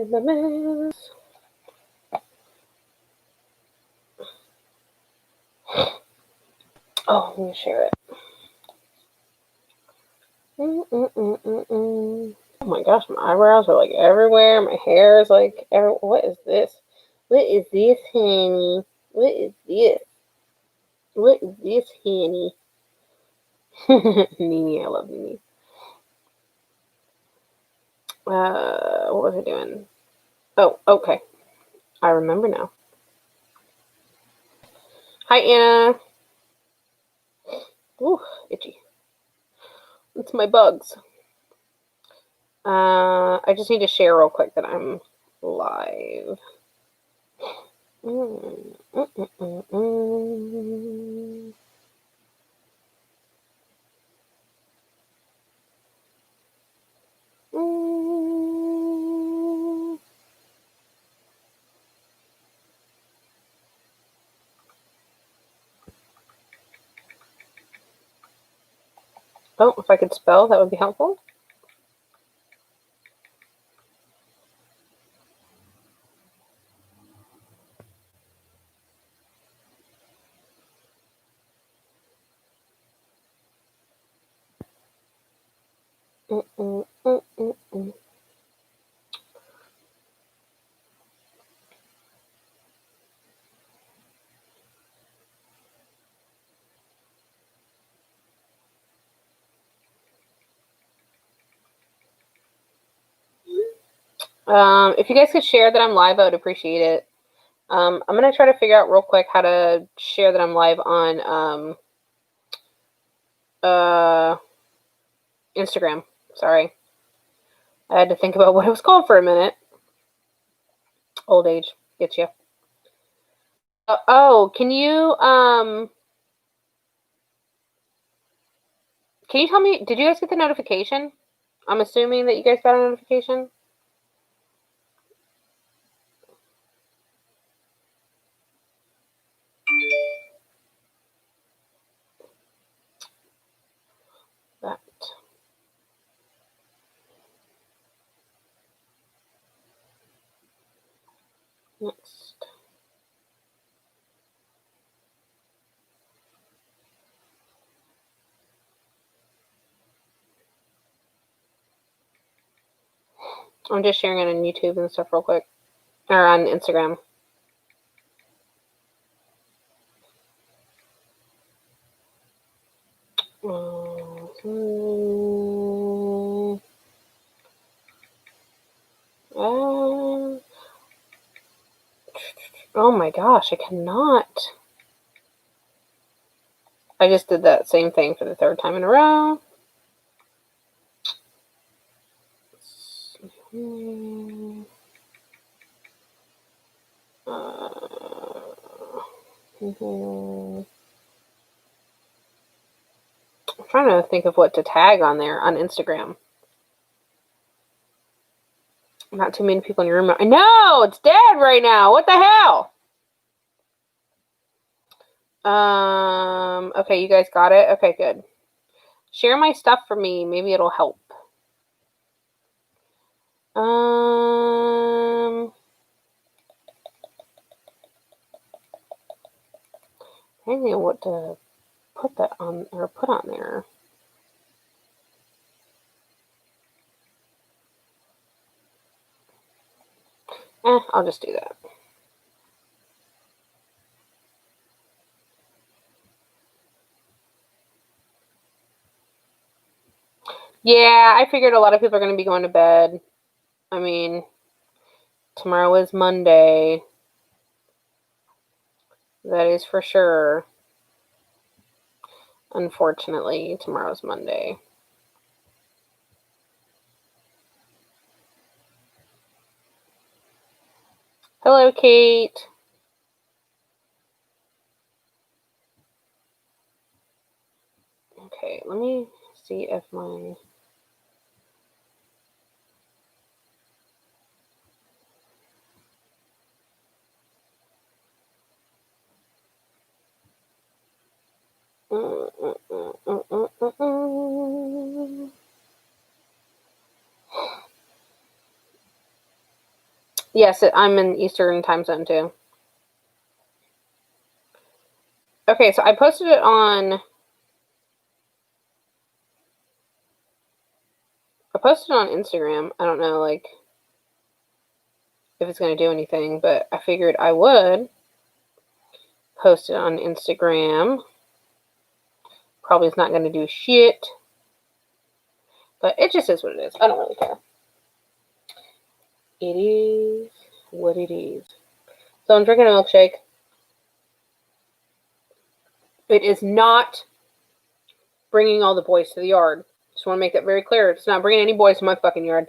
in the mess. Oh, let me share it. Oh my gosh, my eyebrows are like everywhere. My hair is like everywhere. What is this? What is this, honey? What is this? What is this, honey? Nini, I love Nini. What was I doing? Oh, okay. I remember now. Hi, Anna. Ooh, itchy. It's my bugs. I just need to share real quick that I'm live. Oh, if I could spell, that would be helpful. If you guys could share that I'm live, I would appreciate it. I'm going to try to figure out real quick how to share that I'm live on Instagram. Sorry. I had to think about what it was called for a minute. Old age. Get you. Can you tell me, did you guys get the notification? I'm assuming that you guys got a notification. That. Next. I'm just sharing it on YouTube and stuff real quick. Or on Instagram. Oh my gosh, I cannot. I just did that same thing for the third time in a row. I'm trying to think of what to tag on there on Instagram. Not too many people in your room. I know it's dead right now. What the hell? Okay, you guys got it? Okay, good. Share my stuff for me. Maybe it'll help. I don't know what to put that on or put on there. I'll just do that. Yeah, I figured a lot of people are going to be going to bed. I mean, tomorrow is Monday. That is for sure. Unfortunately, tomorrow's Monday. Hello, Kate. Okay, let me see if my... Yes, I'm in Eastern time zone too. Okay, so I posted it on Instagram. I don't know, like, if it's going to do anything, but I figured I would post it on Instagram. Probably it's not going to do shit, but it just is what it is. I don't really care. It is what it is. So I'm drinking a milkshake. It is not bringing all the boys to the yard. Just want to make that very clear. It's not bringing any boys to my fucking yard.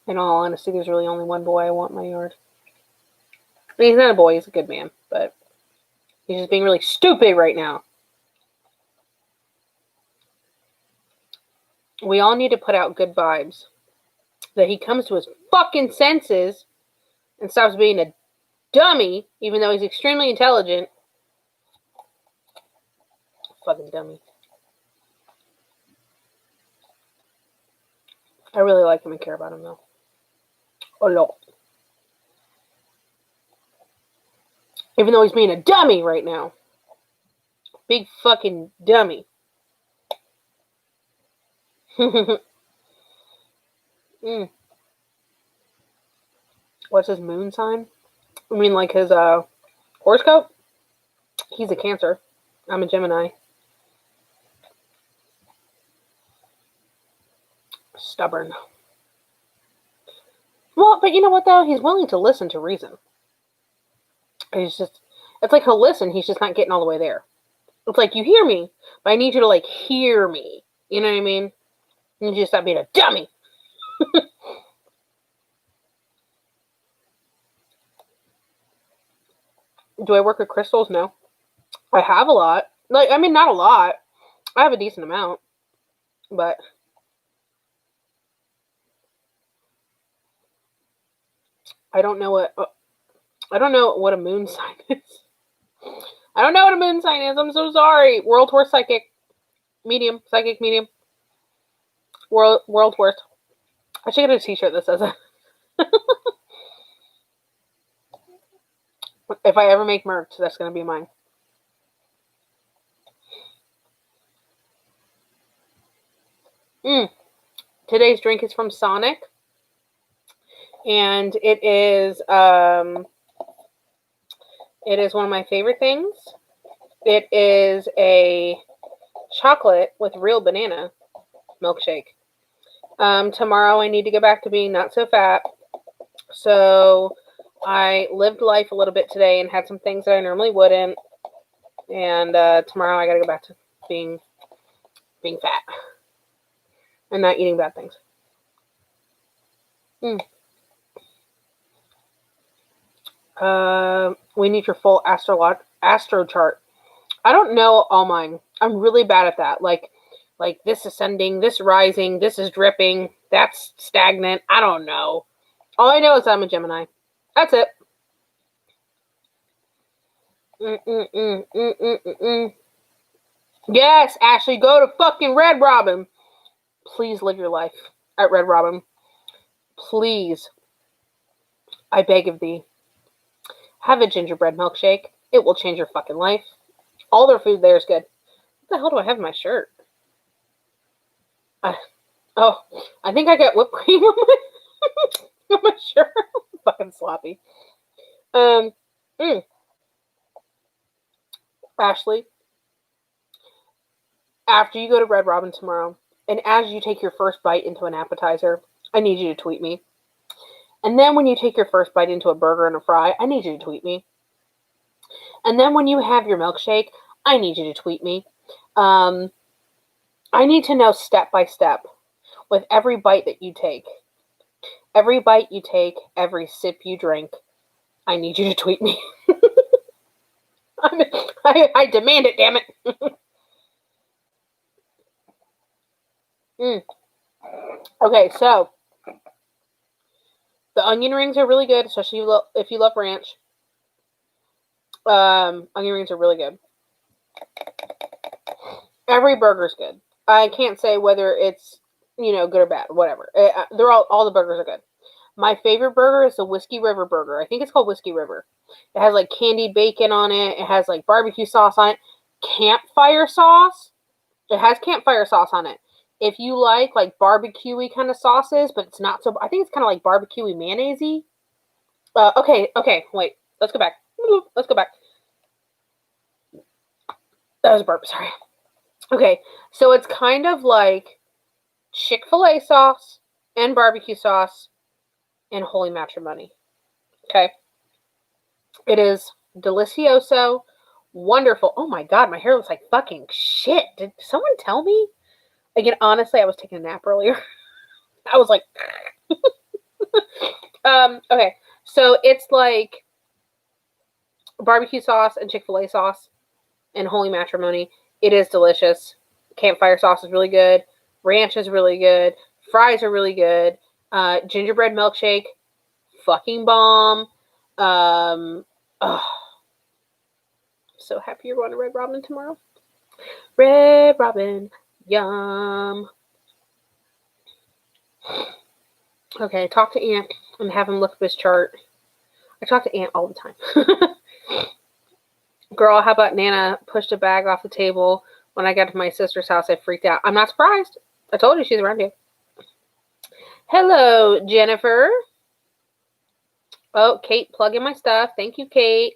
In all honesty, there's really only one boy I want in my yard. I mean, he's not a boy. He's a good man, but he's just being really stupid right now. We all need to put out good vibes. That he comes to his fucking senses and stops being a dummy, even though he's extremely intelligent. Fucking dummy. I really like him and care about him, though. A lot. Even though he's being a dummy right now. Big fucking dummy. What's his moon sign? I mean, like his horoscope? He's a Cancer. I'm a Gemini. Stubborn. Well, but you know what, though? He's willing to listen to reason. It's like he'll listen, he's just not getting all the way there. It's like, you hear me, but I need you to, like, hear me. You know what I mean? You just stop being a dummy. Do I work with crystals? No. I have a lot. Like, I mean, not a lot. I have a decent amount. But I don't know what a moon sign is. I don't know what a moon sign is. I'm so sorry. World's worst psychic medium. World's worst. I should get a t-shirt that says that. If I ever make merch, that's going to be mine. Today's drink is from Sonic. And it is one of my favorite things. It is a chocolate with real banana milkshake. Tomorrow I need to go back to being not so fat. So I lived life a little bit today and had some things that I normally wouldn't. And tomorrow I gotta go back to being fat and not eating bad things. We need your full astro chart. I don't know all mine. I'm really bad at that. Like this ascending, this rising, this is dripping, that's stagnant. I don't know. All I know is I'm a Gemini. That's it. Yes, Ashley, go to fucking Red Robin. Please live your life at Red Robin. Please. I beg of thee. Have a gingerbread milkshake. It will change your fucking life. All their food there is good. What the hell do I have in my shirt? I think I got whipped cream on my shirt. Fucking sloppy. Ashley, after you go to Red Robin tomorrow, and as you take your first bite into an appetizer, I need you to tweet me. And then when you take your first bite into a burger and a fry, I need you to tweet me. And then when you have your milkshake, I need you to tweet me. I need to know step by step with every bite that you take. Every bite you take, every sip you drink, I need you to tweet me. I demand it, damn it. Okay, so the onion rings are really good, especially if you love ranch. Onion rings are really good. Every burger's good. I can't say whether it's good or bad, whatever. They're all the burgers are good. My favorite burger is the Whiskey River burger. I think it's called Whiskey River. It has like candied bacon on it. It has like barbecue sauce on it. Campfire sauce. It has campfire sauce on it. If you like barbecue-y kind of sauces, but it's not so. I think it's kind of like barbecue-y mayonnaise-y. Okay, wait. Let's go back. Let's go back. That was a burp, sorry. Okay, so it's kind of like Chick-fil-A sauce and barbecue sauce and holy matrimony. Okay. It is delicioso, wonderful. Oh my god, my hair looks like fucking shit. Did someone tell me? Again, honestly, I was taking a nap earlier. I was like, okay. So it's like barbecue sauce and Chick-fil-A sauce and holy matrimony. It is delicious. Campfire sauce is really good. Ranch is really good. Fries are really good. Gingerbread milkshake, fucking bomb. So happy you're going to Red Robin tomorrow. Red Robin, yum. Okay, talk to Aunt and have him look up his chart. I talk to Aunt all the time. Girl, how about Nana pushed a bag off the table when I got to my sister's house? I freaked out. I'm not surprised. I told you she's around here. Hello, Jennifer. Oh, Kate, plug in my stuff. Thank you, Kate.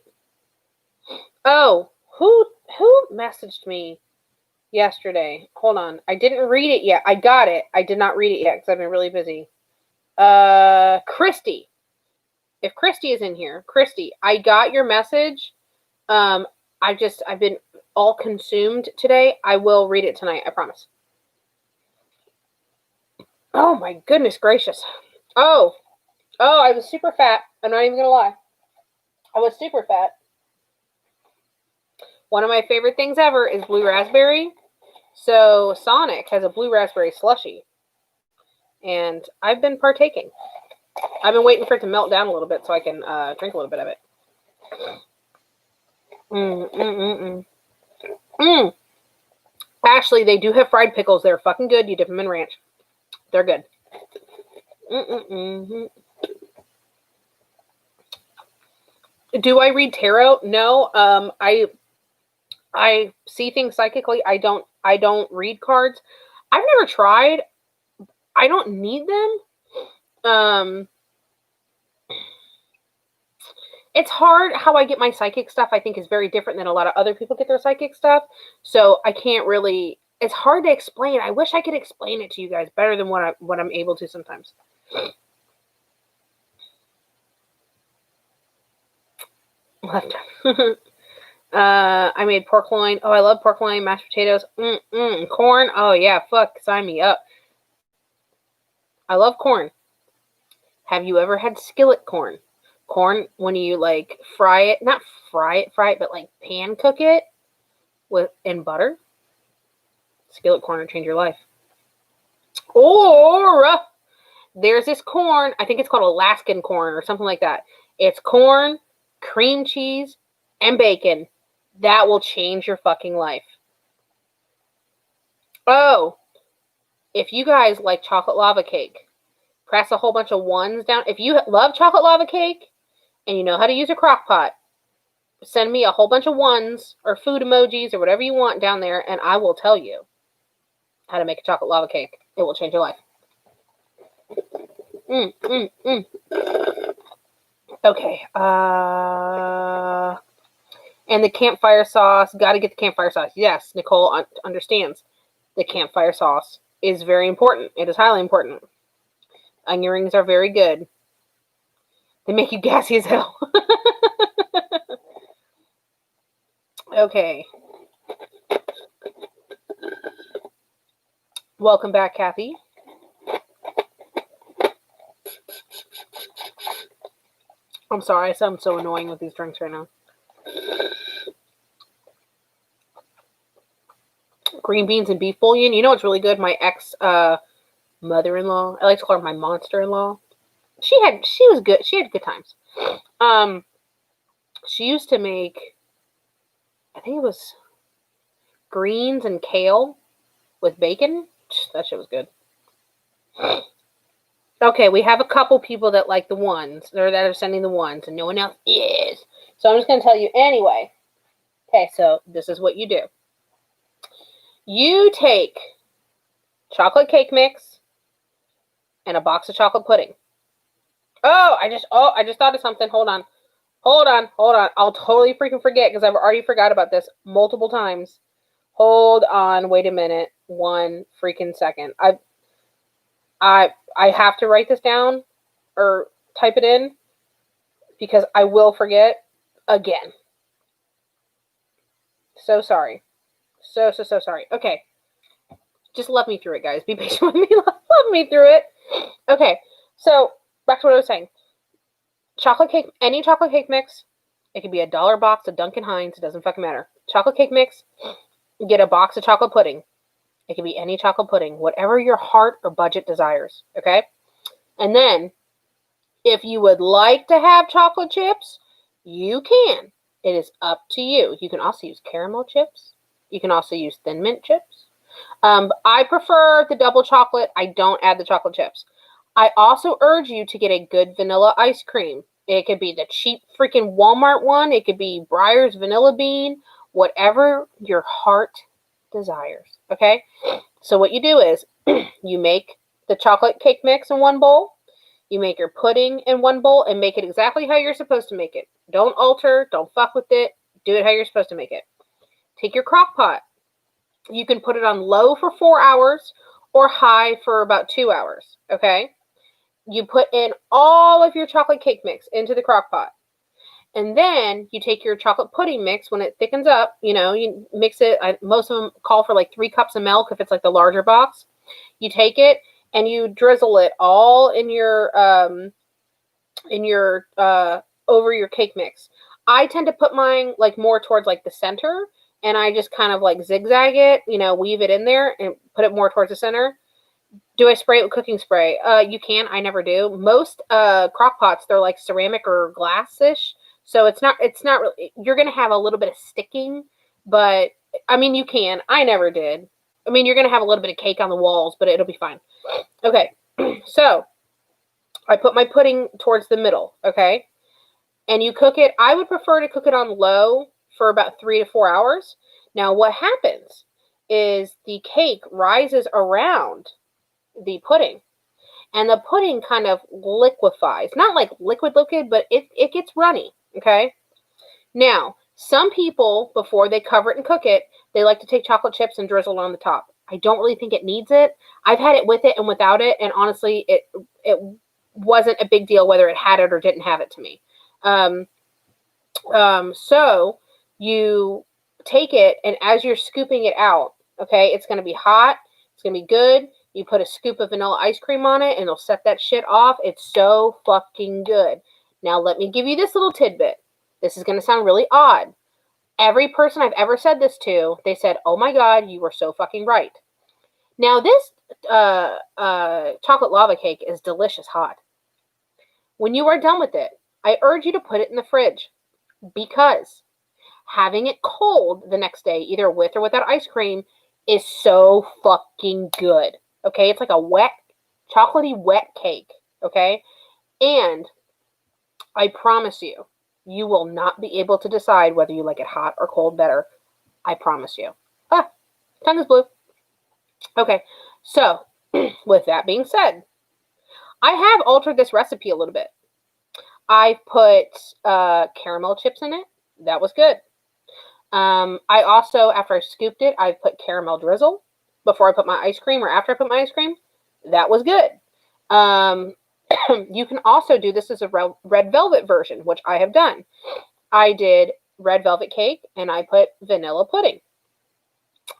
Oh, who messaged me yesterday? Hold on. I didn't read it yet. I got it. I did not read it yet because I've been really busy. Christy. If Christy is in here, Christy, I got your message. I've been all consumed today. I will read it tonight. I promise. Oh my goodness gracious. Oh, I was super fat. I'm not even gonna lie. I was super fat. One of my favorite things ever is blue raspberry. So Sonic has a blue raspberry slushie. And I've been partaking. I've been waiting for it to melt down a little bit so I can drink a little bit of it. Ashley, they do have fried pickles. They're fucking good. You dip them in ranch. They're good. Do I read tarot? No. I see things psychically. I don't read cards. I've never tried. I don't need them. It's hard how I get my psychic stuff. I think is very different than a lot of other people get their psychic stuff. So I can't really. It's hard to explain. I wish I could explain it to you guys better than what I'm able to sometimes. Left. I made pork loin. Oh, I love pork loin, mashed potatoes, corn. Oh yeah, fuck, sign me up. I love corn. Have you ever had skillet corn? Corn when you fry it, not fry it, but pan cook it in butter. Skillet corn will change your life. Or there's this corn. I think it's called Alaskan corn or something like that. It's corn, cream cheese, and bacon. That will change your fucking life. Oh, if you guys like chocolate lava cake, press a whole bunch of ones down. If you love chocolate lava cake and you know how to use a crock pot, send me a whole bunch of ones or food emojis or whatever you want down there, and I will tell you how to make a chocolate lava cake. It will change your life. Okay. And the campfire sauce. Got to get the campfire sauce. Yes, Nicole understands. The campfire sauce is very important. It is highly important. Onion rings are very good. They make you gassy as hell. Okay. Welcome back, Kathy. I'm sorry, I sound so annoying with these drinks right now. Green beans and beef bouillon. You know what's really good? My ex mother-in-law. I like to call her my monster-in-law. She was good. She had good times. She used to make, I think it was greens and kale with bacon. That shit was good. Okay, we have a couple people that like the ones, or that are sending the ones, and no one else is. So I'm just going to tell you anyway. Okay, so this is what you do. You take chocolate cake mix and a box of chocolate pudding. Oh, I just thought of something. Hold on. I'll totally freaking forget because I've already forgot about this multiple times. Hold on, wait a minute. One freaking second. I have to write this down or type it in because I will forget again. So sorry. So sorry. Okay. Just love me through it, guys. Be patient with me. Love me through it. Okay. So, back to what I was saying. Chocolate cake, any chocolate cake mix. It could be $1 box of Duncan Hines. It doesn't fucking matter. Chocolate cake mix. Get a box of chocolate pudding. It can be any chocolate pudding. Whatever your heart or budget desires. Okay? And then, if you would like to have chocolate chips, you can. It is up to you. You can also use caramel chips. You can also use Thin Mint chips. I prefer the double chocolate. I don't add the chocolate chips. I also urge you to get a good vanilla ice cream. It could be the cheap freaking Walmart one. It could be Breyer's Vanilla Bean. Whatever your heart desires. Okay? So what you do is you make the chocolate cake mix in one bowl. You make your pudding in one bowl and make it exactly how you're supposed to make it. Don't alter. Don't fuck with it. Do it how you're supposed to make it. Take your crock pot. You can put it on low for 4 hours or high for about 2 hours. Okay? You put in all of your chocolate cake mix into the crock pot. And then you take your chocolate pudding mix when it thickens up. You mix it. Most of them call for like 3 cups of milk if it's like the larger box. You take it and you drizzle it all in your over your cake mix. I tend to put mine like more towards like the center, and I just kind of like zigzag it, weave it in there and put it more towards the center. Do I spray it with cooking spray? You can. I never do. Most crock pots, they're like ceramic or glass-ish, so it's not really. You're gonna have a little bit of sticking, but I mean you can. I never did. I mean you're gonna have a little bit of cake on the walls, but it'll be fine. Okay, so I put my pudding towards the middle. Okay, and you cook it. I would prefer to cook it on low for about 3 to 4 hours. Now what happens is the cake rises around the pudding, and the pudding kind of liquefies. Not like liquid, but it gets runny, okay? Now, some people, before they cover it and cook it, they like to take chocolate chips and drizzle on the top. I don't really think it needs it. I've had it with it and without it, and honestly, it wasn't a big deal whether it had it or didn't have it to me. So you take it, and as you're scooping it out, okay, it's going to be hot. It's going to be good. You put a scoop of vanilla ice cream on it, and it'll set that shit off. It's so fucking good. Now, let me give you this little tidbit. This is going to sound really odd. Every person I've ever said this to, they said, oh my God, you were so fucking right. Now, this chocolate lava cake is delicious hot. When you are done with it, I urge you to put it in the fridge, because having it cold the next day, either with or without ice cream, is so fucking good. Okay, it's like a wet, chocolatey wet cake. Okay, and I promise you, you will not be able to decide whether you like it hot or cold better. I promise you. Tongue is blue. Okay, so with that being said, I have altered this recipe a little bit. I've put caramel chips in it. That was good. I also, after I scooped it, I put caramel drizzle before I put my ice cream or after I put my ice cream. That was good. You can also do this as a red velvet version, which I have done. I did red velvet cake and I put vanilla pudding.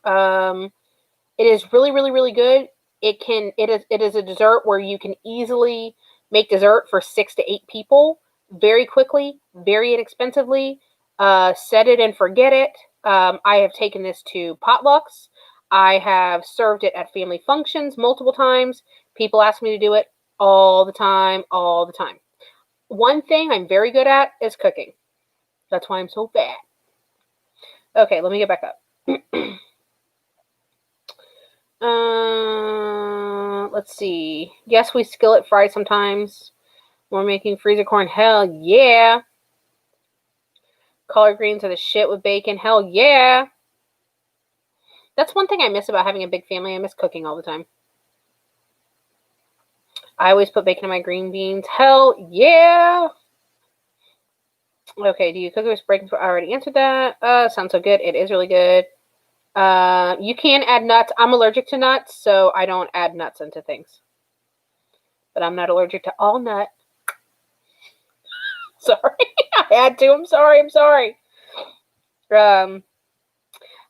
It is really, really, really good. It is a dessert where you can easily make dessert for 6 to 8 people very quickly, very inexpensively. Set it and forget it. I have taken this to potlucks. I have served it at family functions multiple times. People ask me to do it all the time. One thing I'm very good at is cooking. That's why I'm so bad. Okay, let me get back up. Let's see. Yes, we skillet fry sometimes. We're making freezer corn. Hell yeah. Collard greens are the shit with bacon. Hell yeah. That's one thing I miss about having a big family. I miss cooking all the time. I always put bacon in my green beans. Hell yeah. Okay, do you cook it with breaking? I already answered that. Sounds so good. It is really good. You can add nuts. I'm allergic to nuts, so I don't add nuts into things. But I'm not allergic to all nut. Sorry. I had to. I'm sorry.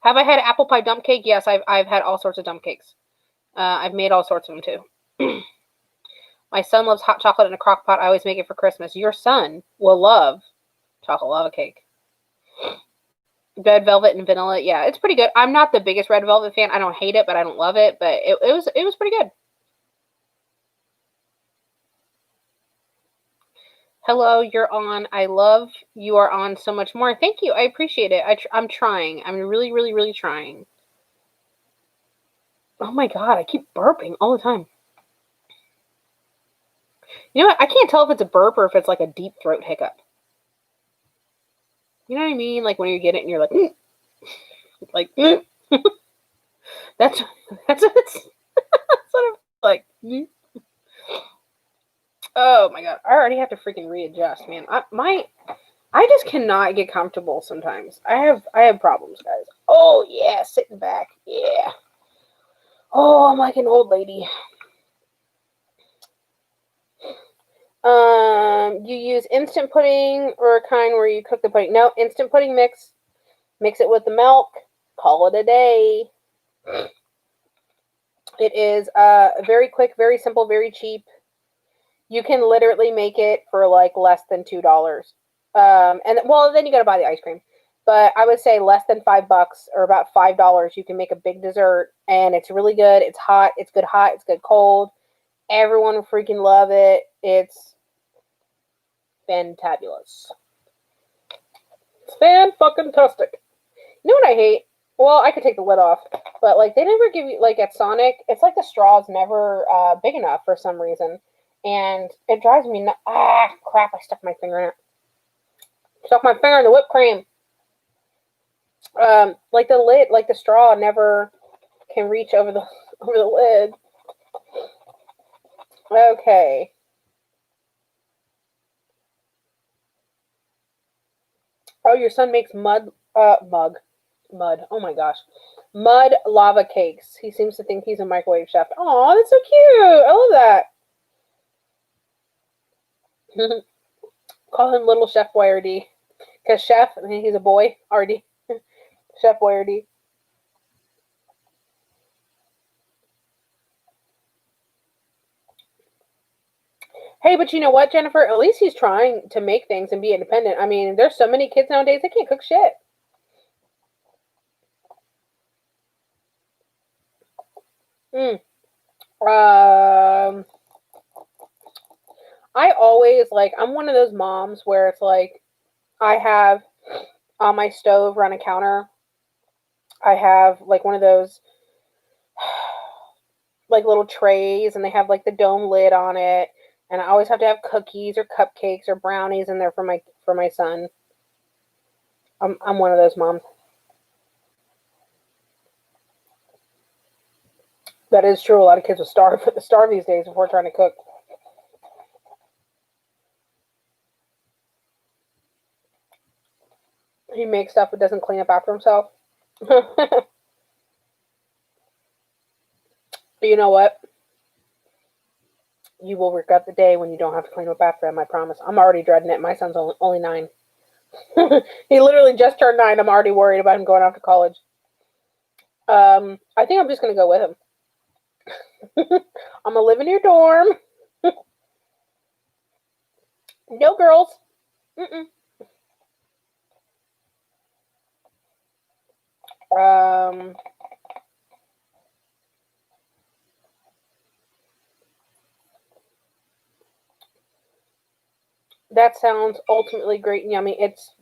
Have I had apple pie dump cake? Yes, I've had all sorts of dump cakes. I've made all sorts of them too. My son loves hot chocolate in a crock pot. I always make it for Christmas. Your son will love chocolate lava cake. Red velvet and vanilla. Yeah, it's pretty good. I'm not the biggest red velvet fan. I don't hate it, but I don't love it. But it was pretty good. Hello, you're on. I love you are on so much more. Thank you. I appreciate it. I'm trying. I'm really, really, really trying. Oh my god, I keep burping all the time. You know what? I can't tell if it's a burp or if it's like a deep throat hiccup. You know what I mean? Like when you get it and you're like, like, that's what it's sort of like. Oh my god, I already have to freaking readjust, man. I just cannot get comfortable sometimes. I have problems, guys. Oh yeah, sitting back, yeah. Oh, I'm like an old lady. You use instant pudding or a kind where you cook the pudding? No, instant pudding mix. Mix it with the milk. Call it a day. It is very quick, very simple, very cheap. You can literally make it for like less than $2. And well, then you gotta buy the ice cream. But I would say less than $5 or about $5. You can make a big dessert, and it's really good. It's hot. It's good hot. It's good cold. Everyone will freaking love it. It's fantabulous. It's fan-fucking-tastic. You know what I hate? Well, I could take the lid off, but like they never give you like at Sonic. It's like the straw's never big enough for some reason, and it drives me nuts. Ah, crap! I stuck my finger in it. Stuck my finger in the whipped cream. Like the lid, like the straw never can reach over the lid. Okay. Oh, your son makes mud. Oh my gosh, mud lava cakes. He seems to think he's a microwave chef. Oh, that's so cute. I love that. Call him Little Chef Boyardee. Because Chef, I mean, he's a boy, RD. Chef Boyardee. Hey, but you know what, Jennifer? At least he's trying to make things and be independent. I mean, there's so many kids nowadays, they can't cook shit. Um, I always, like, I'm one of those moms where it's like, I have on my stove run a counter. I have, like, one of those like little trays, and they have like the dome lid on it, and I always have to have cookies or cupcakes or brownies in there for my son. I'm one of those moms. That is true. A lot of kids will starve these days before trying to cook. He makes stuff but doesn't clean up after himself. You know what? You will regret the day when you don't have to clean up after him. I promise. I'm already dreading it. My son's only 9. He literally just turned 9. I'm already worried about him going off to college. I think I'm just gonna go with him. I'm gonna live in your dorm. No girls. Mm-mm. Um, that sounds ultimately great and yummy. It's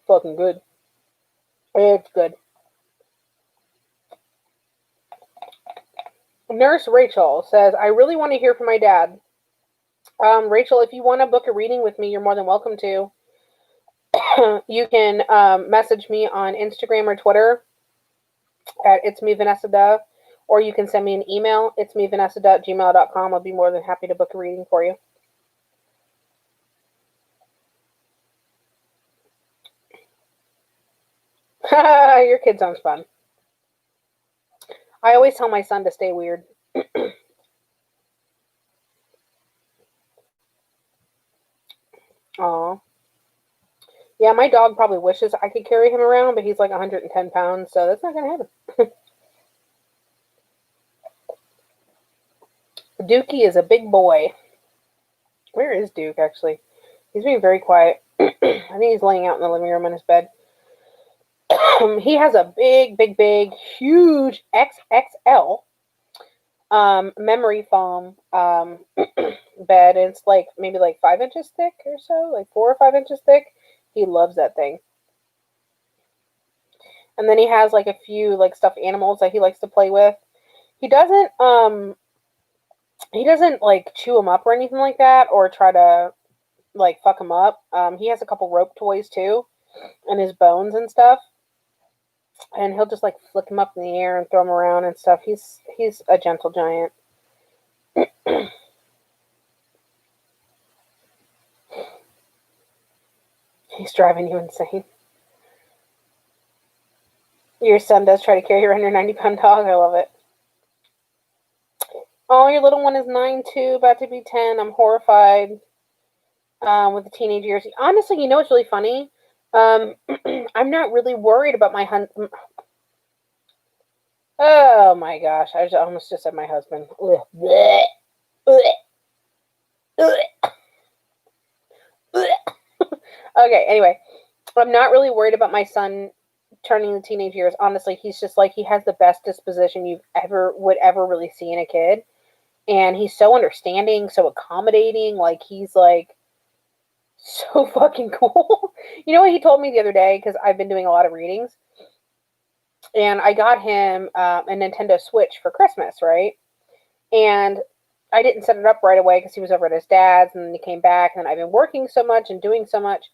fucking good. It's good. Nurse Rachel says, I really want to hear from my dad. Rachel, if you want to book a reading with me, you're more than welcome to. You can message me on Instagram or Twitter at It's Me Vanessa Duh, or you can send me an email, it's me vanessa.gmail.com. I'll be more than happy to book a reading for you. Your kid sounds fun. I always tell my son to stay weird. Aw. Yeah, my dog probably wishes I could carry him around, but he's like 110 pounds, so that's not going to happen. Dookie is a big boy. Where is Duke, actually? He's being very quiet. I think he's laying out in the living room in his bed. He has a big, huge XXL memory foam bed. It's like maybe like 5 inches thick or so, like 4 or 5 inches thick. He loves that thing. And then he has like a few like stuffed animals that he likes to play with. He doesn't like chew them up or anything like that, or try to like fuck them up. He has a couple rope toys too, and his bones and stuff. And he'll just like flick them up in the air and throw them around and stuff. He's a gentle giant. He's driving you insane. Your son does try to carry around your 90-pound dog. I love it. Oh, your little one is 9 too, about to be 10. I'm horrified with the teenage years. Honestly, you know what's really funny? I'm not really worried about my husband. Oh my gosh, I almost just said my husband. Okay, anyway, I'm not really worried about my son turning the teenage years. Honestly, he's just like, he has the best disposition you would ever really see in a kid. And he's so understanding, so accommodating. Like, he's like so fucking cool. You know what he told me the other day? Because I've been doing a lot of readings. And I got him a Nintendo Switch for Christmas, right? And I didn't set it up right away because he was over at his dad's, and then he came back, and I've been working so much and doing so much.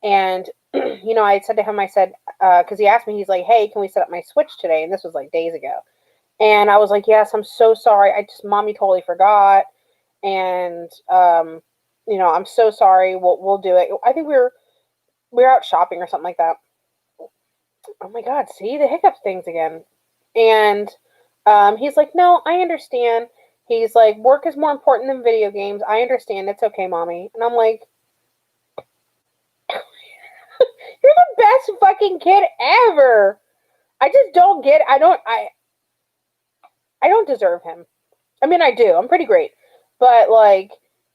And, you know, I said to him, I said, because he asked me, he's like, hey, can we set up my Switch today? And this was like days ago. And I was like, yes, I'm so sorry. Mommy totally forgot. And, you know, I'm so sorry. We'll do it. I think we were out shopping or something like that. Oh my God, see the hiccups things again. And he's like, no, I understand. He's like, work is more important than video games. I understand. It's okay, Mommy. And I'm like, you're the best fucking kid ever. I just don't get, I don't deserve him. I mean, I do. I'm pretty great. But, like,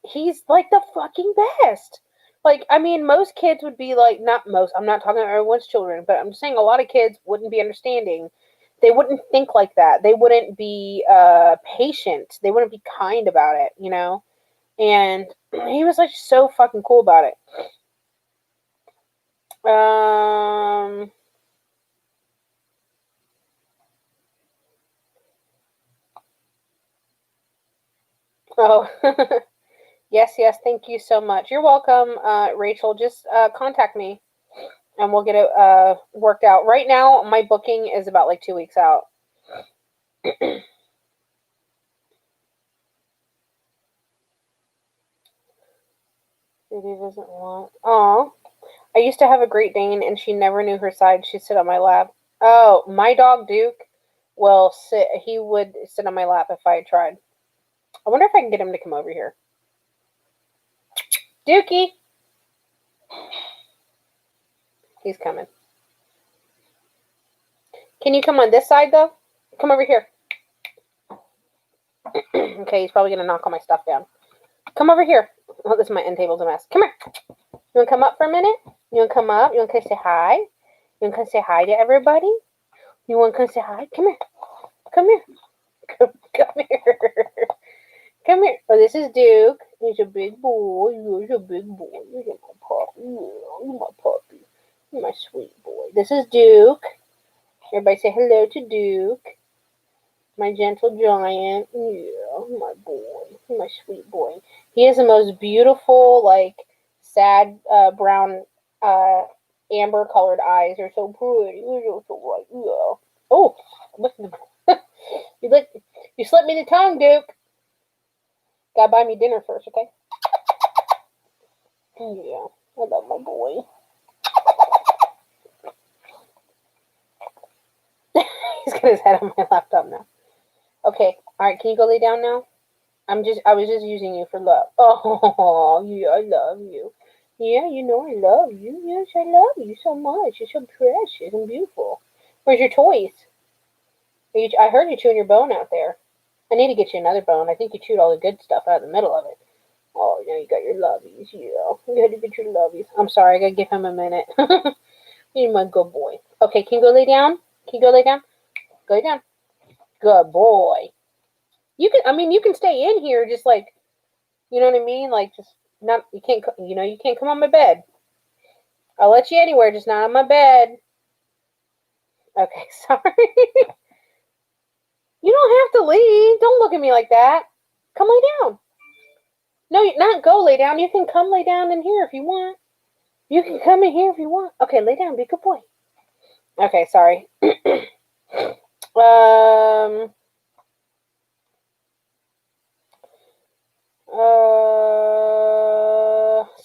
he's, like, the fucking best. Like, I mean, most kids would be, like, not most. I'm not talking about everyone's children. But I'm just saying a lot of kids wouldn't be understanding. They wouldn't think like that. They wouldn't be patient. They wouldn't be kind about it, you know? And he was, like, so fucking cool about it. Oh, yes, thank you so much. You're welcome, Rachel. Just contact me, and we'll get it worked out. Right now, my booking is about like 2 weeks out. Baby doesn't want. Oh, I used to have a Great Dane, and she never knew her side. She'd sit on my lap. Oh, my dog Duke will sit. He would sit on my lap if I had tried. I wonder if I can get him to come over here. Dookie, he's coming. Can you come on this side though? Come over here. Okay, he's probably gonna knock all my stuff down. Come over here. Oh, this is my end table's a mess. Come here. You wanna come up for a minute? You wanna come up? You wanna come say hi? You wanna come say hi to everybody? You wanna come say hi? Come here. Come here. Come here. Come here. Oh, this is Duke. He's a big boy. He's a big boy. You're my puppy. You're my puppy. You're my sweet boy. This is Duke. Everybody say hello to Duke. My gentle giant. Yeah, my boy. My sweet boy. He has the most beautiful, like, sad, brown, uh, amber colored eyes. They're so pretty. They're so like, yeah. Oh, look at the. you lick, you slipped me the tongue, Duke. Gotta buy me dinner first, okay? Yeah, I love my boy. He's got his head on my laptop now. Okay, alright, can you go lay down now? I was just using you for love. Oh, yeah, I love you. Yeah, you know I love you. Yes, I love you so much. You're so precious and beautiful. Where's your toys? I heard you chewing your bone out there. I need to get you another bone. I think you chewed all the good stuff out of the middle of it. Oh, now you got your lovies. Yeah, you had to get your lovies. I'm sorry, I gotta give him a minute. You're my good boy. Okay, can you go lay down? Can you go lay down? Go lay down. Good boy. You can. I mean, you can stay in here, just like, you know what I mean. Like, just not. You can't. You know, you can't come on my bed. I'll let you anywhere, just not on my bed. Okay, sorry. You don't have to leave. Don't look at me like that. Come lay down. No, not go lay down. You can come lay down in here if you want. You can come in here if you want. Okay, lay down. Be a good boy. Okay, sorry. um.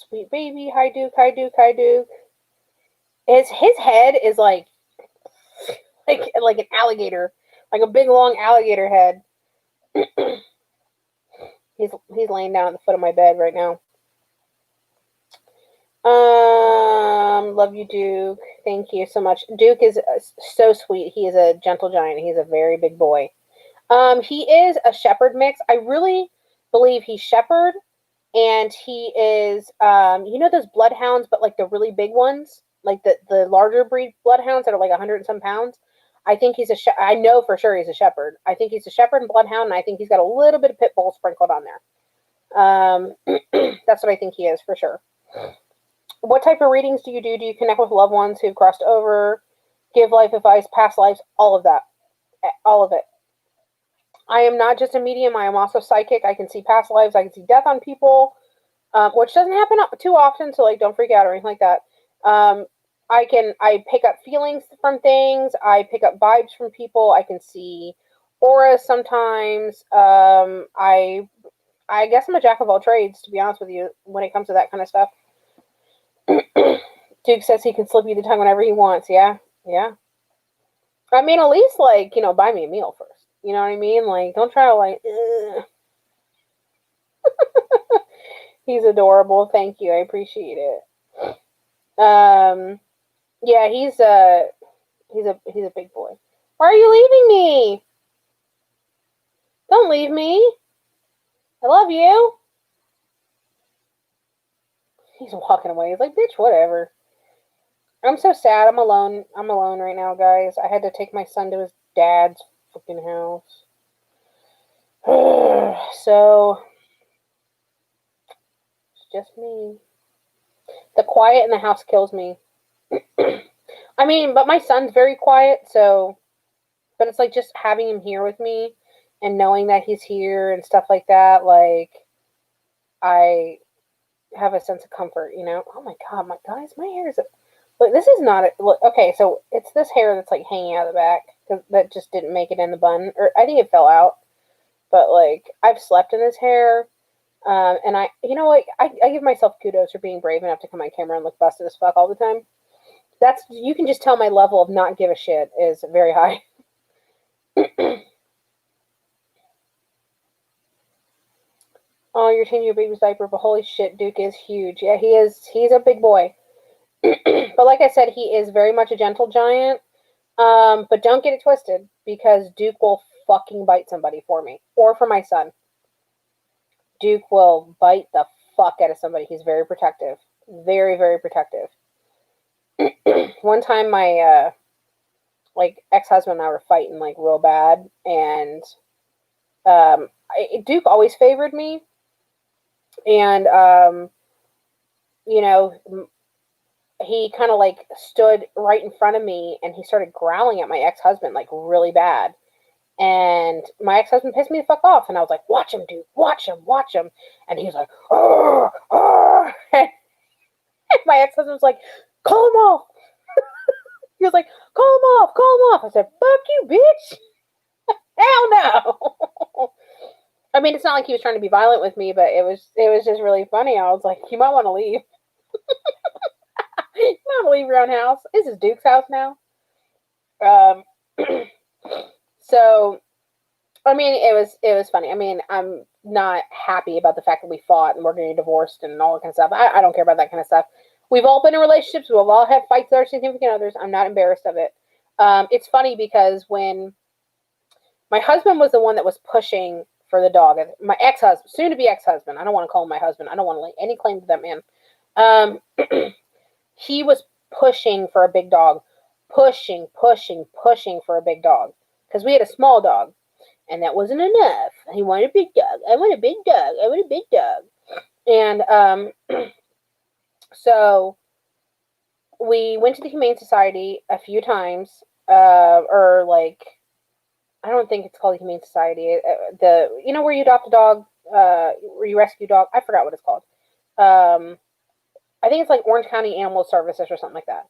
Sweet baby. Hi, Duke. Hi, Duke. Hi, Duke. His head is like an alligator, like a big long alligator head. he's laying down at the foot of my bed right now. Love you, Duke. Thank you so much. Duke is so sweet. He is a gentle giant. He's a very big boy. He is a shepherd mix. I really believe he's shepherd, and he is, you know those bloodhounds, but like the really big ones, like the larger breed bloodhounds that are like 100 and some pounds. I think I know for sure he's a shepherd. I think he's a shepherd and bloodhound, and I think he's got a little bit of pit bull sprinkled on there. That's what I think he is for sure. What type of readings do you do? Do you connect with loved ones who've crossed over, give life advice, past lives, all of that, all of it? I am not just a medium. I am also psychic. I can see past lives. I can see death on people, which doesn't happen too often. So, like, don't freak out or anything like that. I pick up feelings from things. I pick up vibes from people. I can see auras sometimes. I guess I'm a jack of all trades, to be honest with you, when it comes to that kind of stuff. Duke says he can slip you the tongue whenever he wants. Yeah, yeah. I mean, at least, like, buy me a meal first. You know what I mean? Like, don't try to, like, He's adorable. Thank you. I appreciate it. Yeah, he's a big boy. Why are you leaving me? Don't leave me. I love you. He's walking away. He's like, bitch, whatever. I'm so sad. I'm alone. I'm alone right now, guys. I had to take my son to his dad's fucking house. So, it's just me. The quiet in the house kills me. I mean, but my son's very quiet, so, but it's like just having him here with me and knowing that he's here and stuff like that, like, I have a sense of comfort, Oh my god, my hair is, look, this is not, look, okay, so it's this hair that's like hanging out of the back, because that just didn't make it in the bun, or I think it fell out, but like, I've slept in this hair, and you know what, I give myself kudos for being brave enough to come on camera and look busted as fuck all the time. You can just tell my level of not give a shit is very high. Oh, you're changing your baby's diaper, but holy shit, Duke is huge. Yeah, he's a big boy. But like I said, he is very much a gentle giant. But don't get it twisted, because Duke will fucking bite somebody for me, or for my son. Duke will bite the fuck out of somebody. He's very protective. Very, very protective. One time my, ex-husband and I were fighting, like, real bad, and, Duke always favored me, and, he kind of, like, stood right in front of me, and he started growling at my ex-husband, like, really bad, And my ex-husband pissed me the fuck off, and I was like, watch him, dude, watch him, watch him. And he was like, oh, oh. And my ex-husband was like, call him off. He was like, call him off, call him off. I said, fuck you, bitch. Hell no. I mean, it's not like he was trying to be violent with me, but it was just really funny. I was like, you might want to leave. You might want to leave your own house. This is Duke's house now. Um, so, I mean, it was funny. I mean, I'm not happy about the fact that we fought and we're getting divorced and all that kind of stuff. I don't care about that kind of stuff. We've all been in relationships. We've all had fights with our significant others. I'm not embarrassed of it. It's funny because when my husband was the one that was pushing for the dog, my ex-husband, soon to be ex-husband. I don't want to call him my husband. I don't want to lay any claim to that man. He was pushing for a big dog, pushing for a big dog, because we had a small dog, and that wasn't enough. He wanted a big dog. I want a big dog. I want a big dog. And so we went to the Humane Society a few times, or like, I don't think it's called the Humane Society. Where you adopt a dog, where you rescue a dog. I forgot what it's called. I think it's like Orange County Animal Services or something like that.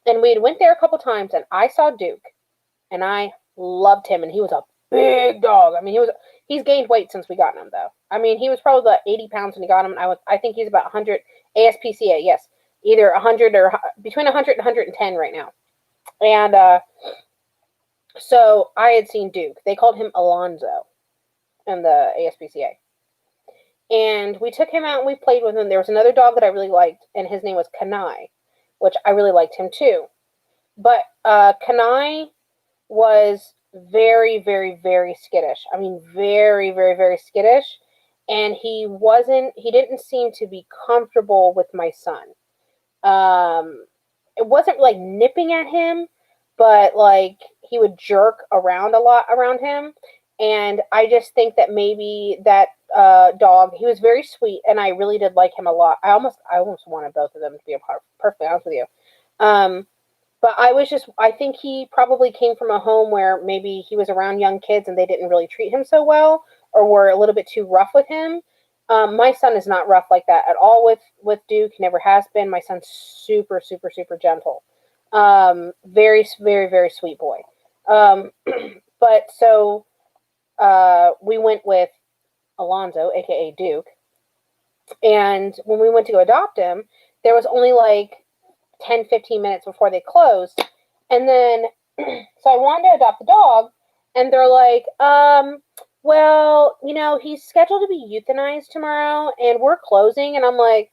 And we went there a couple times, and I saw Duke, and I loved him, and he was a big dog. I mean, he's gained weight since we got him, though. I mean, he was probably about 80 pounds when we got him, and I think he's about 100 ASPCA. Yes, either 100 or between 100 and 110 right now. And so I had seen Duke. They called him Alonzo in the ASPCA. And we took him out and we played with him. There was another dog that I really liked, and his name was Kanai, which I really liked him too. But Kanai was very, very, very skittish. I mean, very, very, very skittish. And he didn't seem to be comfortable with my son. It wasn't like nipping at him, but like he would jerk around a lot around him. And I just think that maybe that dog, he was very sweet, and I really did like him a lot. I almost wanted both of them, to be perfectly honest with you. But I think he probably came from a home where maybe he was around young kids and they didn't really treat him so well, or were a little bit too rough with him. My son is not rough like that at all with Duke. He never has been. My son's super, super, super gentle. Very, very, very sweet boy. But so we went with Alonzo, aka Duke, and when we went to go adopt him, there was only like 10-15 minutes before they closed. And then so I wanted to adopt the dog, and they're like, well, he's scheduled to be euthanized tomorrow, and we're closing. And I'm like,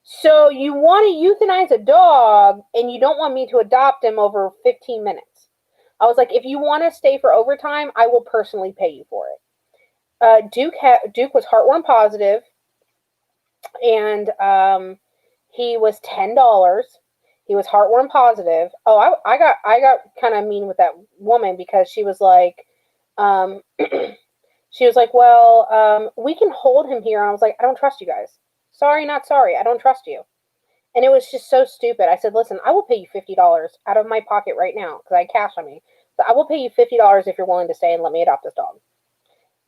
so you want to euthanize a dog, and you don't want me to adopt him over 15 minutes? I was like, if you want to stay for overtime, I will personally pay you for it. Duke was heartworm positive, and he was $10. He was heartworm positive. Oh, I got kind of mean with that woman, because she was like, well, we can hold him here. And I was like, I don't trust you guys. Sorry, not sorry. I don't trust you. And it was just so stupid. I said, listen, I will pay you $50 out of my pocket right now, because I had cash on me. So I will pay you $50 if you're willing to stay and let me adopt this dog.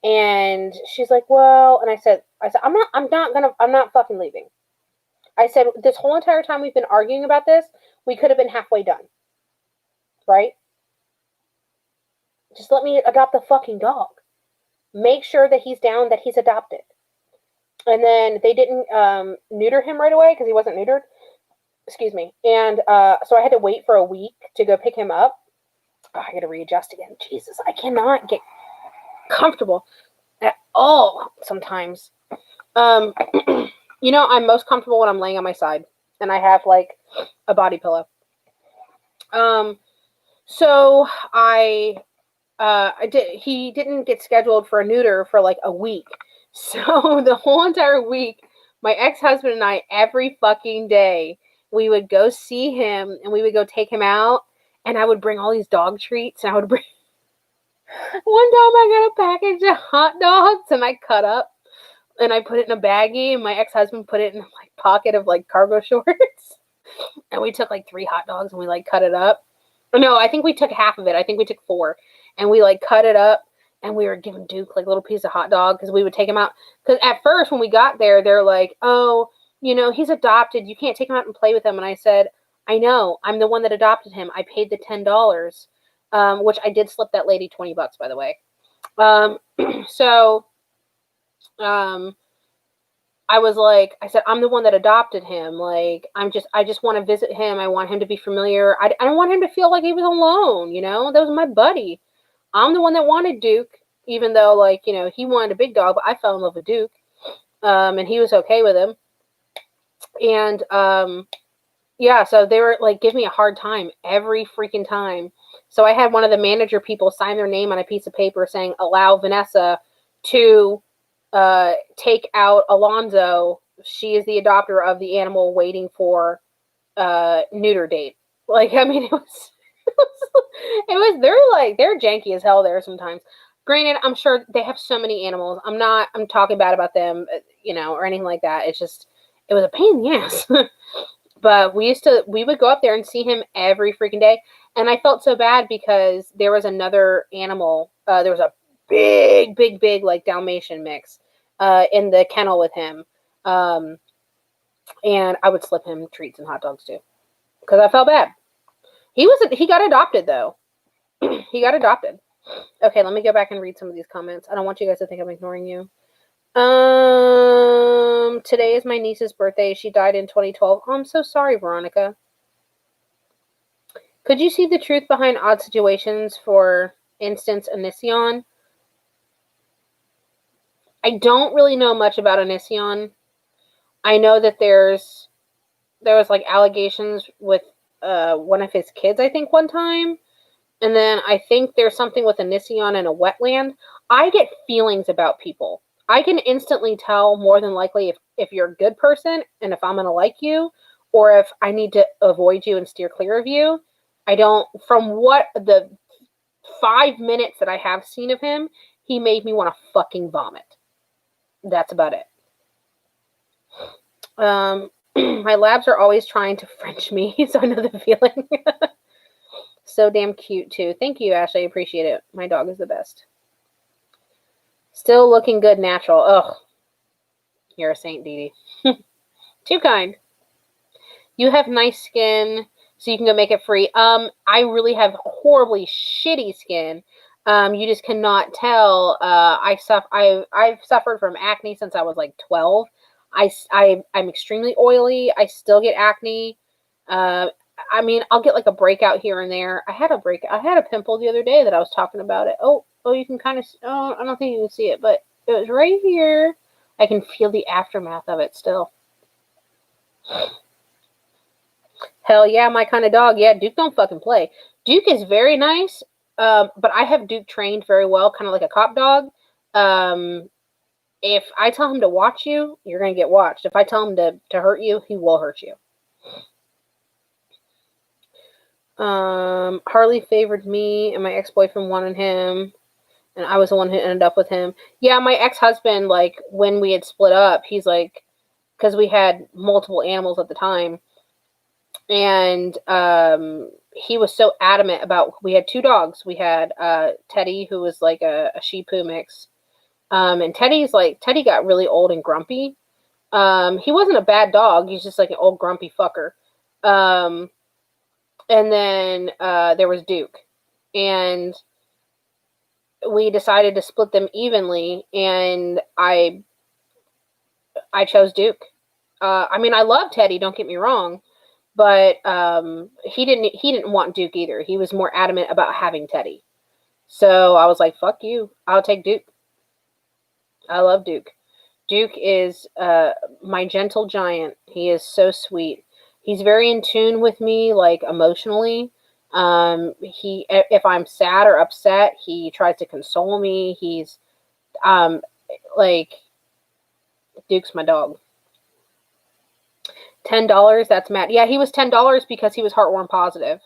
And she's like, well, and I said, I'm not fucking leaving. I said, this whole entire time we've been arguing about this, we could have been halfway done. Right? Just let me adopt the fucking dog. Make sure that he's down, that he's adopted. And then they didn't neuter him right away, because he wasn't neutered. Excuse me. And so I had to wait for a week to go pick him up. Oh, I got to readjust again. Jesus, I cannot get comfortable at all sometimes. I'm most comfortable when I'm laying on my side, and I have like a body pillow. So he didn't get scheduled for a neuter for like a week. So the whole entire week, my ex-husband and I, every fucking day, we would go see him, and we would go take him out, and I would bring all these dog treats, and I would bring... One time I got a package of hot dogs, and I cut up, and I put it in a baggie, and my ex-husband put it in my pocket of like cargo shorts. And we took like 3 hot dogs, and we like cut it up. No, I think we took half of it. I think we took 4. and we like cut it up, and we were giving Duke like a little piece of hot dog because we would take him out. Because at first when we got there, they're like, oh, he's adopted. You can't take him out and play with him. And I said, I know. I'm the one that adopted him. I paid the $10, which I did slip that lady $20, by the way. So I was like, I said, I'm the one that adopted him. Like, I just want to visit him. I want him to be familiar. I don't want him to feel like he was alone. That was my buddy. I'm the one that wanted Duke, even though, like, he wanted a big dog, but I fell in love with Duke. And he was okay with him. And, yeah, so they were, like, giving me a hard time every freaking time. So I had one of the manager people sign their name on a piece of paper saying, allow Vanessa to take out Alonzo. She is the adopter of the animal waiting for neuter date. Like, I mean, they're janky as hell there sometimes. Granted, I'm sure they have so many animals. I'm talking bad about them, or anything like that. It's just, it was a pain in the ass. But we would go up there and see him every freaking day. And I felt so bad because there was another animal. There was a big, like Dalmatian mix in the kennel with him. And I would slip him treats and hot dogs too. Because I felt bad. He got adopted though. He got adopted. Okay, let me go back and read some of these comments. I don't want you guys to think I'm ignoring you. Today is my niece's birthday. She died in 2012. Oh, I'm so sorry, Veronica. Could you see the truth behind odd situations, for instance, Onision? I don't really know much about Onision. I know that there was like allegations with one of his kids, I think, one time. And then I think there's something with Onision in a wetland. I get feelings about people. I can instantly tell more than likely if you're a good person and if I'm going to like you, or if I need to avoid you and steer clear of you. From what the 5 minutes that I have seen of him, he made me want to fucking vomit. That's about it. My labs are always trying to French me, so I know the feeling. So damn cute, too. Thank you, Ashley. I appreciate it. My dog is the best. Still looking good natural. Ugh. You're a saint, Dee Dee. Too kind. You have nice skin, so you can go make it free. I really have horribly shitty skin. You just cannot tell. I've suffered from acne since I was like 12. I'm extremely oily. I still get acne. I mean, I'll get like a breakout here and there. I had a pimple the other day that I was talking about it. Oh, you can kind of, I don't think you can see it, but it was right here. I can feel the aftermath of it still. Hell yeah, my kind of dog. Yeah, Duke don't fucking play. Duke is very nice, but I have Duke trained very well, kind of like a cop dog. If I tell him to watch you, you're going to get watched. If I tell him to hurt you, he will hurt you. Harley favored me, and my ex-boyfriend wanted him, and I was the one who ended up with him. Yeah, my ex-husband, like, when we had split up, he's like, because we had multiple animals at the time, and he was so adamant about, we had 2 dogs. We had Teddy, who was like a Shih Tzu mix, and Teddy got really old and grumpy. He wasn't a bad dog. He's just like an old grumpy fucker. And then there was Duke, and we decided to split them evenly, and I chose Duke. I mean, I love Teddy, don't get me wrong, but he didn't want Duke either. He was more adamant about having Teddy. So I was like, fuck you. I'll take Duke. I love Duke. Duke is my gentle giant. He is so sweet. He's very in tune with me, like, emotionally. If I'm sad or upset, he tries to console me. He's, like, Duke's my dog. $10, that's Matt. Yeah, he was $10 because he was heartworm positive.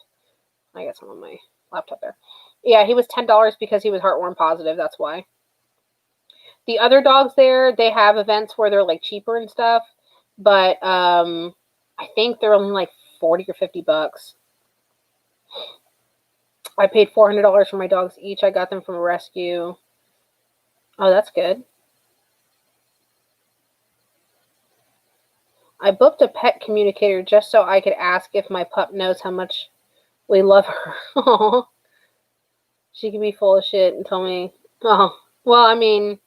I got some on my laptop there. Yeah, he was $10 because he was heartworm positive, that's why. The other dogs there, they have events where they're, like, cheaper and stuff, but, I think they're only like $40 or $50. I paid $400 for my dogs each. I got them from a rescue. Oh, that's good. I booked a pet communicator just so I could ask if my pup knows how much we love her. Oh, she could be full of shit and tell me. Oh, well, I mean,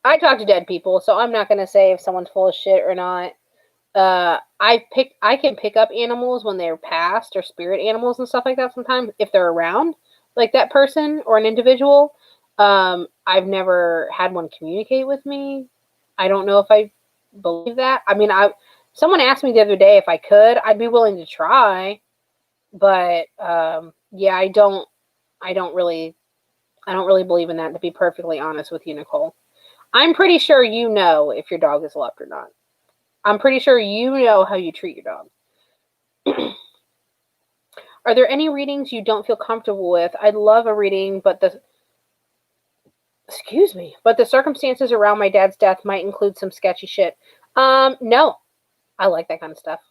I talk to dead people, so I'm not gonna say if someone's full of shit or not. I can pick up animals when they're past or spirit animals and stuff like that sometimes if they're around, like that person or an individual. I've never had one communicate with me. I don't know if I believe that. I mean, someone asked me the other day if I could. I'd be willing to try, but yeah, I don't really believe in that, to be perfectly honest with you, Nicole. I'm pretty sure you know if your dog is loved or not. I'm pretty sure you know how you treat your dog. Are there any readings you don't feel comfortable with? I'd love a reading, but the circumstances around my dad's death might include some sketchy shit. No. I like that kind of stuff.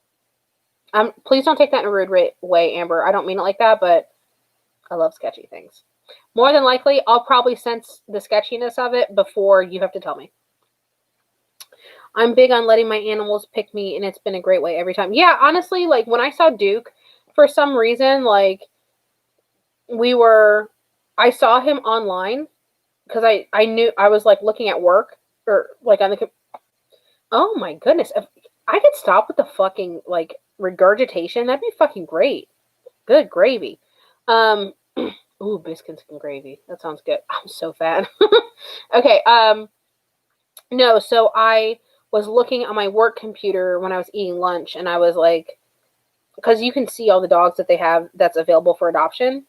Please don't take that in a rude way, Amber. I don't mean it like that, but I love sketchy things. More than likely, I'll probably sense the sketchiness of it before you have to tell me. I'm big on letting my animals pick me, and it's been a great way every time. Yeah, honestly, like when I saw Duke, for some reason, like I saw him online because I knew I was like looking at work or like on the. Oh my goodness! If I could stop with the fucking like regurgitation, that'd be fucking great. Good gravy. Ooh, biscuits and gravy. That sounds good. I'm so fat. Okay. No. So I was looking on my work computer when I was eating lunch, and I was like, because you can see all the dogs that they have that's available for adoption.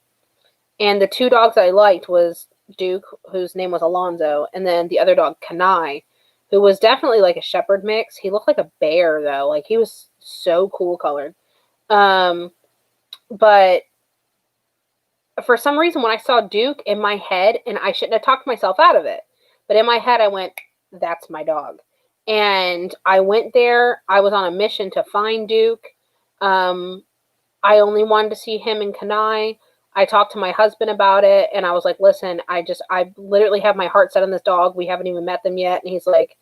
And the two dogs I liked was Duke, whose name was Alonzo, and then the other dog, Kanai, who was definitely like a shepherd mix. He looked like a bear, though. Like, he was so cool colored. But for some reason, when I saw Duke in my head, and I shouldn't have talked myself out of it, but in my head, I went, that's my dog. And I went there. I was on a mission to find Duke. I only wanted to see him and Kanai. I talked to my husband about it, and I was like, listen, I literally have my heart set on this dog. We haven't even met them yet. And he's like,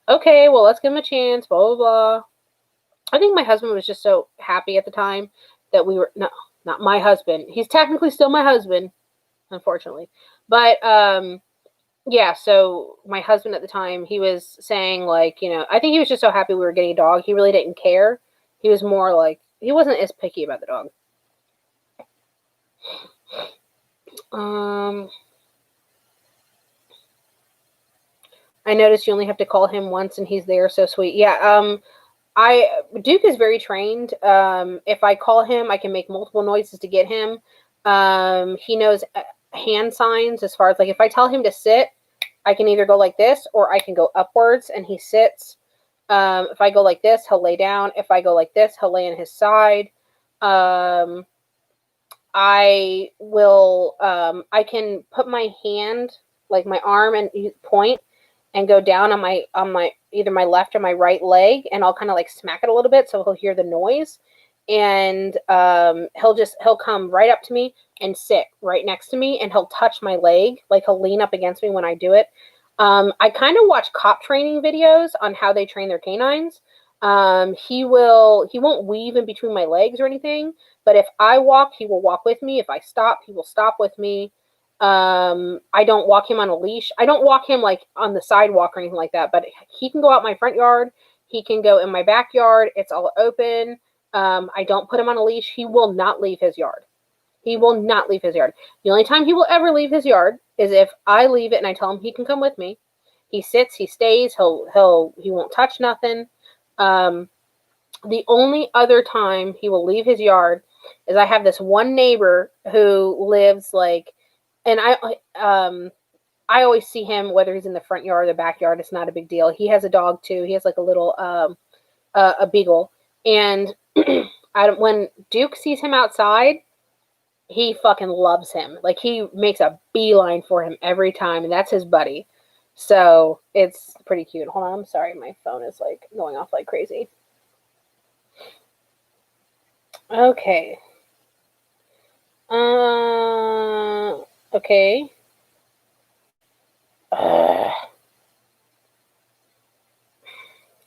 okay, well, let's give him a chance, blah, blah, blah. I think my husband was just so happy at the time that we were, no, not my husband. He's technically still my husband, unfortunately. But, yeah, so my husband at the time, he was saying, like, I think he was just so happy we were getting a dog. He really didn't care. He was more like, he wasn't as picky about the dog. I noticed you only have to call him once and he's there. So sweet. Yeah. Duke is very trained. If I call him, I can make multiple noises to get him. He knows hand signs as far as like, if I tell him to sit, I can either go like this or I can go upwards and he sits. If I go like this, he'll lay down. If I go like this, he'll lay on his side. I can put my hand, like my arm and point and go down on my either my left or my right leg, and I'll kind of like smack it a little bit so he'll hear the noise. And he'll come right up to me and sit right next to me, and he'll touch my leg, like he'll lean up against me when I do it. I kind of watch cop training videos on how they train their canines. He won't weave in between my legs or anything, but if I walk, he will walk with me. If I stop, he will stop with me. I don't walk him on a leash. I don't walk him like on the sidewalk or anything like that, but he can go out my front yard. He can go in my backyard. It's all open. I don't put him on a leash. He will not leave his yard. He will not leave his yard. The only time he will ever leave his yard is if I leave it and I tell him he can come with me. He sits, he stays, he won't touch nothing. The only other time he will leave his yard is I have this one neighbor who lives like, and I always see him whether he's in the front yard or the backyard. It's not a big deal. He has a dog too. He has like a little a beagle, and when Duke sees him outside, he fucking loves him. Like, he makes a beeline for him every time, and that's his buddy. So it's pretty cute. Hold on, I'm sorry, my phone is like going off like crazy. Okay. Okay.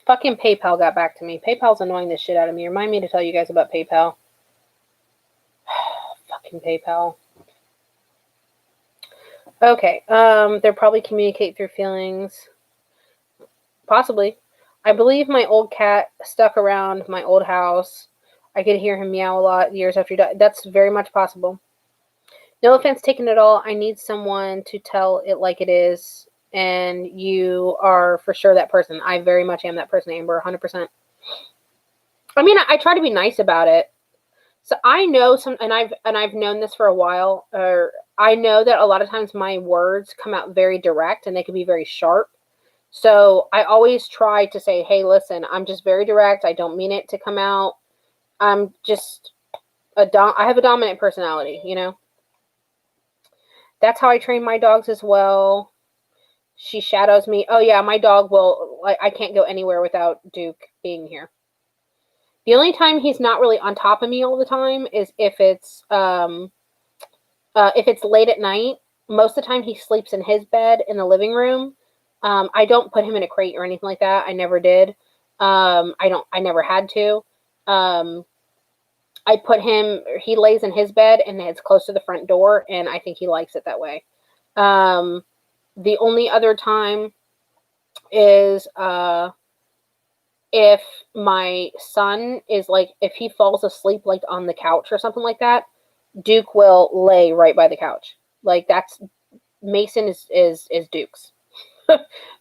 Fucking PayPal got back to me. PayPal's annoying the shit out of me. Remind me to tell you guys about PayPal. Fucking PayPal. Okay. They'll probably communicate through feelings. Possibly. I believe my old cat stuck around my old house. I could hear him meow a lot years after he died. That's very much possible. No offense taken at all. I need someone to tell it like it is. And you are for sure that person. I very much am that person, Amber, 100%. I mean, I try to be nice about it. So I know and I've known this for a while. Or I know that a lot of times my words come out very direct and they can be very sharp. So I always try to say, hey, listen, I'm just very direct. I don't mean it to come out. I'm just I have a dominant personality, you know? That's how I train my dogs as well. She shadows me. Oh yeah, my dog will, I can't go anywhere without Duke being here. The only time he's not really on top of me all the time is if it's late at night. Most of the time he sleeps in his bed in the living room. I don't put him in a crate or anything like that. I never did. I never had to. I put him, he lays in his bed and it's close to the front door, and I think he likes it that way. The only other time is if my son is like, if he falls asleep like on the couch or something like that, Duke will lay right by the couch. Like that's, Mason is Duke's.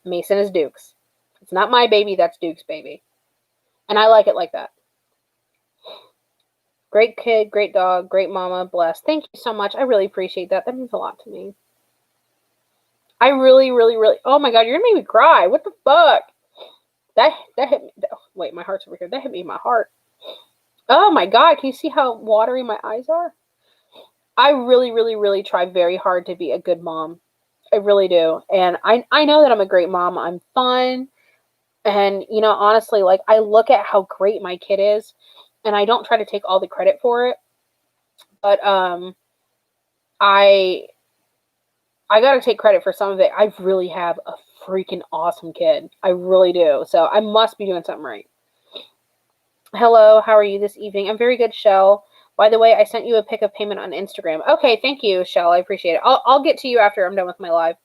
Mason is Duke's. It's not my baby, that's Duke's baby. And I like it like that. Great kid, great dog, great mama, blessed. Thank you so much. I really appreciate that. That means a lot to me. I really, really, really, oh my God, you're gonna make me cry. What the fuck? That hit me. Wait, my heart's over here. That hit me in my heart. Oh my God, can you see how watery my eyes are? I really, really, really try very hard to be a good mom. I really do. And I know that I'm a great mom. I'm fun. And, you know, honestly, like, I look at how great my kid is, and I don't try to take all the credit for it. But I gotta take credit for some of it. I really have a freaking awesome kid. I really do. So I must be doing something right. Hello, how are you this evening? I'm very good, Shell. By the way, I sent you a pic of payment on Instagram. Okay, thank you, Shell. I appreciate it. I'll get to you after I'm done with my live.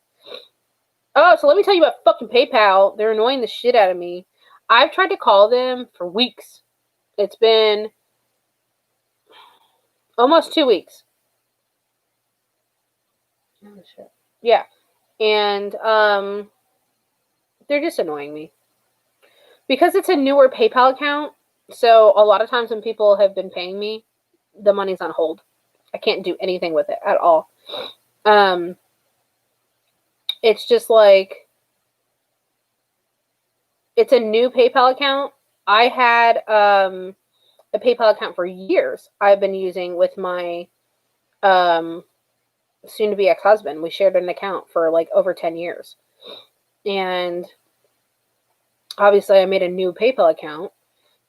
Oh, so let me tell you about fucking PayPal. They're annoying the shit out of me. I've tried to call them for weeks. It's been almost 2 weeks. Oh, shit. Yeah. And they're just annoying me. Because it's a newer PayPal account, so a lot of times when people have been paying me, the money's on hold. I can't do anything with it at all. It's just like, it's a new PayPal account. I had a PayPal account for years I've been using with my soon-to-be ex-husband. We shared an account for like over 10 years. And obviously I made a new PayPal account,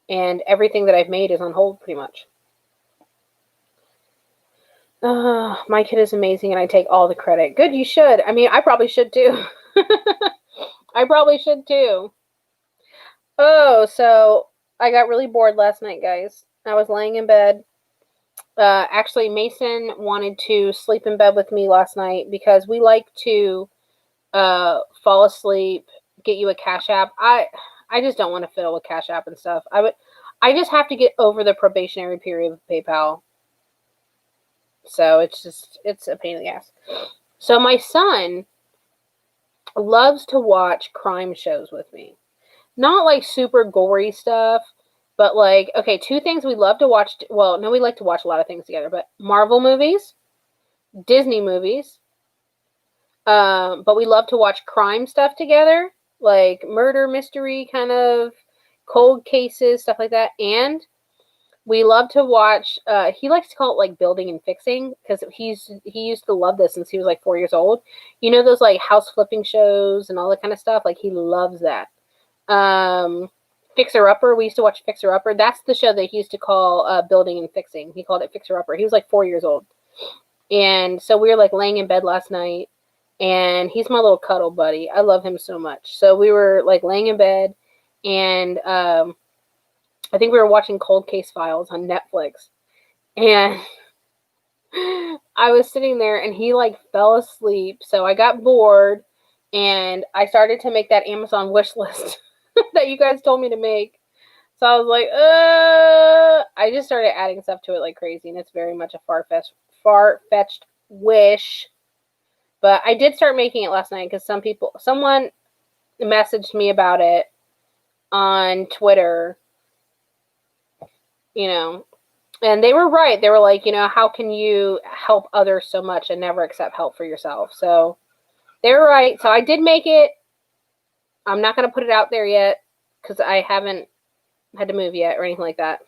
and everything that I've made is on hold pretty much. My kid is amazing, and I take all the credit. Good, you should. I mean, I probably should too. I probably should too. Oh, so I got really bored last night, guys. I was laying in bed. Actually, Mason wanted to sleep in bed with me last night because we like to fall asleep, get you a Cash App. I just don't want to fiddle with Cash App and stuff. I just have to get over the probationary period with PayPal. So it's a pain in the ass. So my son loves to watch crime shows with me. Not like super gory stuff, but like, okay, two things we love to watch. Well, no, we like to watch a lot of things together, but Marvel movies, Disney movies. But we love to watch crime stuff together, like murder mystery kind of cold cases, stuff like that. And we love to watch, he likes to call it like building and fixing, because he used to love this since he was like 4 years old. You know, those like house flipping shows and all that kind of stuff. Like, he loves that. Fixer Upper. We used to watch Fixer Upper. That's the show that he used to call building and fixing. He called it Fixer Upper. He was like 4 years old. And so we were like laying in bed last night, and he's my little cuddle buddy. I love him so much. So we were like laying in bed, and I think we were watching Cold Case Files on Netflix. And I was sitting there, and he like fell asleep. So I got bored, and I started to make that Amazon wish list that you guys told me to make. So I was like, I just started adding stuff to it like crazy, and it's very much a far-fetched wish. But I did start making it last night because someone messaged me about it on Twitter, you know, and they were right. They were like, you know, how can you help others so much and never accept help for yourself? So they were right. So I did make it. I'm not going to put it out there yet because I haven't had to move yet or anything like that.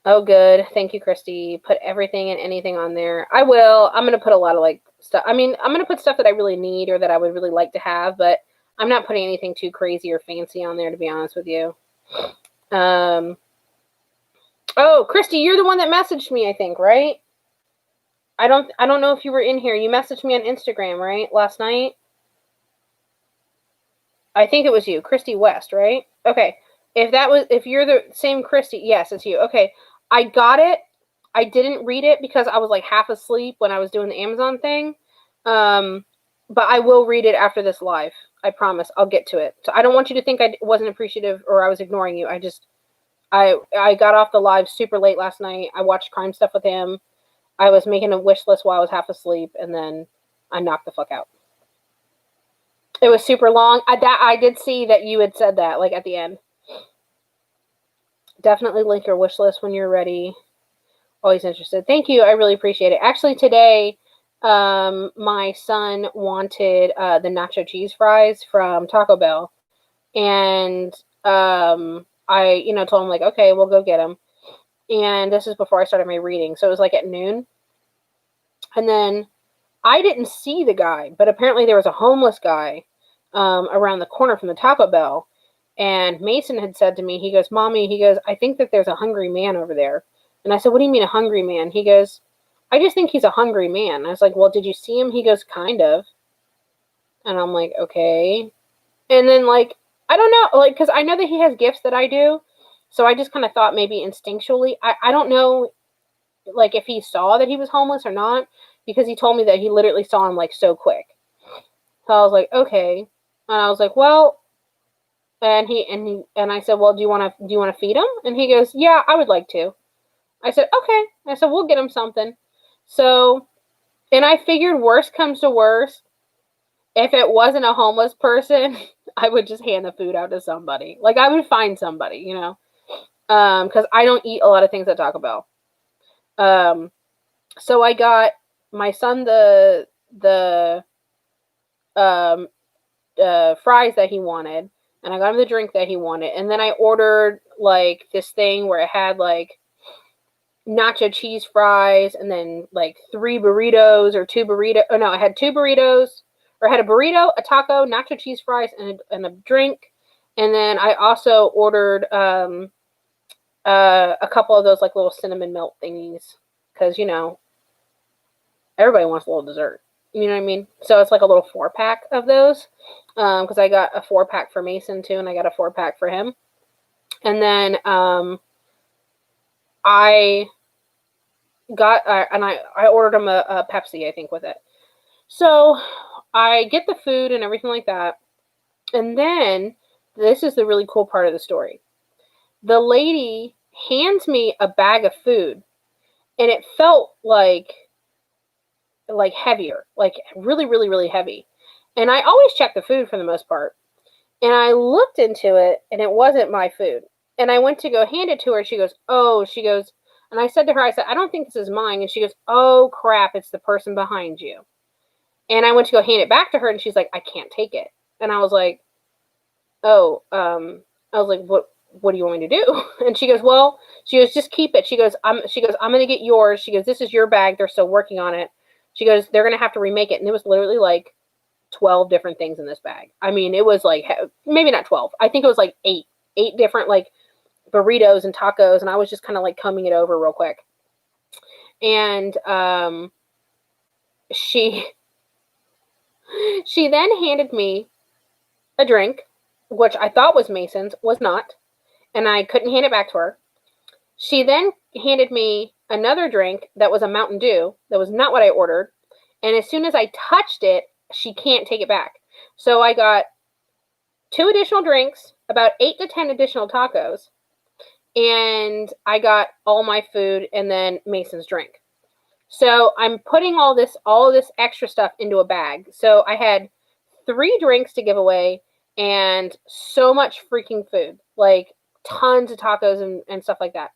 Oh, good. Thank you, Christy. Put everything and anything on there. I will. I'm going to put a lot of like stuff. I mean, I'm going to put stuff that I really need or that I would really like to have, but I'm not putting anything too crazy or fancy on there, to be honest with you. Oh, Christy, you're the one that messaged me, I think, right? I don't know if you were in here. You messaged me on Instagram, right? Last night? I think it was you, Christy West, right? Okay. If you're the same Christy, yes, it's you. Okay. I got it. I didn't read it because I was like half asleep when I was doing the Amazon thing. But I will read it after this live. I promise. I'll get to it. So I don't want you to think I wasn't appreciative or I was ignoring you. I got off the live super late last night. I watched Crime Stuff with him. I was making a wish list while I was half asleep, and then I knocked the fuck out. It was super long. I did see that you had said that, like, at the end. Definitely link your wish list when you're ready. Always interested. Thank you. I really appreciate it. Actually, today, my son wanted the nacho cheese fries from Taco Bell. And I, told him, like, okay, we'll go get them. And this is before I started my reading. So it was, like, at noon. And then I didn't see the guy, but apparently there was a homeless guy around the corner from the Taco Bell. And Mason had said to me, he goes, Mommy, he goes, I think that there's a hungry man over there. And I said, what do you mean a hungry man? He goes, I just think he's a hungry man. I was like, well, did you see him? He goes, kind of. And I'm like, okay. And then, like, I don't know, like, because I know that he has gifts that I do. So I just kind of thought maybe instinctually. I don't know, like, if he saw that he was homeless or not, because he told me that he literally saw him, like, so quick. So I was like, okay. And I was like, well, and I said, well, do you want to feed him? And he goes, yeah, I would like to. I said, okay. I said, we'll get him something. So, and I figured worst comes to worst, if it wasn't a homeless person, I would just hand the food out to somebody. Like, I would find somebody, because I don't eat a lot of things at Taco Bell. So I got my son the fries that he wanted, and I got him the drink that he wanted, and then I ordered, like, this thing where it had, like, nacho cheese fries, and then, like, 3 burritos, or 2 burritos. Oh, no, I had 2 burritos, or I had a burrito, a taco, nacho cheese fries, and a drink, and then I also ordered a couple of those, like, little cinnamon melt thingies, because, everybody wants a little dessert. You know what I mean? So it's like a little 4-pack of those, because I got a 4-pack for Mason too, and I got a 4-pack for him. And then I got and I ordered him a Pepsi, I think, with it. So I get the food and everything like that, and then this is the really cool part of the story. The lady hands me a bag of food, and it felt like heavier, like really, really, really heavy. And I always check the food for the most part. And I looked into it, and it wasn't my food. And I went to go hand it to her. She goes, and I said to her, I said, I don't think this is mine. And she goes, oh, crap, it's the person behind you. And I went to go hand it back to her, and she's like, I can't take it. And I was like, what do you want me to do? And she goes, just keep it. She goes, I'm going to get yours. She goes, this is your bag. They're still working on it. She goes, they're going to have to remake it. And it was literally like 12 different things in this bag. I mean, it was like, maybe not 12. I think it was like 8 different, like, burritos and tacos. And I was just kind of like combing it over real quick. And she then handed me a drink, which I thought was Mason's, was not, and I couldn't hand it back to her. She then handed me another drink that was a Mountain Dew that was not what I ordered, and as soon as I touched it, she can't take it back. So I got 2 additional drinks, about 8 to 10 additional tacos, and I got all my food and then Mason's drink. So I'm putting all this extra stuff into a bag. So I had 3 drinks to give away and so much freaking food, like tons of tacos and stuff like that.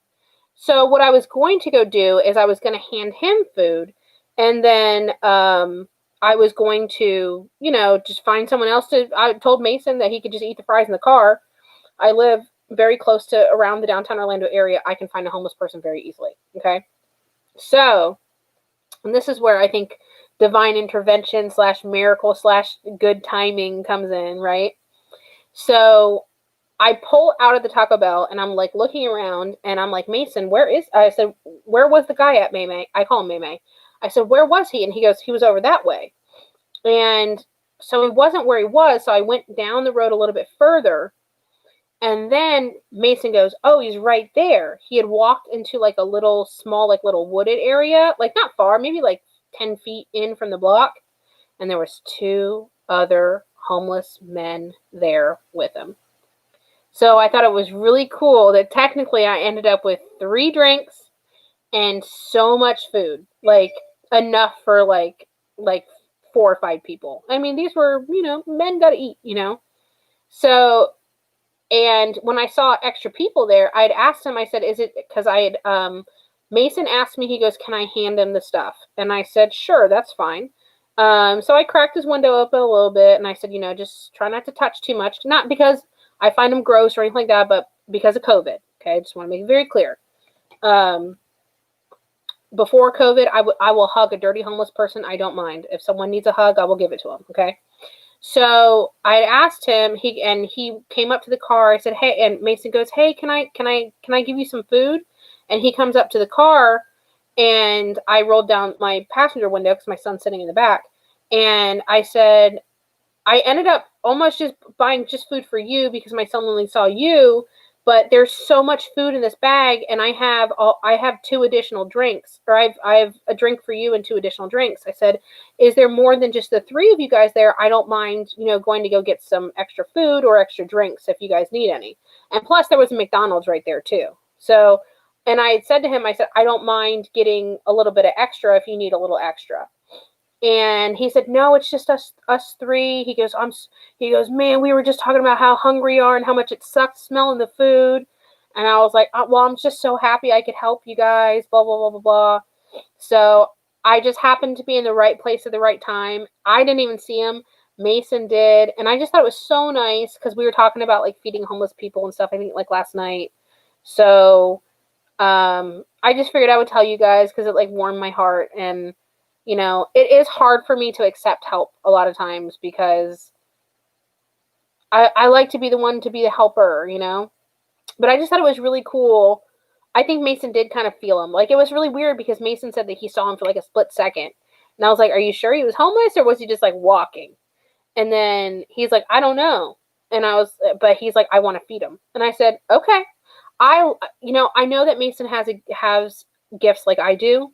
So what I was going to go do is I was going to hand him food, and then I was going to, just find someone else to. I told Mason that he could just eat the fries in the car. I live very close to around the downtown Orlando area. I can find a homeless person very easily. Okay, so, and this is where I think divine intervention / miracle / good timing comes in, right? So I pull out of the Taco Bell and I'm like looking around and I'm like, Mason, I said, where was the guy at, Maymay? I call him Maymay. I said, where was he? And he goes, he was over that way. And so he wasn't where he was. So I went down the road a little bit further. And then Mason goes, oh, he's right there. He had walked into like a little small, like little wooded area, like not far, maybe like 10 feet in from the block. And there was 2 other homeless men there with him. So I thought it was really cool that technically I ended up with 3 drinks and so much food, like enough for like 4 or 5 people. I mean, these were, men gotta eat, So, and when I saw extra people there, I'd asked him, I said, is it, because I had, Mason asked me, he goes, can I hand him the stuff? And I said, sure, that's fine. So I cracked his window open a little bit and I said, just try not to touch too much. Not because I find them gross or anything like that, but because of COVID. Okay, I just want to make it very clear. Before COVID, I will hug a dirty homeless person. I don't mind. If someone needs a hug, I will give it to them. Okay. So I asked him. He came up to the car. I said, "Hey," and Mason goes, "Hey, can I give you some food?" And he comes up to the car, and I rolled down my passenger window because my son's sitting in the back, and I said, I ended up almost just buying just food for you because my son only saw you, but there's so much food in this bag, and I have 2 additional drinks, or I have a drink for you and 2 additional drinks. I said, is there more than just the 3 of you guys there? I don't mind, going to go get some extra food or extra drinks if you guys need any. And plus, there was a McDonald's right there too. So, and I had said to him, I said, I don't mind getting a little bit of extra if you need a little extra. And he said, no, it's just us 3. He goes, man, we were just talking about how hungry you are and how much it sucks smelling the food. And I was like, well, I'm just so happy I could help you guys, blah, blah, blah, blah, blah. So I just happened to be in the right place at the right time. I didn't even see him. Mason did. And I just thought it was so nice because we were talking about like feeding homeless people and stuff, I think like last night. So I just figured I would tell you guys because it like warmed my heart. And it is hard for me to accept help a lot of times because I like to be the one to be the helper, But I just thought it was really cool. I think Mason did kind of feel him. Like, it was really weird because Mason said that he saw him for like a split second. And I was like, are you sure he was homeless or was he just like walking? And then he's like, I don't know. But he's like, I want to feed him. And I said, okay. I know that Mason has gifts like I do,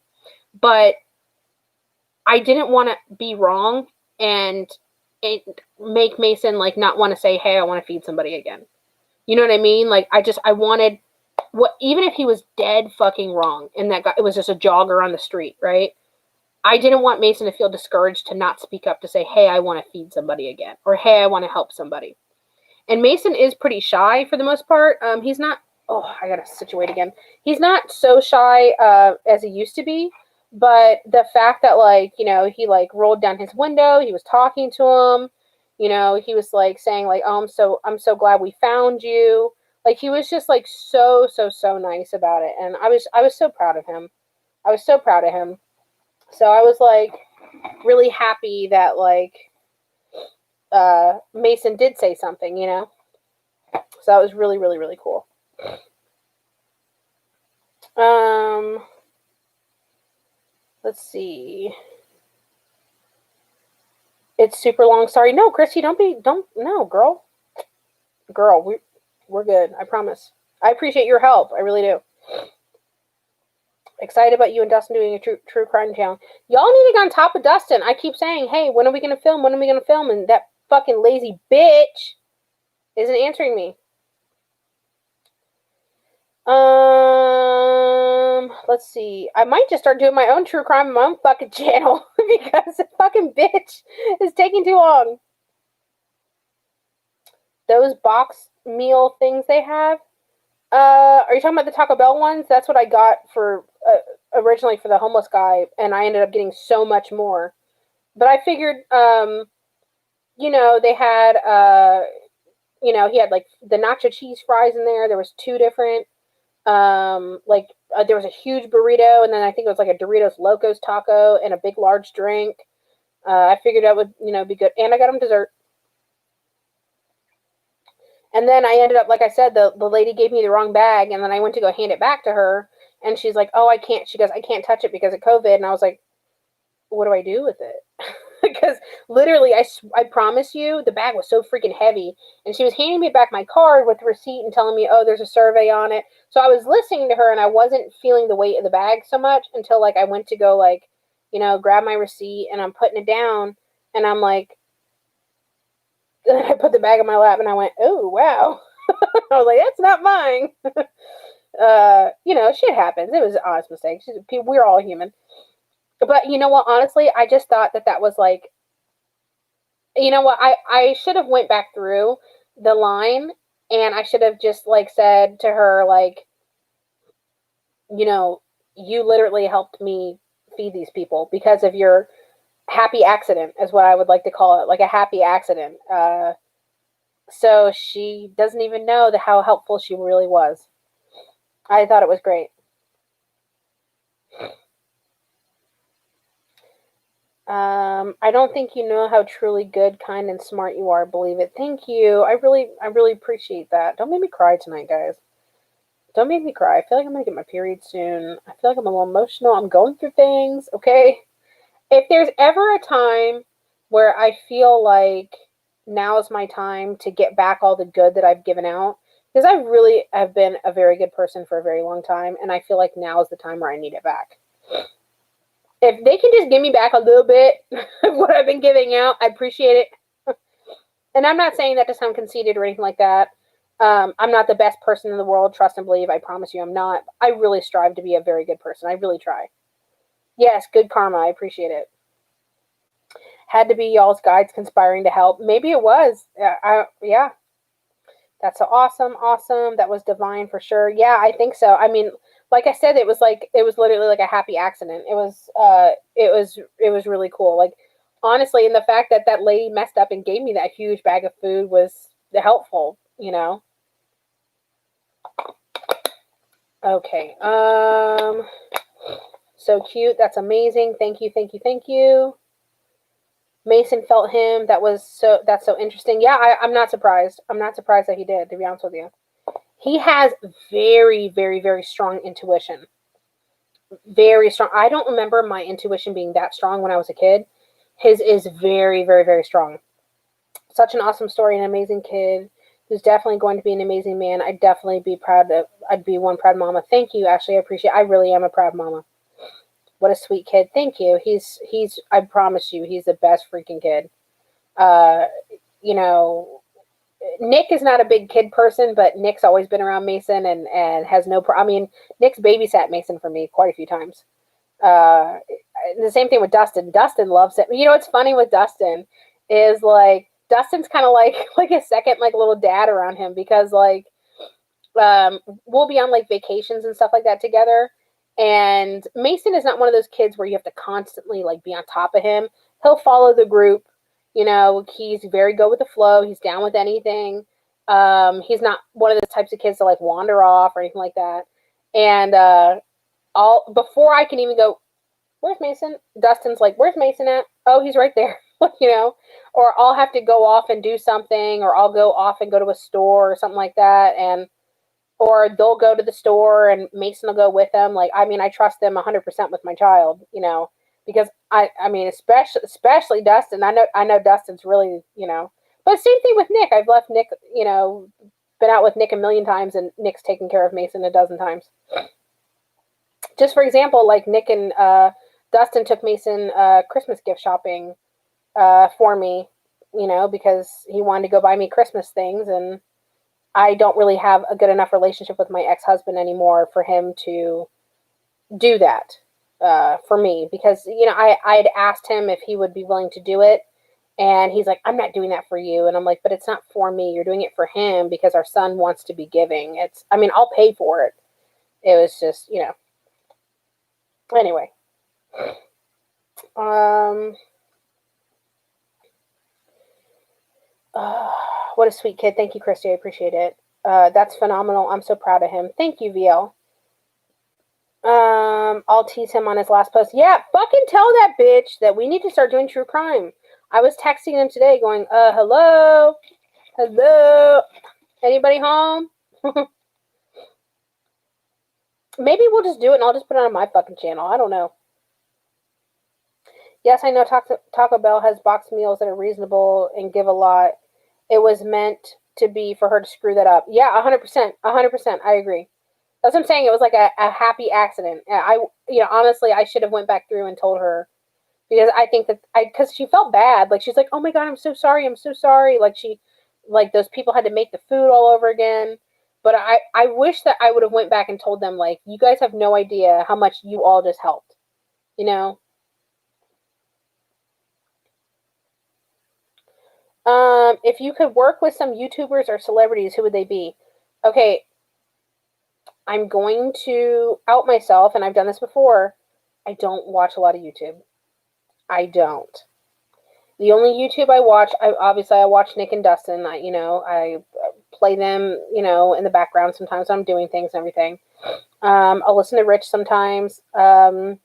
but I didn't want to be wrong and make Mason like not want to say, hey, I want to feed somebody again. You know what I mean? Like I wanted even if he was dead fucking wrong and that guy, it was just a jogger on the street, right? I didn't want Mason to feel discouraged to not speak up to say, hey, I want to feed somebody again, or hey, I want to help somebody. And Mason is pretty shy for the most part. He's not, I gotta situate again. He's not so shy as he used to be. But the fact that, like, he, like, rolled down his window, he was talking to him, he was, like, saying, like, oh, I'm so glad we found you. Like, he was just, like, so, so, so nice about it. And I was so proud of him. I was so proud of him. So I was, like, really happy that, like, Mason did say something, So that was really, really, really cool. Let's see. It's super long. Sorry. No, Christy, no, girl. Girl, we're good. I promise. I appreciate your help. I really do. Excited about you and Dustin doing a true crime channel. Y'all need to get on top of Dustin. I keep saying, hey, when are we going to film? When are we going to film? And that fucking lazy bitch isn't answering me. Let's see. I might just start doing my own true crime on my own fucking channel because the fucking bitch is taking too long. Those box meal things they have. Are you talking about the Taco Bell ones? That's what I got for originally for the homeless guy, and I ended up getting so much more. But I figured, they had, he had like the nacho cheese fries in there. There was two different. There was a huge burrito, and then I think it was like a Doritos Locos taco and a big large drink. I figured that would, be good. And I got him dessert. And then I ended up, like I said, the lady gave me the wrong bag, and then I went to go hand it back to her, and she's like, oh, I can't. She goes, I can't touch it because of COVID. And I was like, what do I do with it? Because literally, I promise you, the bag was so freaking heavy. And she was handing me back my card with the receipt and telling me, oh, there's a survey on it. So I was listening to her, and I wasn't feeling the weight of the bag so much until, like, I went to go, like, grab my receipt, and I'm putting it down, and I'm like, then I put the bag in my lap, and I went, oh, wow. I was like, that's not mine. Shit happens. It was an honest mistake. We're all human. But you know what? Honestly, I just thought that was like, you know what? I should have went back through the line, and I should have just like said to her, like, you literally helped me feed these people because of your happy accident, is what I would like to call it, like a happy accident. So she doesn't even know how helpful she really was. I thought it was great. I don't think you know how truly good, kind, and smart you are. Believe it. Thank you. I really appreciate that. Don't make me cry tonight, guys. Don't make me cry. I feel like I'm gonna get my period soon. I feel like I'm a little emotional. I'm going through things. Okay. If there's ever a time where I feel like now is my time to get back all the good that I've given out, because I really have been a very good person for a very long time, and I feel like now is the time where I need it back. If they can just give me back a little bit of what I've been giving out, I appreciate it. And I'm not saying that to sound conceited or anything like that. I'm not the best person in the world, trust and believe. I promise you I'm not. I really strive to be a very good person. I really try. Yes, good karma. I appreciate it. Had to be y'all's guides conspiring to help. Maybe it was. Yeah. That's so awesome. Awesome. That was divine for sure. Yeah, I think so. I mean, like I said, it was literally like a happy accident. It was really cool. Like, honestly, and the fact that lady messed up and gave me that huge bag of food was helpful, Okay. So cute. That's amazing. Thank you. Thank you. Thank you. Mason felt him. That's so interesting. Yeah, I'm not surprised. I'm not surprised that he did, to be honest with you. He has very, very, very strong intuition. Very strong. I don't remember my intuition being that strong when I was a kid. His is very, very, very strong. Such an awesome story, an amazing kid who's definitely going to be an amazing man. I'd definitely be proud of. I'd be one proud mama. Thank you, Ashley. I really am a proud mama. What a sweet kid. Thank you. He's I promise you, he's the best freaking kid. Uh, Nick is not a big kid person, but Nick's always been around Mason and has no I mean, Nick's babysat Mason for me quite a few times. The same thing with Dustin. Dustin loves it. What's funny with Dustin is like Dustin's kind of like a second like little dad around him because like we'll be on like vacations and stuff like that together. And Mason is not one of those kids where you have to constantly like be on top of him. He'll follow the group. He's very good with the flow. He's down with anything. He's not one of those types of kids to like wander off or anything like that. And all before I can even go, where's Mason? Dustin's like, where's Mason at? Oh, he's right there. Or I'll have to go off and do something, or I'll go off and go to a store or something like that, or they'll go to the store and Mason will go with them. Like, I mean, I trust them 100% with my child, because I mean, especially Dustin. I know Dustin's really, but same thing with Nick. I've left Nick, been out with Nick a million times, and Nick's taken care of Mason a dozen times. Just for example, like Nick and Dustin took Mason Christmas gift shopping for me, because he wanted to go buy me Christmas things, and I don't really have a good enough relationship with my ex-husband anymore for him to do that for me, because I had asked him if he would be willing to do it, and he's like, I'm not doing that for you. And I'm like, but it's not for me, you're doing it for him, because our son wants to be giving. I'll pay for it. It was just, anyway. What a sweet kid. Thank you, Christy. I appreciate it. That's phenomenal. I'm so proud of him. Thank you, VL. I'll tease him on his last post. Yeah, fucking tell that bitch that we need to start doing true crime. I was texting him today going, hello? Hello? Anybody home? Maybe we'll just do it and I'll just put it on my fucking channel. I don't know. Yes, I know Taco Bell has boxed meals that are reasonable and give a lot. It was meant to be for her to screw that up. Yeah, 100%. 100%. I agree. That's what I'm saying. It was like a happy accident. Honestly, I should have went back through and told her, because I think that because she felt bad. Like, she's like, oh my God, I'm so sorry. I'm so sorry. Like those people had to make the food all over again. But I wish that I would have went back and told them, like, you guys have no idea how much you all just helped, If you could work with some YouTubers or celebrities, who would they be? Okay, I'm going to out myself, and I've done this before. I don't watch a lot of YouTube. I don't. The only YouTube I watch, I watch Nick and Dustin. I play them, in the background sometimes when I'm doing things and everything. I'll listen to Rich sometimes. I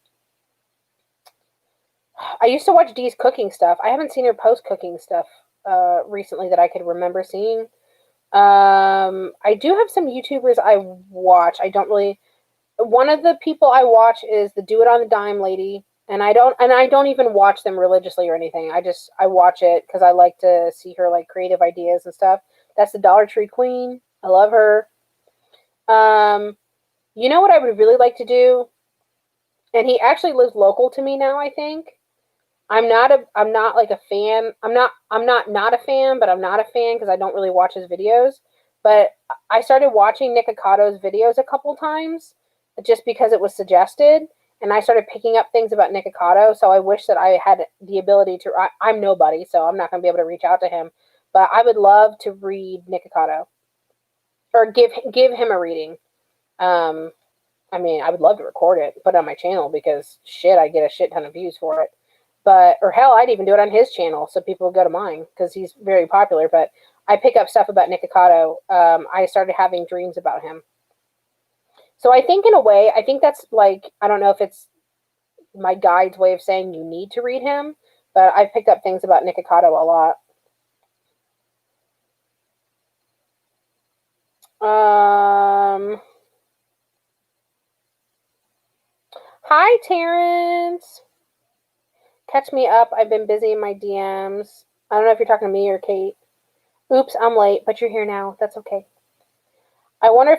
used to watch Dee's cooking stuff. I haven't seen her post cooking stuff recently that I could remember seeing. I do have some YouTubers I watch. One of the people I watch is the Do It on the Dime lady, and I don't even watch them religiously or anything. I watch it because I like to see her like creative ideas and stuff. That's the Dollar Tree Queen. I love her. You know what I would really like to do? And he actually lives local to me now, I think. I'm not like a fan. I'm not a fan, but I'm not a fan because I don't really watch his videos. But I started watching Nick Ocato's videos a couple times just because it was suggested, and I started picking up things about Nick Ocato. So I wish that I had the ability to. I'm nobody, so I'm not going to be able to reach out to him. But I would love to read Nick Ocato or give him a reading. I would love to record it, put it on my channel, because shit, I get a shit ton of views for it. Or hell, I'd even do it on his channel so people would go to mine because he's very popular. But I pick up stuff about Nick Ocato. I started having dreams about him. So I think in a way, I think that's like, I don't know if it's my guide's way of saying you need to read him, but I've picked up things about Nick Ocato a lot. Hi, Terrence. Catch me up. I've been busy in my DMs. I don't know if you're talking to me or Kate. Oops, I'm late, but you're here now. That's okay. I wonder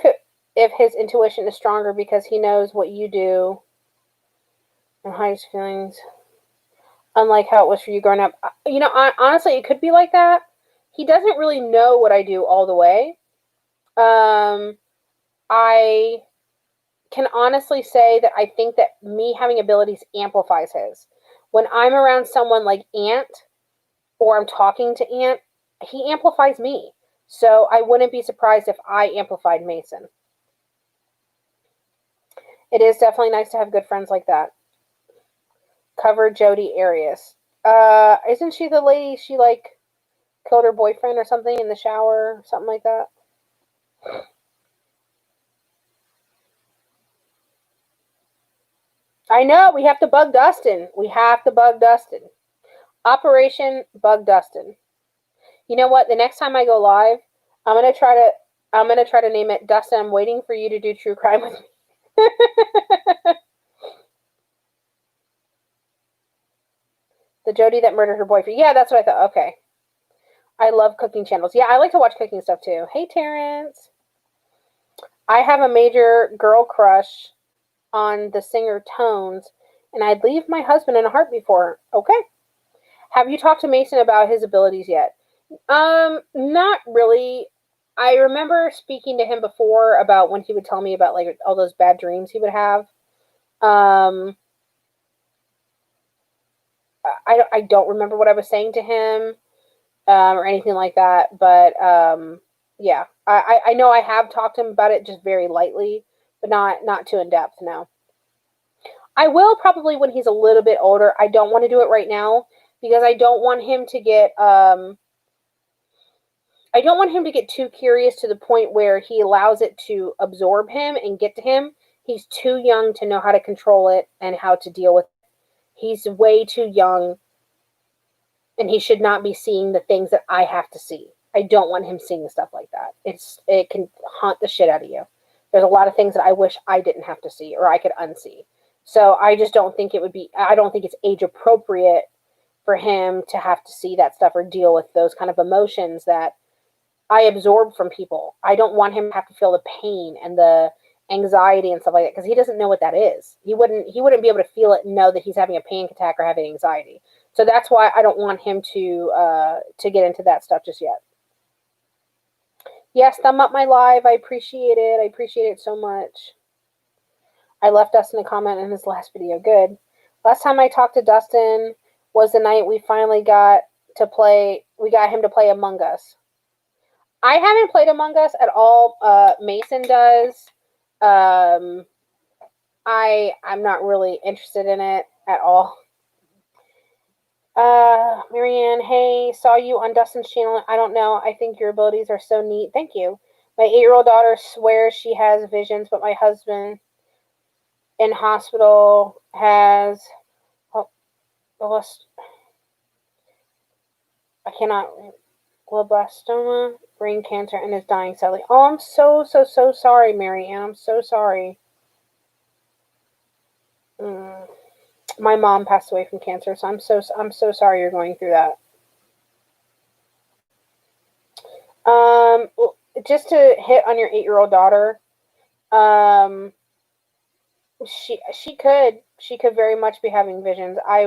if his intuition is stronger because he knows what you do and hides feelings. Unlike how it was for you growing up. Honestly, it could be like that. He doesn't really know what I do all the way. I can honestly say that I think that me having abilities amplifies his. When I'm around someone like Ant, or I'm talking to Ant, he amplifies me. So I wouldn't be surprised if I amplified Mason. It is definitely nice to have good friends like that. Cover Jodi Arias. Isn't she the lady, she like killed her boyfriend or something in the shower? Something like that. I know, we have to bug Dustin. Operation Bug Dustin. You know what? The next time I go live, I'm gonna try to name it Dustin. I'm waiting for you to do true crime with me. The Jodie that murdered her boyfriend. Yeah, that's what I thought. Okay. I love cooking channels. Yeah, I like to watch cooking stuff too. Hey, Terrence. I have a major girl crush on the singer Tones, and I'd leave my husband in a heartbeat for her. Okay. Have you talked to Mason about his abilities yet? Not really. I remember speaking to him before about when he would tell me about like all those bad dreams he would have. Um, I don't remember what I was saying to him or anything like that, but yeah, I know I have talked to him about it just very lightly, but not too in depth. No, I will probably when he's a little bit older. I don't want to do it right now because I don't want him to get I don't want him to get too curious to the point where he allows it to absorb him and get to him. He's too young to know how to control it and how to deal with it. He's way too young and he should not be seeing the things that I have to see. I don't want him seeing stuff like that. It can haunt the shit out of you. There's a lot of things that I wish I didn't have to see or I could unsee. So I just don't think I don't think it's age appropriate for him to have to see that stuff or deal with those kind of emotions that I absorb from people. I don't want him to have to feel the pain and the anxiety and stuff like that because he doesn't know what that is. He wouldn't be able to feel it and know that he's having a panic attack or having anxiety. So that's why I don't want him to get into that stuff just yet. Yes, thumb up my live. I appreciate it. I appreciate it so much. I left Dustin a comment in his last video. Good. Last time I talked to Dustin was the night we finally got him to play Among Us. I haven't played Among Us at all. Mason does. I'm not really interested in it at all. Marianne, hey, saw you on Dustin's channel. I don't know. I think your abilities are so neat. Thank you. My 8-year-old daughter swears she has visions, but my husband in hospital has glioblastoma, brain cancer, and is dying sadly. Oh, I'm so sorry, Marianne. I'm so sorry. My mom passed away from cancer, so I'm so sorry you're going through that. Just to hit on your 8-year-old daughter, she could very much be having visions. I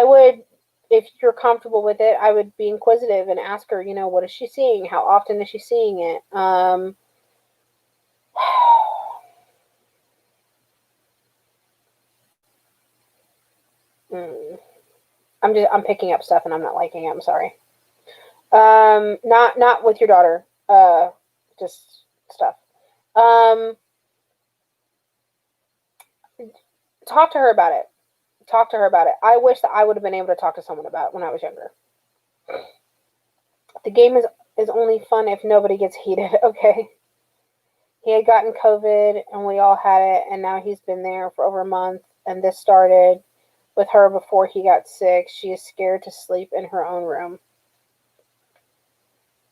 would, if you're comfortable with it, I would be inquisitive and ask her, what is she seeing? How often is she seeing it? I'm picking up stuff and I'm not liking it. I'm sorry. Not with your daughter. Just stuff. Talk to her about it. I wish that I would have been able to talk to someone about it when I was younger. The game is only fun if nobody gets heated. Okay. He had gotten COVID and we all had it, and now he's been there for over a month, and this started with her before he got sick. She is scared to sleep in her own room.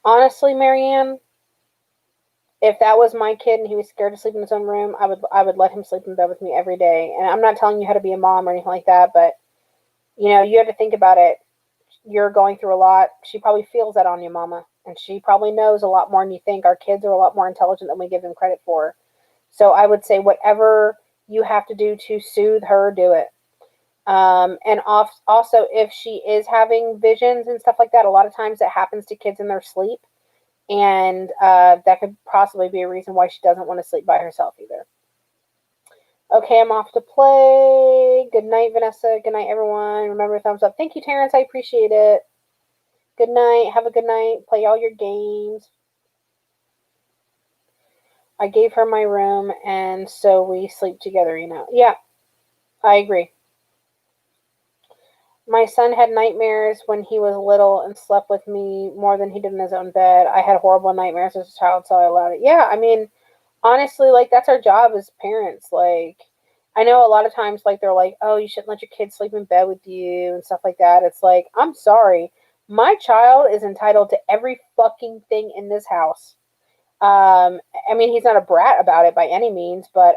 Honestly, Marianne, if that was my kid and he was scared to sleep in his own room, I would let him sleep in bed with me every day. And I'm not telling you how to be a mom or anything like that, but you have to think about it. You're going through a lot. She probably feels that on you, mama. And she probably knows a lot more than you think. Our kids are a lot more intelligent than we give them credit for. So I would say whatever you have to do to soothe her, do it. And also, if she is having visions and stuff like that, a lot of times that happens to kids in their sleep. And that could possibly be a reason why she doesn't want to sleep by herself either. Okay, I'm off to play. Good night, Vanessa. Good night, everyone. Remember, thumbs up. Thank you, Terrence. I appreciate it. Good night. Have a good night. Play all your games. I gave her my room, and so we sleep together, Yeah, I agree. My son had nightmares when he was little and slept with me more than he did in his own bed. I had horrible nightmares as a child, so I allowed it. Yeah, I mean, honestly, that's our job as parents. I know a lot of times, they're like, oh, you shouldn't let your kids sleep in bed with you and stuff like that. It's like, I'm sorry. My child is entitled to every fucking thing in this house. I mean, he's not a brat about it by any means, but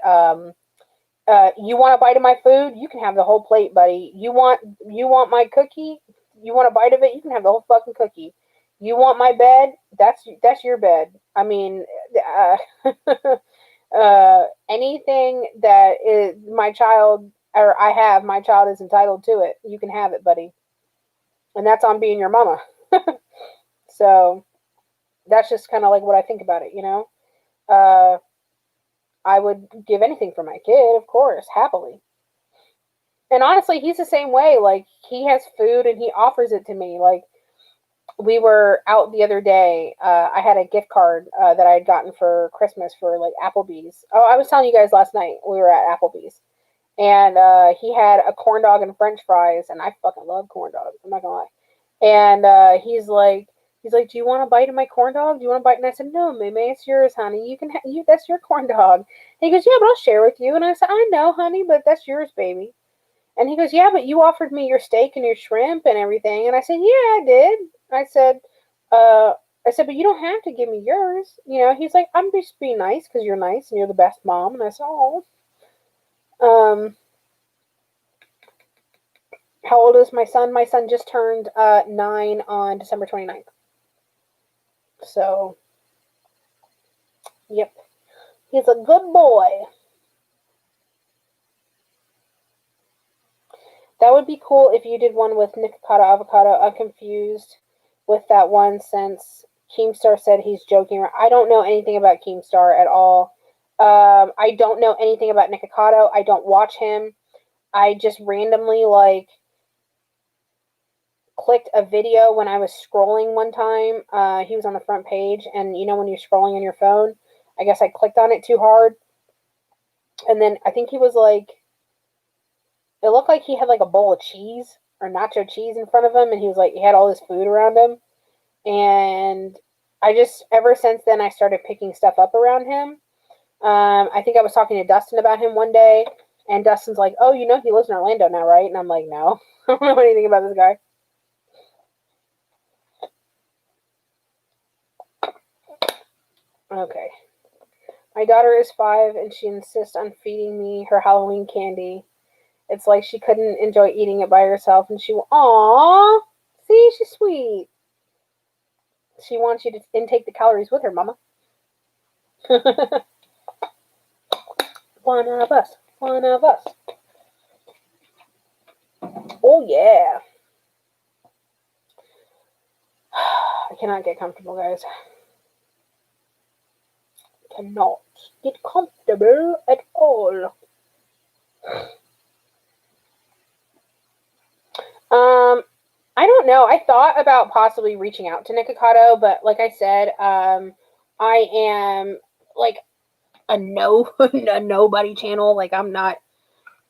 You want a bite of my food? You can have the whole plate, buddy. You want my cookie? You want a bite of it? You can have the whole fucking cookie. You want my bed? That's your bed. I mean, anything that is my child or I have, my child is entitled to it. You can have it, buddy. And that's on being your mama. So that's just kind of like what I think about it, you know? Uh, I would give anything for my kid, of course, happily. And honestly, he's the same way. Like, he has food and he offers it to me. Like, we were out the other day. I had a gift card that I had gotten for Christmas for like Applebee's. Oh, I was telling you guys last night we were at Applebee's, and he had a corn dog and French fries, and I fucking love corn dogs. I'm not gonna lie. And he's like, do you want a bite of my corn dog? Do you want a bite? And I said, no, Meme, it's yours, honey. You can that's your corn dog. And he goes, yeah, but I'll share with you. And I said, I know, honey, but that's yours, baby. And he goes, yeah, but you offered me your steak and your shrimp and everything. And I said, yeah, I did. I said, uh, but you don't have to give me yours. You know, he's like, I'm just being nice because you're nice and you're the best mom. And I said, oh. How old is my son? My son just turned 9 on December 29th. So, yep. He's a good boy. That would be cool if you did one with Nikocado Avocado. I'm confused with that one since Keemstar said he's joking around. I don't know anything about Keemstar at all. I don't know anything about Nikocado. I don't watch him. I just randomly, like, clicked a video when I was scrolling one time. He was on the front page, and you know when you're scrolling on your phone? I guess I clicked on it too hard. And then I think he was like, it looked like he had like a bowl of cheese or nacho cheese in front of him, and he was like, he had all his food around him. And I just, ever since then, I started picking stuff up around him. I think I was talking to Dustin about him one day, and Dustin's like, oh, you know he lives in Orlando now, right? And I'm like, no, I don't know anything about this guy. Okay. My daughter is 5, and she insists on feeding me her Halloween candy. It's like she couldn't enjoy eating it by herself, and aww, see, she's sweet. She wants you to intake the calories with her, mama. One of us. One of us. Oh, yeah. I cannot get comfortable, guys. Cannot get comfortable at all. I don't know. I thought about possibly reaching out to Nikocado, but like I said, I am like a nobody channel. Like, I'm not.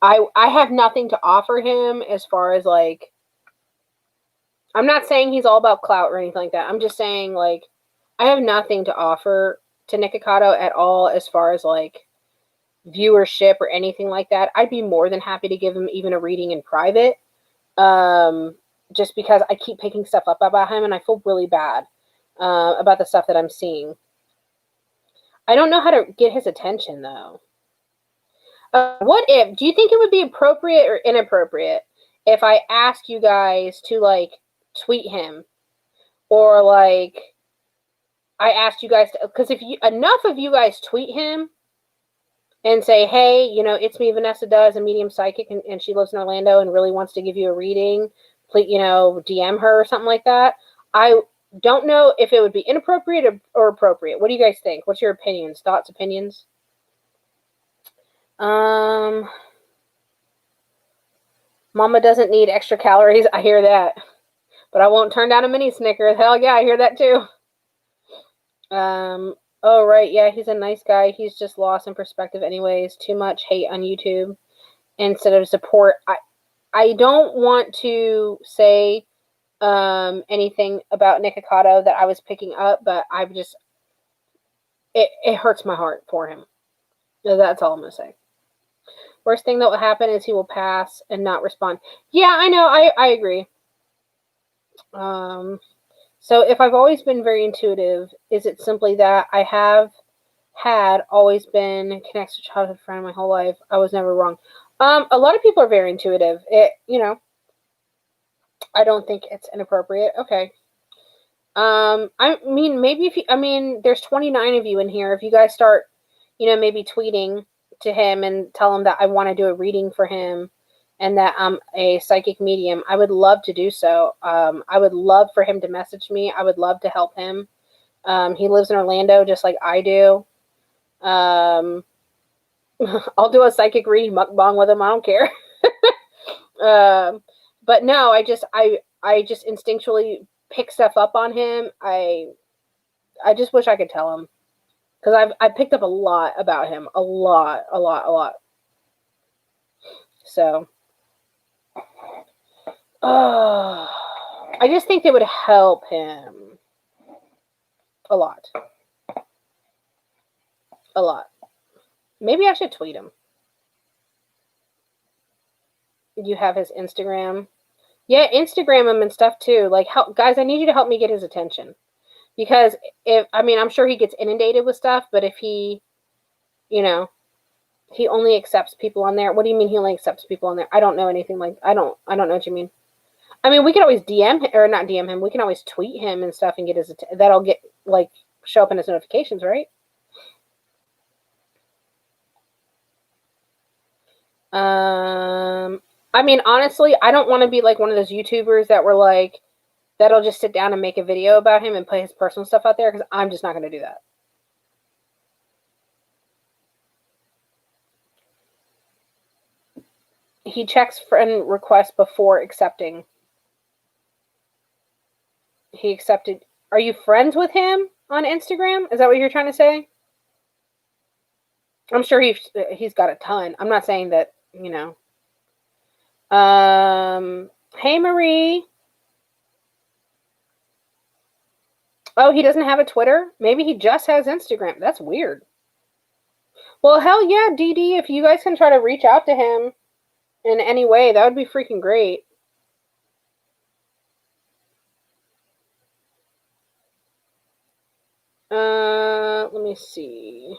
I have nothing to offer him as far as like. I'm not saying he's all about clout or anything like that. I'm just saying, like, I have nothing to offer to Nikocado at all as far as like viewership or anything like that. I'd be more than happy to give him even a reading in private. Just because I keep picking stuff up about him and I feel really bad about the stuff that I'm seeing. I don't know how to get his attention, though. Do you think it would be appropriate or inappropriate if I asked you guys to, like, tweet him? Or, like, I asked you guys to, because if enough of you guys tweet him and say, hey, you know, it's me, Vanessa Does, a medium psychic, and she lives in Orlando and really wants to give you a reading, please, you know, DM her or something like that. I don't know if it would be inappropriate or appropriate. What do you guys think? What's your opinions? Thoughts, opinions? Mama doesn't need extra calories. I hear that. But I won't turn down a mini Snickers. Hell yeah, I hear that too. Oh, right. Yeah, he's a nice guy. He's just lost in perspective anyways. Too much hate on YouTube instead of support. I don't want to say anything about Nikocado that I was picking up, but I've just, it hurts my heart for him. That's all I'm going to say. Worst thing that will happen is he will pass and not respond. Yeah, I know. I agree. So if I've always been very intuitive, is it simply that I have had always been connected to childhood friend my whole life. I was never wrong. A lot of people are very intuitive. I don't think it's inappropriate. Okay. I mean, maybe if you, I mean, there's 29 of you in here. If you guys start, maybe tweeting to him and tell him that I want to do a reading for him and that I'm a psychic medium, I would love to do so. I would love for him to message me. I would love to help him. He lives in Orlando just like I do. Um, I'll do a psychic reading mukbang with him. I don't care. But no, I just instinctually pick stuff up on him. I just wish I could tell him because I picked up a lot about him, a lot. So, I just think it would help him a lot. Maybe I should tweet him. You have his Instagram. Yeah, Instagram him and stuff too. Like, guys, I need you to help me get his attention. Because I'm sure he gets inundated with stuff, but if he, he only accepts people on there. What do you mean he only accepts people on there? I don't know anything like, I don't know what you mean. I mean, we can always DM him, or not DM him. We can always tweet him and stuff and get his, that'll get, show up in his notifications, right? I mean, honestly, I don't want to be like one of those YouTubers that were like, that'll just sit down and make a video about him and put his personal stuff out there, because I'm just not going to do that. He checks friend requests before accepting. He accepted. Are you friends with him on Instagram? Is that what you're trying to say? I'm sure he's got a ton. I'm not saying that, Hey, Marie. Oh, he doesn't have a Twitter? Maybe he just has Instagram. That's weird. Well, hell yeah, DD. If you guys can try to reach out to him in any way, that would be freaking great. Let me see.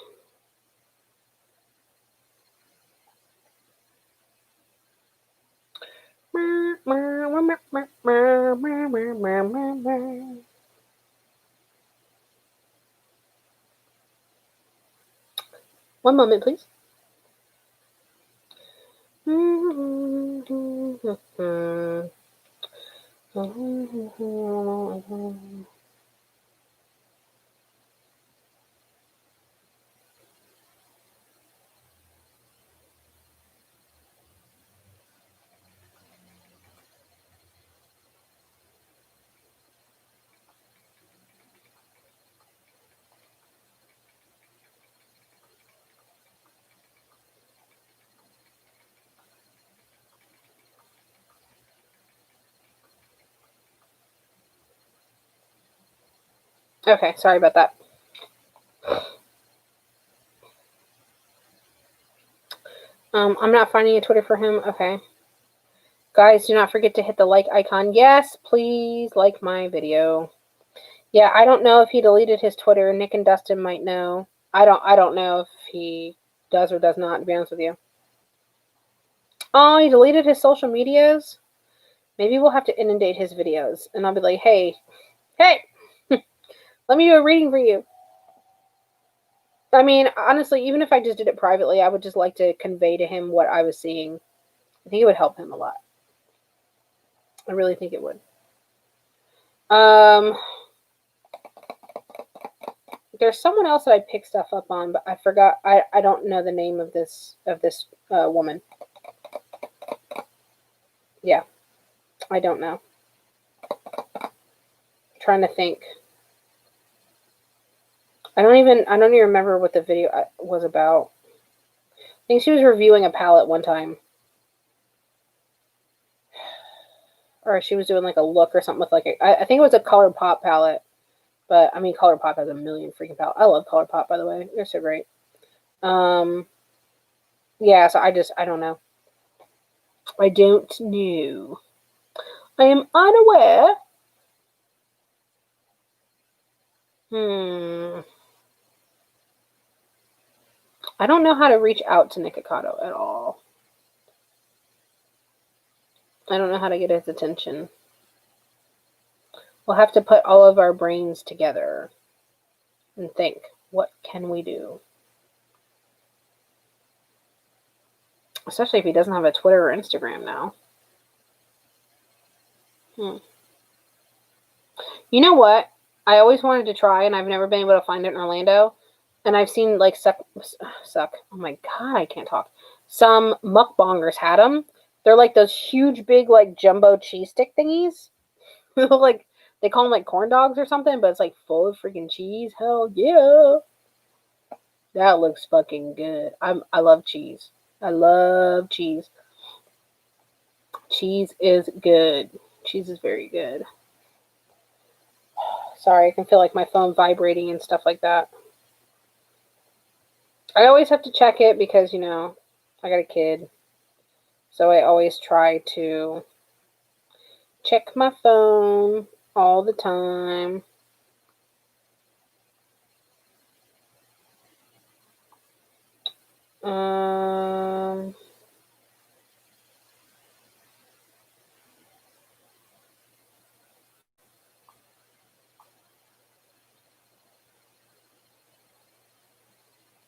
One moment, please. Okay, sorry about that. I'm not finding a Twitter for him. Okay. Guys, do not forget to hit the like icon. Yes, please like my video. Yeah, I don't know if he deleted his Twitter. Nick and Dustin might know. I don't know if he does or does not, to be honest with you. Oh, he deleted his social medias? Maybe we'll have to inundate his videos. And I'll be like, hey, let me do a reading for you. I mean, honestly, even if I just did it privately, I would just like to convey to him what I was seeing. I think it would help him a lot. I really think it would. There's someone else that I picked stuff up on, but I forgot. I don't know the name of this woman. Yeah, I don't know. I'm trying to think. I don't even remember what the video was about. I think she was reviewing a palette one time. Or she was doing like a look or something with like I think it was a ColourPop palette. But I mean, ColourPop has a million freaking palettes. I love ColourPop, by the way. They're so great. Yeah, so I don't know. I don't know. I am unaware. I don't know how to reach out to Nikocado at all. I don't know how to get his attention. We'll have to put all of our brains together and think, what can we do? Especially if he doesn't have a Twitter or Instagram now. You know what? I always wanted to try, and I've never been able to find it in Orlando. And I've seen, like, suck. Oh my god, I can't talk. Some mukbangers had them. They're like those huge, big, like, jumbo cheese stick thingies. Like, they call them, like, corn dogs or something, but it's, like, full of freaking cheese. Hell yeah. That looks fucking good. I love cheese. I love cheese. Cheese is good. Cheese is very good. Sorry, I can feel like my phone vibrating and stuff like that. I always have to check it because, you know, I got a kid. So I always try to check my phone all the time.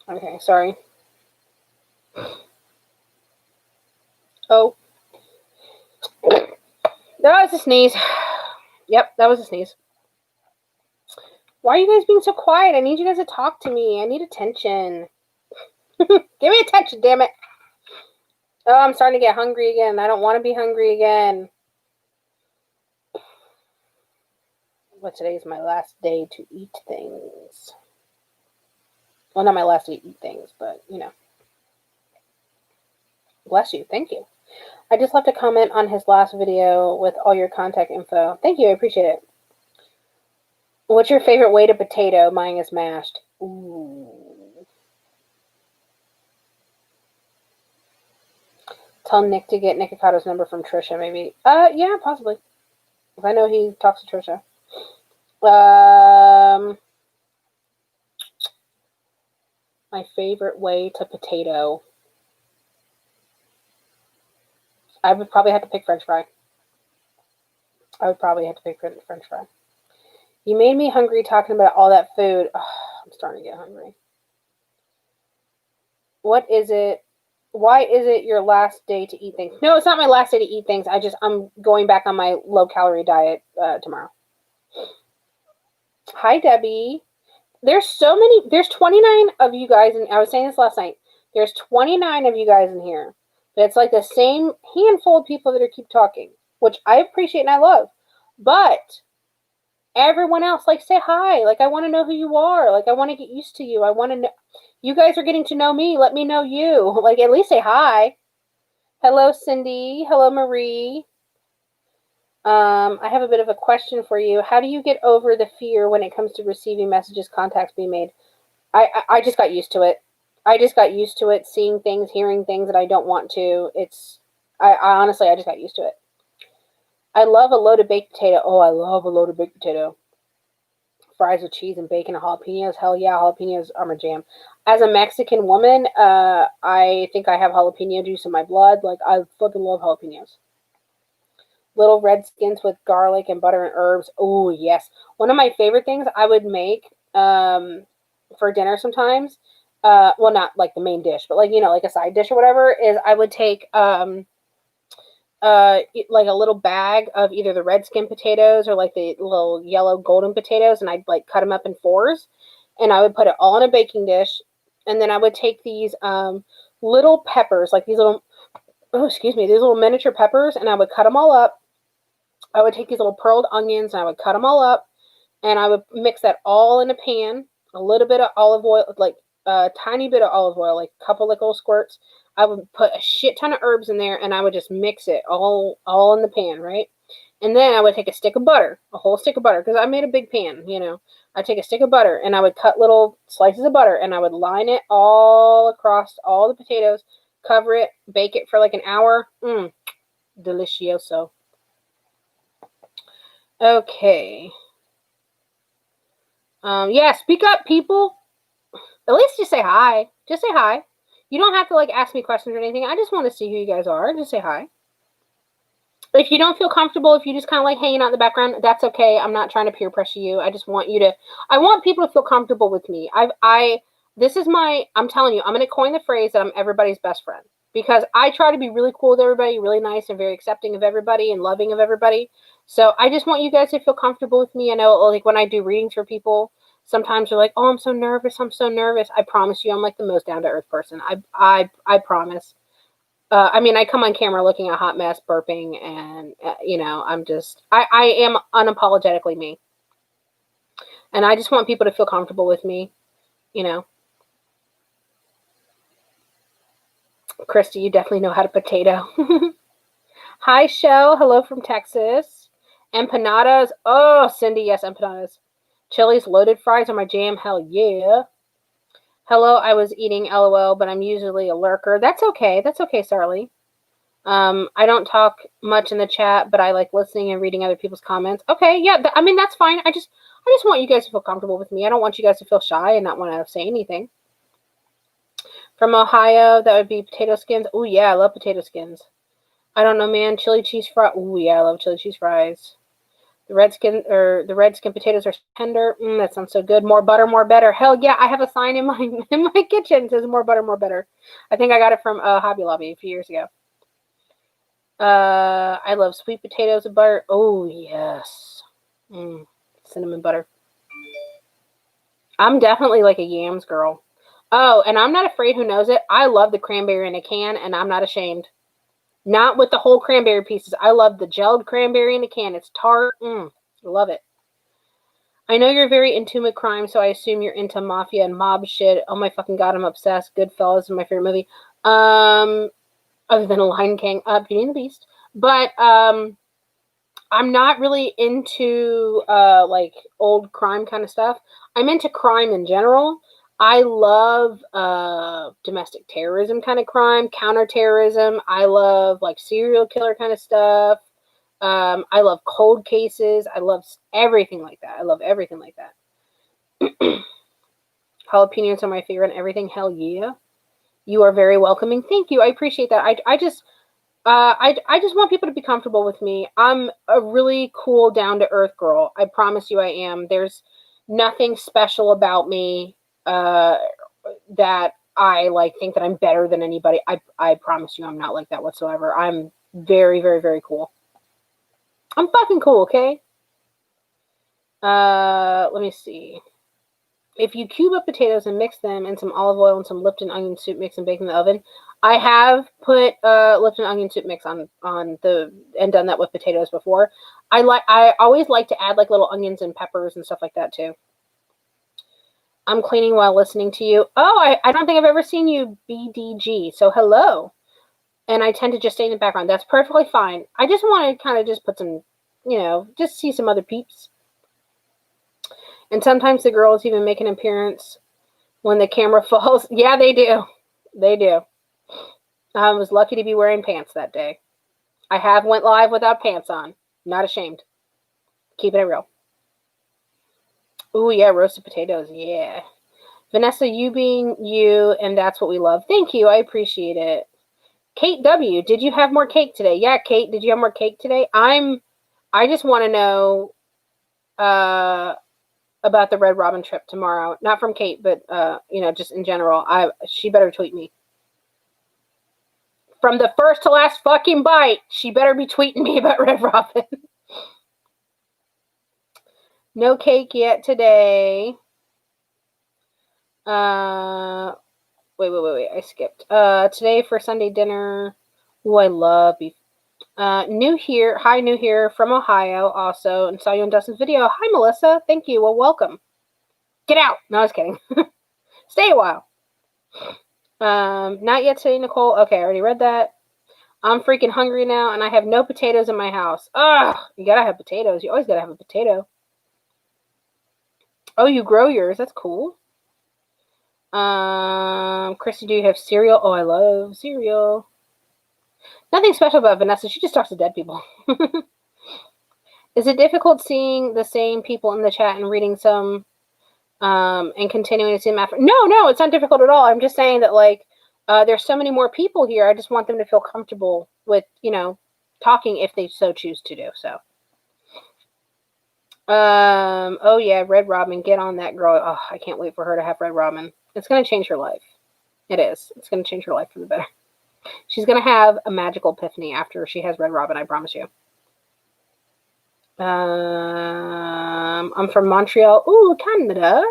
Okay, sorry. Oh. That was a sneeze. Yep, that was a sneeze. Why are you guys being so quiet? I need you guys to talk to me. I need attention. Give me attention, damn it. Oh, I'm starting to get hungry again. I don't want to be hungry again. But today's my last day to eat things. Well, not my last day to eat things, but, you know. Bless you. Thank you. I just left a comment on his last video with all your contact info. Thank you. I appreciate it. What's your favorite way to potato? Mine is mashed. Ooh. Tell Nick to get Nicocado's number from Trisha, maybe. Yeah, possibly. If I know he talks to Trisha. My favorite way to potato. I would probably have to pick French fry. French fry. You made me hungry talking about all that food. Oh, I'm starting to get hungry. What is it? Why is it your last day to eat things? No, it's not my last day to eat things. I'm going back on my low-calorie diet tomorrow. Hi, Debbie. There's 29 of you guys, and I was saying this last night. There's 29 of you guys in here. But it's like the same handful of people that keep talking, which I appreciate and I love. But everyone else, like, say hi. Like, I want to know who you are. Like, I want to get used to you. I want to know. You guys are getting to know me. Let me know you. Like, at least say hi. Hello, Cindy. Hello, Marie. I have a bit of a question for you. How do you get over the fear when it comes to receiving messages, contacts being made? I just got used to it. I just got used to it, seeing things, hearing things that I don't want to. I honestly, I just got used to it. I love a loaded baked potato. Oh, I love a loaded baked potato. Fries with cheese and bacon and jalapenos. Hell yeah, jalapenos are my jam. As a Mexican woman, I think I have jalapeno juice in my blood. Like, I fucking love jalapenos. Little red skins with garlic and butter and herbs. Oh, yes. One of my favorite things I would make for dinner sometimes, well, not like the main dish, but like, you know, like a side dish or whatever, is I would take like a little bag of either the red skin potatoes or like the little yellow golden potatoes, and I'd like cut them up in fours, and I would put it all in a baking dish, and then I would take these little peppers, like these little, these little miniature peppers, and I would cut them all up. I would take these little pearled onions and I would cut them all up, and I would mix that all in a pan, a little bit of olive oil, like a tiny bit of olive oil, like a couple little squirts. I would put a shit ton of herbs in there, and I would just mix it all in the pan, right? And then I would take a stick of butter, a whole stick of butter, because I made a big pan, you know. I'd take a stick of butter, and I would cut little slices of butter, and I would line it all across all the potatoes, cover it, bake it for like an hour. Delicioso. Okay. Yeah, speak up, people. At least just say hi. Just say hi. You don't have to like ask me questions or anything. I just want to see who you guys are. Just say hi. If you don't feel comfortable, if you just kind of like hanging out in the background, that's okay. I'm not trying to peer pressure you. I just want you to, I want people to feel comfortable with me. This is I'm telling you, I'm going to coin the phrase that I'm everybody's best friend, because I try to be really cool with everybody, really nice and very accepting of everybody and loving of everybody. So I just want you guys to feel comfortable with me. I know, like, when I do readings for people, sometimes you're like, oh, I'm so nervous. I'm so nervous. I promise you, I'm like the most down to earth person. I promise. I mean, I come on camera looking a hot mess, burping, and, I am unapologetically me. And I just want people to feel comfortable with me, you know. Christy, you definitely know how to potato. Hi, Shell. Hello from Texas. Empanadas. Oh, Cindy, yes, empanadas. Chili's loaded fries are my jam. Hell yeah. Hello, I was eating LOL, but I'm usually a lurker. That's okay. That's okay, Sarly. I don't talk much in the chat, but I like listening and reading other people's comments. Okay, yeah, I mean, that's fine. I just want you guys to feel comfortable with me. I don't want you guys to feel shy and not want to say anything. From Ohio, that would be potato skins. Oh yeah, I love potato skins. I don't know, man. Chili cheese fries. Oh yeah, I love chili cheese fries. The red skin potatoes are tender. That sounds so good. More butter, more better. Hell yeah, I have a sign in my kitchen that says more butter, more better. I think I got it from Hobby Lobby a few years ago. I love sweet potatoes with butter. Oh yes, cinnamon butter. I'm definitely like a yams girl. Oh, and I'm not afraid. Who knows it? I love the cranberry in a can, and I'm not ashamed. Not with the whole cranberry pieces. I love the gelled cranberry in a can. It's tart. Love it. I know you're very into with crime, so I assume you're into mafia and mob shit. Oh my fucking god, I'm obsessed. Goodfellas is my favorite movie. Other than Lion King, Beauty and the Beast. But I'm not really into like old crime kind of stuff. I'm into crime in general. I love domestic terrorism kind of crime, counterterrorism. I love like serial killer kind of stuff. I love cold cases. I love everything like that. I love everything like that. Jalapenos are my favorite and everything. Hell yeah. You are very welcoming. Thank you. I appreciate that. I just want people to be comfortable with me. I'm a really cool, down-to-earth girl. I promise you I am. There's nothing special about me that I like think that I'm better than anybody. I promise you I'm not like that whatsoever. I'm very, very, very cool. I'm fucking cool, okay? Let me see. If you cube up potatoes and mix them in some olive oil and some Lipton onion soup mix and bake in the oven. I have put Lipton onion soup mix on and done that with potatoes before. I always like to add like little onions and peppers and stuff like that too. I'm cleaning while listening to you. Oh, I don't think I've ever seen you BDG. So hello. And I tend to just stay in the background. That's perfectly fine. I just want to kind of just put some, just see some other peeps. And sometimes the girls even make an appearance when the camera falls. Yeah, they do. They do. I was lucky to be wearing pants that day. I have went live without pants on. Not ashamed. Keeping it real. Ooh, yeah, roasted potatoes. Yeah. Vanessa, you being you, and that's what we love. Thank you. I appreciate it. Kate W., did you have more cake today? Yeah, Kate, did you have more cake today? I just want to know about the Red Robin trip tomorrow. Not from Kate, but just in general. She better tweet me. From the first to last fucking bite, she better be tweeting me about Red Robin. No cake yet today. Wait. I skipped. Today for Sunday dinner. Oh, I love beef. New here. Hi, new here from Ohio also. And saw you in Dustin's video. Hi, Melissa. Thank you. Well, welcome. Get out. No, I was kidding. Stay a while. Not yet today, Nicole. Okay, I already read that. I'm freaking hungry now, and I have no potatoes in my house. Ugh, you gotta have potatoes. You always gotta have a potato. Oh, you grow yours. That's cool. Christy, do you have cereal? Oh, I love cereal. Nothing special about Vanessa. She just talks to dead people. Is it difficult seeing the same people in the chat and reading some And continuing to see them after. No, it's not difficult at all. I'm just saying that, like, there's so many more people here. I just want them to feel comfortable with, talking if they so choose to do so. Oh yeah, Red Robin, get on that girl. Oh, I can't wait for her to have Red Robin. It's going to change her life. It is. It's going to change her life for the better. She's going to have a magical epiphany after she has Red Robin, I promise you. I'm from Montreal. Ooh, Canada.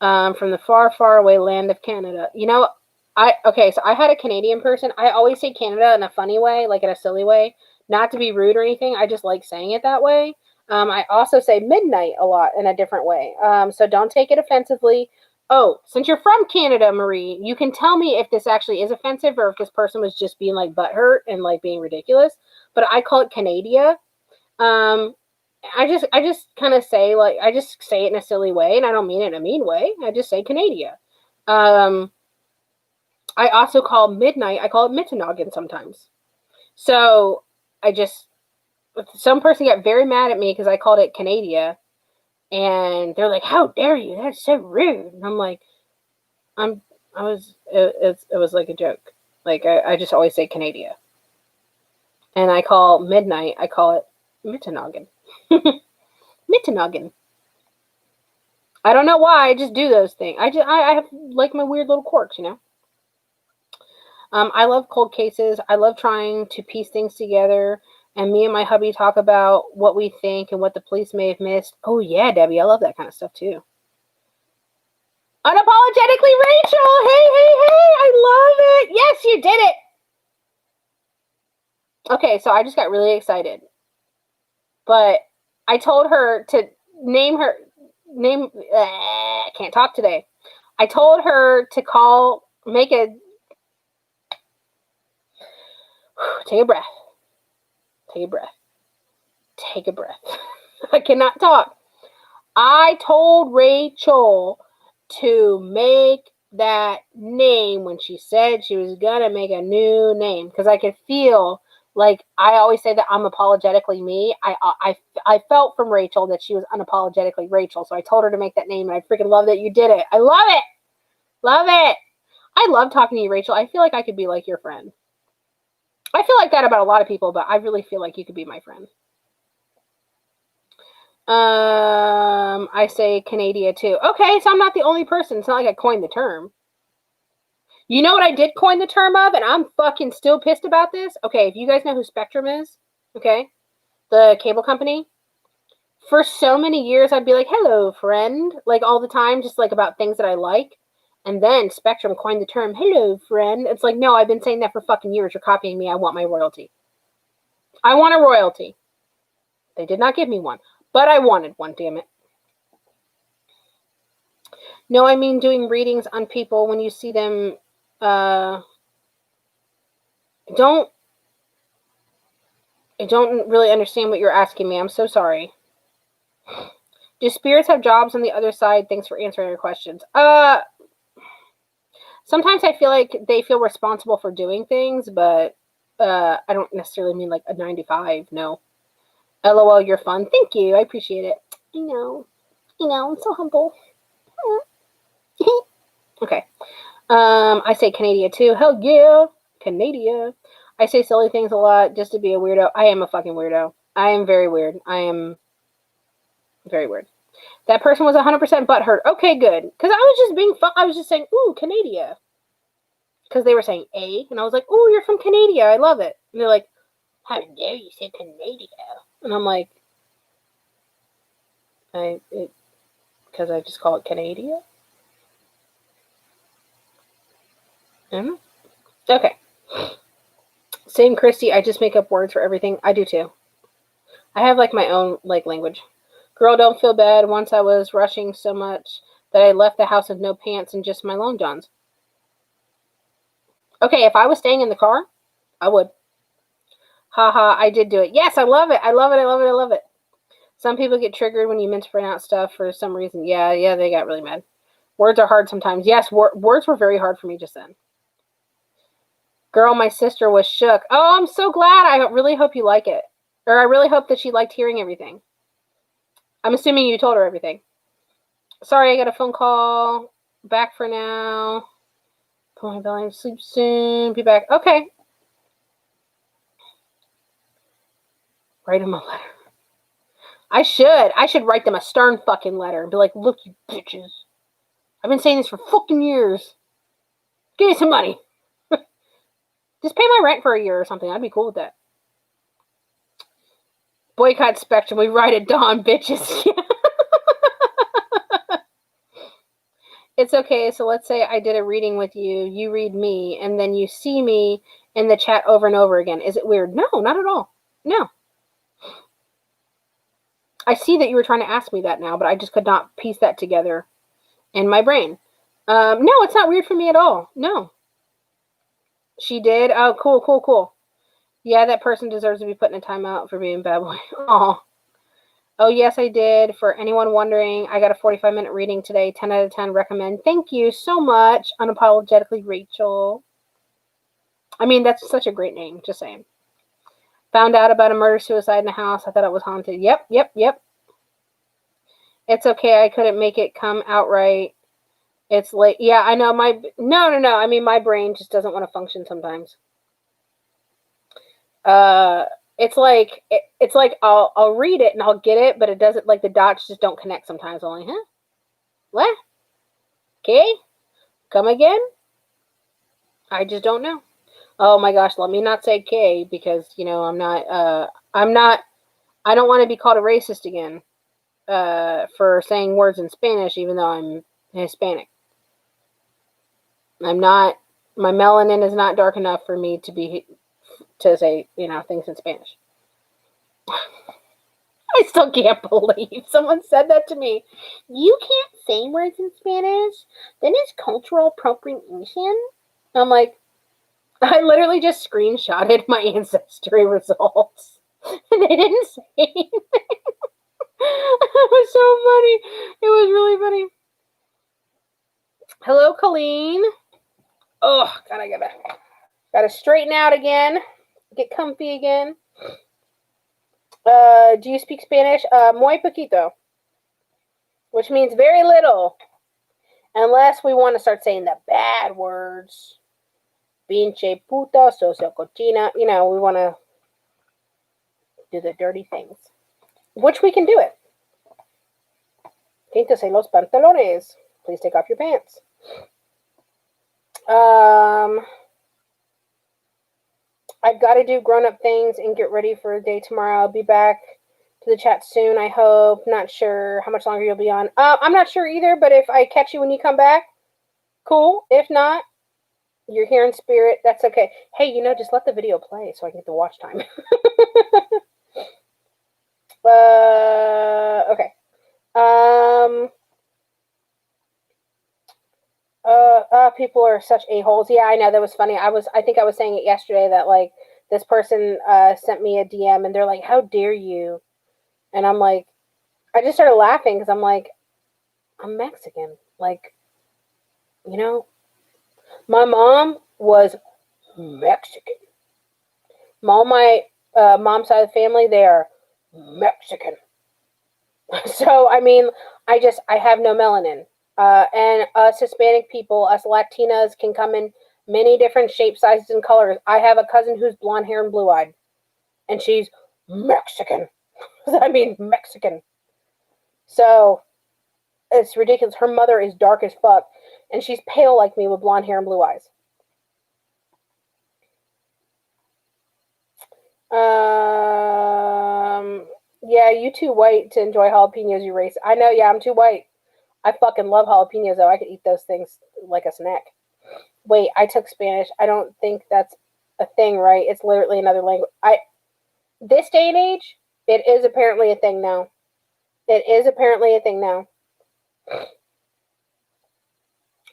From the far, far away land of Canada. So I had a Canadian person. I always say Canada in a funny way, like in a silly way. Not to be rude or anything. I just like saying it that way. I also say midnight a lot in a different way. So don't take it offensively. Oh, since you're from Canada, Marie, you can tell me if this actually is offensive or if this person was just being like butthurt and like being ridiculous. But I call it Canada. I just kind of say, like, I just say it in a silly way, and I don't mean it in a mean way. I just say Canada. I also call midnight, I call it Mittenoggin sometimes. So some person got very mad at me because I called it Canada, and they're like, "How dare you? That's so rude." And I'm like, it was like a joke. Like, I just always say Canada. And I call midnight, I call it Mittenoggin. Mittenoggin. I don't know why. I just do those things. I have like my weird little quirks, I love cold cases. I love trying to piece things together. And me and my hubby talk about what we think and what the police may have missed. Oh yeah, Debbie, I love that kind of stuff too. Unapologetically Rachel. Hey, I love it. Yes, you did it. Okay, so I just got really excited. But I told her to can't talk today. I told her to take a breath. I cannot talk. I told Rachel to make that name when she said she was gonna make a new name, because I could feel, like, I always say that I'm apologetically me. I felt from Rachel that she was unapologetically Rachel, so I told her to make that name, and I freaking love that you did it. I love it. I love talking to you, Rachel. I feel like I could be like your friend. I feel like that about a lot of people, but I really feel like you could be my friend. I say Canada too. Okay, so I'm not the only person. It's not like I coined the term. You know what I did coin the term of, and I'm fucking still pissed about this? Okay, if you guys know who Spectrum is, okay, the cable company, for so many years I'd be like, hello, friend, like all the time, just like about things that I like. And then Spectrum coined the term, hello, friend. It's like, no, I've been saying that for fucking years. You're copying me. I want my royalty. I want a royalty. They did not give me one, but I wanted one, damn it. No, I mean doing readings on people when you see them. I don't really understand what you're asking me. I'm so sorry. Do spirits have jobs on the other side? Thanks for answering your questions. Sometimes I feel like they feel responsible for doing things, but I don't necessarily mean like a 9 to 5. No. LOL, you're fun. Thank you. I appreciate it. I know. I'm so humble. Okay. I say Canada too. Hell yeah. Canada. I say silly things a lot just to be a weirdo. I am a fucking weirdo. I am very weird. I am very weird. That person was 100% butthurt. Okay, good. Because I was just being fun. I was just saying, ooh, Canada. Because they were saying A. And I was like, ooh, you're from Canada. I love it. And they're like, how dare you say Canada? And I'm like, because I just call it Canada. Mm-hmm. Okay. Same Christy, I just make up words for everything. I do too. I have like my own like language. Girl, don't feel bad. Once I was rushing so much that I left the house with no pants and just my long johns. Okay, if I was staying in the car, I would. Haha, I did do it. Yes, I love it. I love it. Some people get triggered when you mispronounce stuff for some reason. Yeah, they got really mad. Words are hard sometimes. Yes, words were very hard for me just then. Girl, my sister was shook. Oh, I'm so glad. I really hope you like it. Or I really hope that she liked hearing everything. I'm assuming you told her everything. Sorry, I got a phone call. Back for now. Put my belly to sleep soon. Be back. Okay. Write him a letter. I should write them a stern fucking letter and be like, look, you bitches. I've been saying this for fucking years. Give me some money. Just pay my rent for a year or something. I'd be cool with that. Boycott Spectrum. We ride at dawn, bitches. It's okay. So let's say I did a reading with you. You read me, and then you see me in the chat over and over again. Is it weird? No, not at all. No. I see that you were trying to ask me that now, but I just could not piece that together in my brain. No, it's not weird for me at all. No. She did? Oh, cool. Yeah, that person deserves to be put in a timeout for being a bad boy. Oh, yes, I did. For anyone wondering, I got a 45-minute reading today. 10 out of 10 recommend. Thank you so much. Unapologetically, Rachel. I mean, that's such a great name. Just saying. Found out about a murder-suicide in the house. I thought it was haunted. Yep. It's okay. I couldn't make it come out right. It's late. Yeah, I know. No. I mean, my brain just doesn't want to function sometimes. It's like I'll read it and I'll get it, but it doesn't, like, the dots just don't connect sometimes. I'm like, huh? What? Okay? Come again? I just don't know. Oh my gosh, let me not say K, because, I don't want to be called a racist again for saying words in Spanish, even though I'm Hispanic. I'm not, my melanin is not dark enough for me to say, things in Spanish. I still can't believe someone said that to me. You can't say words in Spanish? Then it's cultural appropriation? I'm like, I literally just screenshotted my ancestry results. And they didn't say anything. It was so funny. It was really funny. Hello, Colleen. Oh, God, I gotta straighten out again. Get comfy again. Do you speak Spanish? Muy poquito. Which means very little. Unless we want to start saying the bad words. Pinche puta, socio cochina. We want to do the dirty things. Which we can do it. Quítese los pantalones. Please take off your pants. I've got to do grown-up things and get ready for the day tomorrow. I'll be back to the chat soon, I hope. Not sure how much longer you'll be on. I'm not sure either, but if I catch you when you come back, cool. If not, you're here in spirit. That's okay. Hey, just let the video play so I can get the watch time. Okay. People are such a-holes. Yeah, I know, that was funny. I think I was saying it yesterday that, like, this person sent me a DM and they're like, how dare you? And I'm like, I just started laughing because I'm like, I'm Mexican. Like, my mom was Mexican. All my mom's side of the family, they are Mexican. So, I mean, I have no melanin. And us Hispanic people, us Latinas, can come in many different shapes, sizes, and colors. I have a cousin who's blonde hair and blue-eyed. And she's Mexican. I mean, Mexican. So, it's ridiculous. Her mother is dark as fuck. And she's pale like me with blonde hair and blue eyes. Yeah, you too white to enjoy jalapenos, you race. I know, yeah, I'm too white. I fucking love jalapenos, though. I could eat those things like a snack. Wait, I took Spanish. I don't think that's a thing, right? It's literally another language. This day and age, it is apparently a thing now.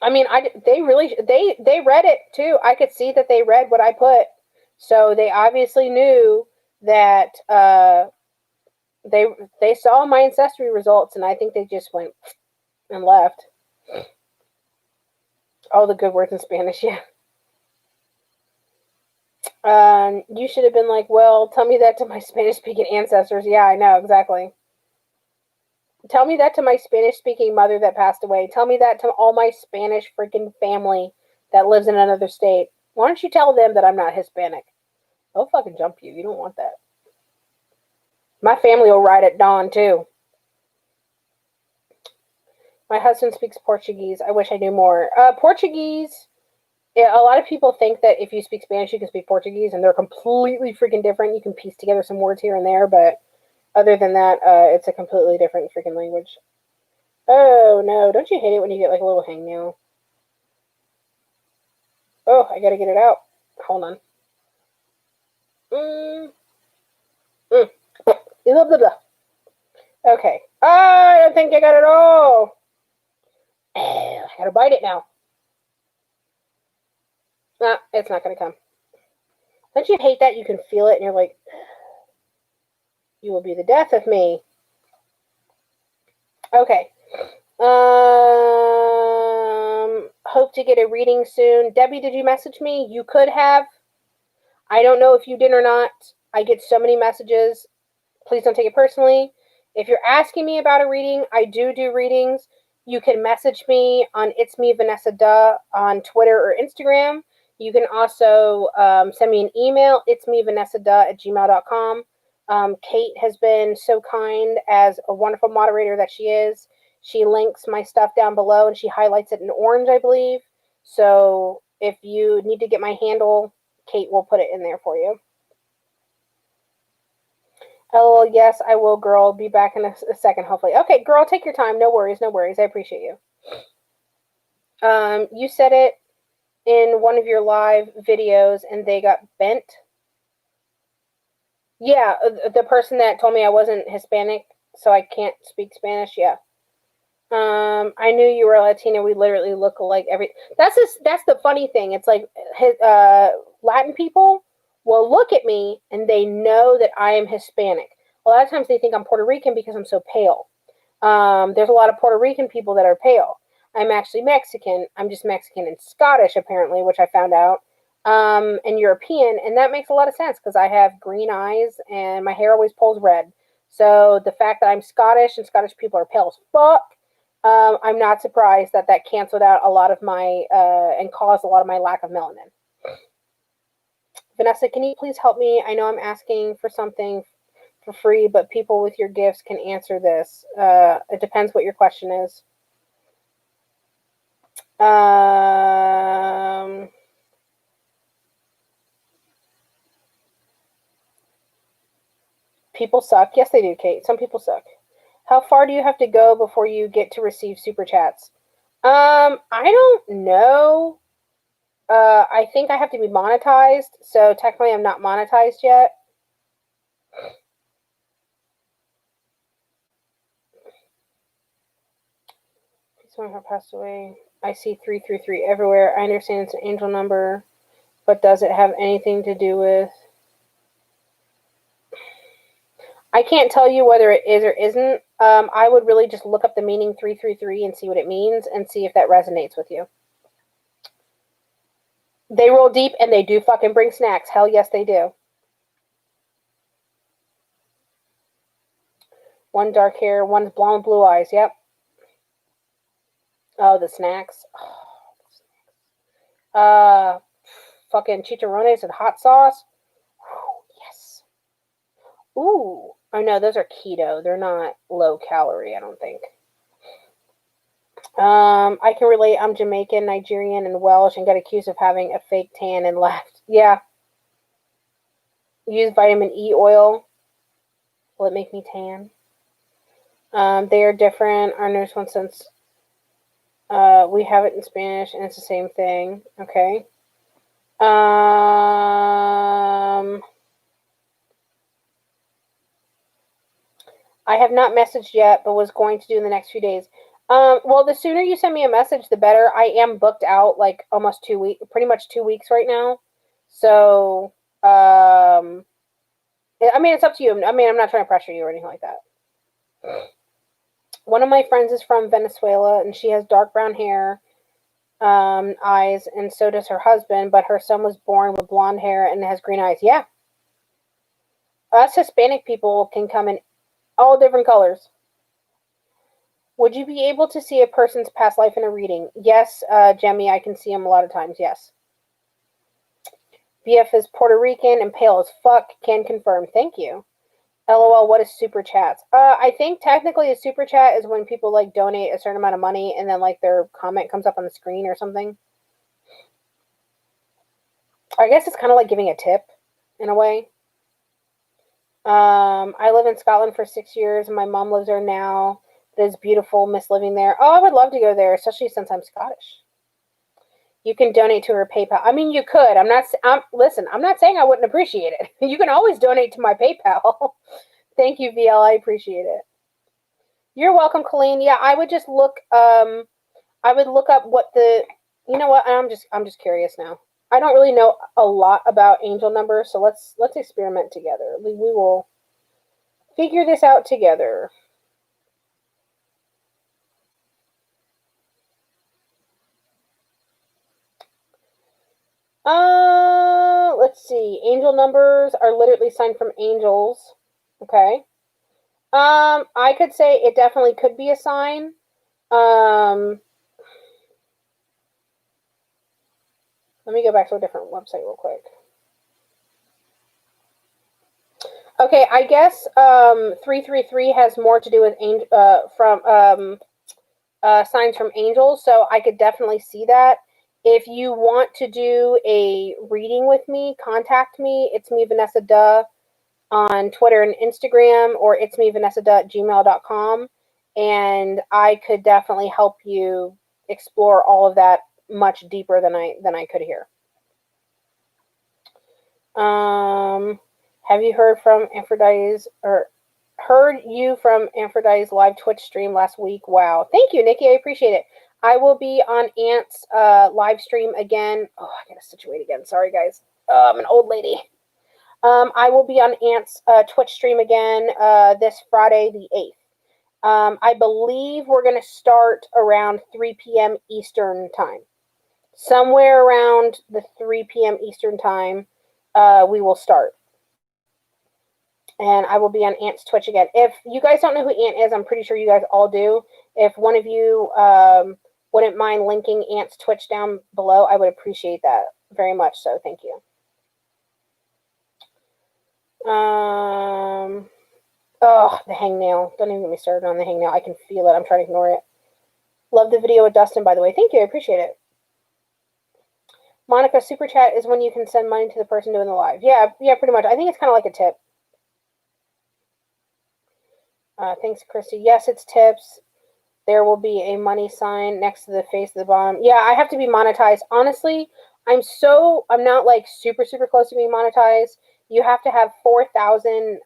I mean, they read it too. I could see that they read what I put, so they obviously knew that they saw my ancestry results, and I think they just went and left. All the good words in Spanish, yeah. You should have been like, well, tell me that to my Spanish-speaking ancestors. Yeah, I know, exactly. Tell me that to my Spanish-speaking mother that passed away. Tell me that to all my Spanish freaking family that lives in another state. Why don't you tell them that I'm not Hispanic? They'll fucking jump you. You don't want that. My family will ride at dawn, too. My husband speaks Portuguese. I wish I knew more. Portuguese, yeah, a lot of people think that if you speak Spanish, you can speak Portuguese, and they're completely freaking different. You can piece together some words here and there, but other than that, it's a completely different freaking language. Oh, no. Don't you hate it when you get, like, a little hangnail? Oh, I gotta get it out. Hold on. Okay. Oh, I don't think I got it all. I gotta bite it now. Nah, it's not gonna come. Don't you hate that? You can feel it and you're like, you will be the death of me. Okay. Hope to get a reading soon. Debbie, did you message me? You could have. I don't know if you did or not. I get so many messages. Please don't take it personally. If you're asking me about a reading, I do readings. You can message me on It's Me Vanessa Duh on Twitter or Instagram. You can also send me an email, itsmevanessaduh@gmail.com. Kate has been so kind as a wonderful moderator that she is. She links my stuff down below and she highlights it in orange, I believe. So if you need to get my handle, Kate will put it in there for you. Oh, yes, I will, girl. Be back in a second, hopefully. Okay, girl, take your time. No worries, no worries. I appreciate you. You said it in one of your live videos and they got bent. Yeah, the person that told me I wasn't Hispanic, so I can't speak Spanish, yeah. I knew you were Latina. We literally look alike. That's the funny thing. It's like Latin people will look at me and they know that I am Hispanic. A lot of times they think I'm Puerto Rican because I'm so pale. There's a lot of Puerto Rican people that are pale. I'm actually Mexican. I'm just Mexican and Scottish, apparently, which I found out, and European, and that makes a lot of sense because I have green eyes and my hair always pulls red. So the fact that I'm Scottish and Scottish people are pale as fuck, I'm not surprised that canceled out a lot of my, and caused a lot of my lack of melanin. Vanessa, can you please help me? I know I'm asking for something for free, but people with your gifts can answer this. It depends what your question is. People suck. Yes, they do, Kate. Some people suck. How far do you have to go before you get to receive super chats? I don't know. I think I have to be monetized, so technically I'm not monetized yet. Someone who passed away. I see 333 everywhere. I understand it's an angel number, but does it have anything to do with... I can't tell you whether it is or isn't. I would really just look up the meaning 333 and see what it means and see if that resonates with you. They roll deep and they do fucking bring snacks. Hell yes, they do. One dark hair, one's blonde, blue eyes. Yep. Oh, the snacks. Fucking chicharrones and hot sauce. Yes. Ooh. Oh no, those are keto. They're not low calorie, I don't think. I can relate. I'm Jamaican, Nigerian, and Welsh, and got accused of having a fake tan and left. Yeah. Use vitamin E oil. Will it make me tan? They are different. Our nurse wants since we have it in Spanish, and it's the same thing. Okay. I have not messaged yet, but was going to do in the next few days. Well, the sooner you send me a message, the better. I am booked out like almost 2 weeks, pretty much 2 weeks right now. So, I mean, it's up to you. I mean, I'm not trying to pressure you or anything like that. One of my friends is from Venezuela, and she has dark brown hair, eyes, and so does her husband, but her son was born with blonde hair and has green eyes. Yeah. Us Hispanic people can come in all different colors. Would you be able to see a person's past life in a reading? Yes, Jemmy, I can see him a lot of times, yes. BF is Puerto Rican and pale as fuck. Can confirm. Thank you. LOL, what is super chats? I think technically a super chat is when people like donate a certain amount of money and then like their comment comes up on the screen or something. I guess it's kind of like giving a tip in a way. I live in Scotland for 6 years and my mom lives there now. It is beautiful, miss living there. Oh, I would love to go there, especially since I'm Scottish. You can donate to her PayPal. I mean, you could. Listen, I'm not saying I wouldn't appreciate it. You can always donate to my PayPal. Thank you, VL. I appreciate it. You're welcome, Colleen. Yeah, I would just look. I would look up what the. You know what? I'm just curious now. I don't really know a lot about angel numbers, so let's experiment together. We will figure this out together. Let's see. Angel numbers are literally signed from angels. Okay. I could say it definitely could be a sign. Let me go back to a different website real quick. Okay, I guess 333 has more to do with signs from angels, so I could definitely see that. If you want to do a reading with me, contact me. It's me, Vanessa Duh, on Twitter and Instagram, or it's me, Vanessa Duh at gmail.com, and I could definitely help you explore all of that much deeper than I could here. Have you heard from Aphrodite's live Twitch stream last week? Wow. Thank you, Nikki. I appreciate it. I will be on Ant's live stream again. Oh, I gotta situate again. Sorry, guys. I'm an old lady. I will be on Ant's Twitch stream again this Friday, the 8th. I believe we're going to start around 3 p.m. Eastern time. Somewhere around the 3 p.m. Eastern time, we will start. And I will be on Ant's Twitch again. If you guys don't know who Ant is, I'm pretty sure you guys all do. If one of you wouldn't mind linking Ant's Twitch down below, I would appreciate that very much. So thank you. Oh, the hangnail. Don't even get me started on the hangnail. I can feel it. I'm trying to ignore it. Love the video with Dustin, by the way. Thank you. I appreciate it. Monica, super chat is when you can send money to the person doing the live. Yeah, pretty much. I think it's kind of like a tip. Thanks, Christy. Yes, it's tips. There will be a money sign next to the face of the bottom. Yeah, I have to be monetized. Honestly, I'm not like super, super close to being monetized. You have to have 4,000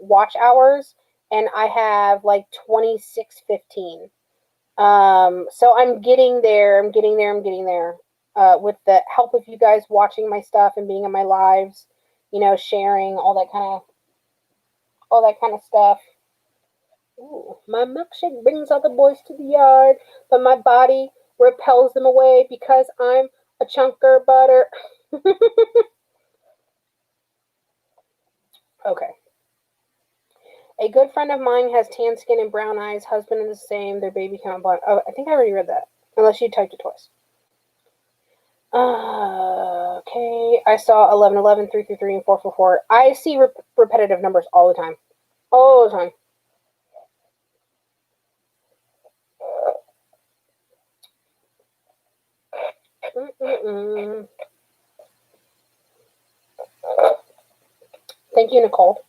watch hours, and I have like 2615. So I'm getting there. With the help of you guys watching my stuff and being in my lives, sharing all that kind of stuff. Ooh, my milkshake brings all the boys to the yard, but my body repels them away because I'm a chunker butter. Okay. A good friend of mine has tan skin and brown eyes. Husband is the same. Their baby count blonde. Oh, I think I already read that. Unless you typed it twice. Okay. I saw 1111, 333, and 444. I see repetitive numbers all the time. All the time. Thank you, Nicole.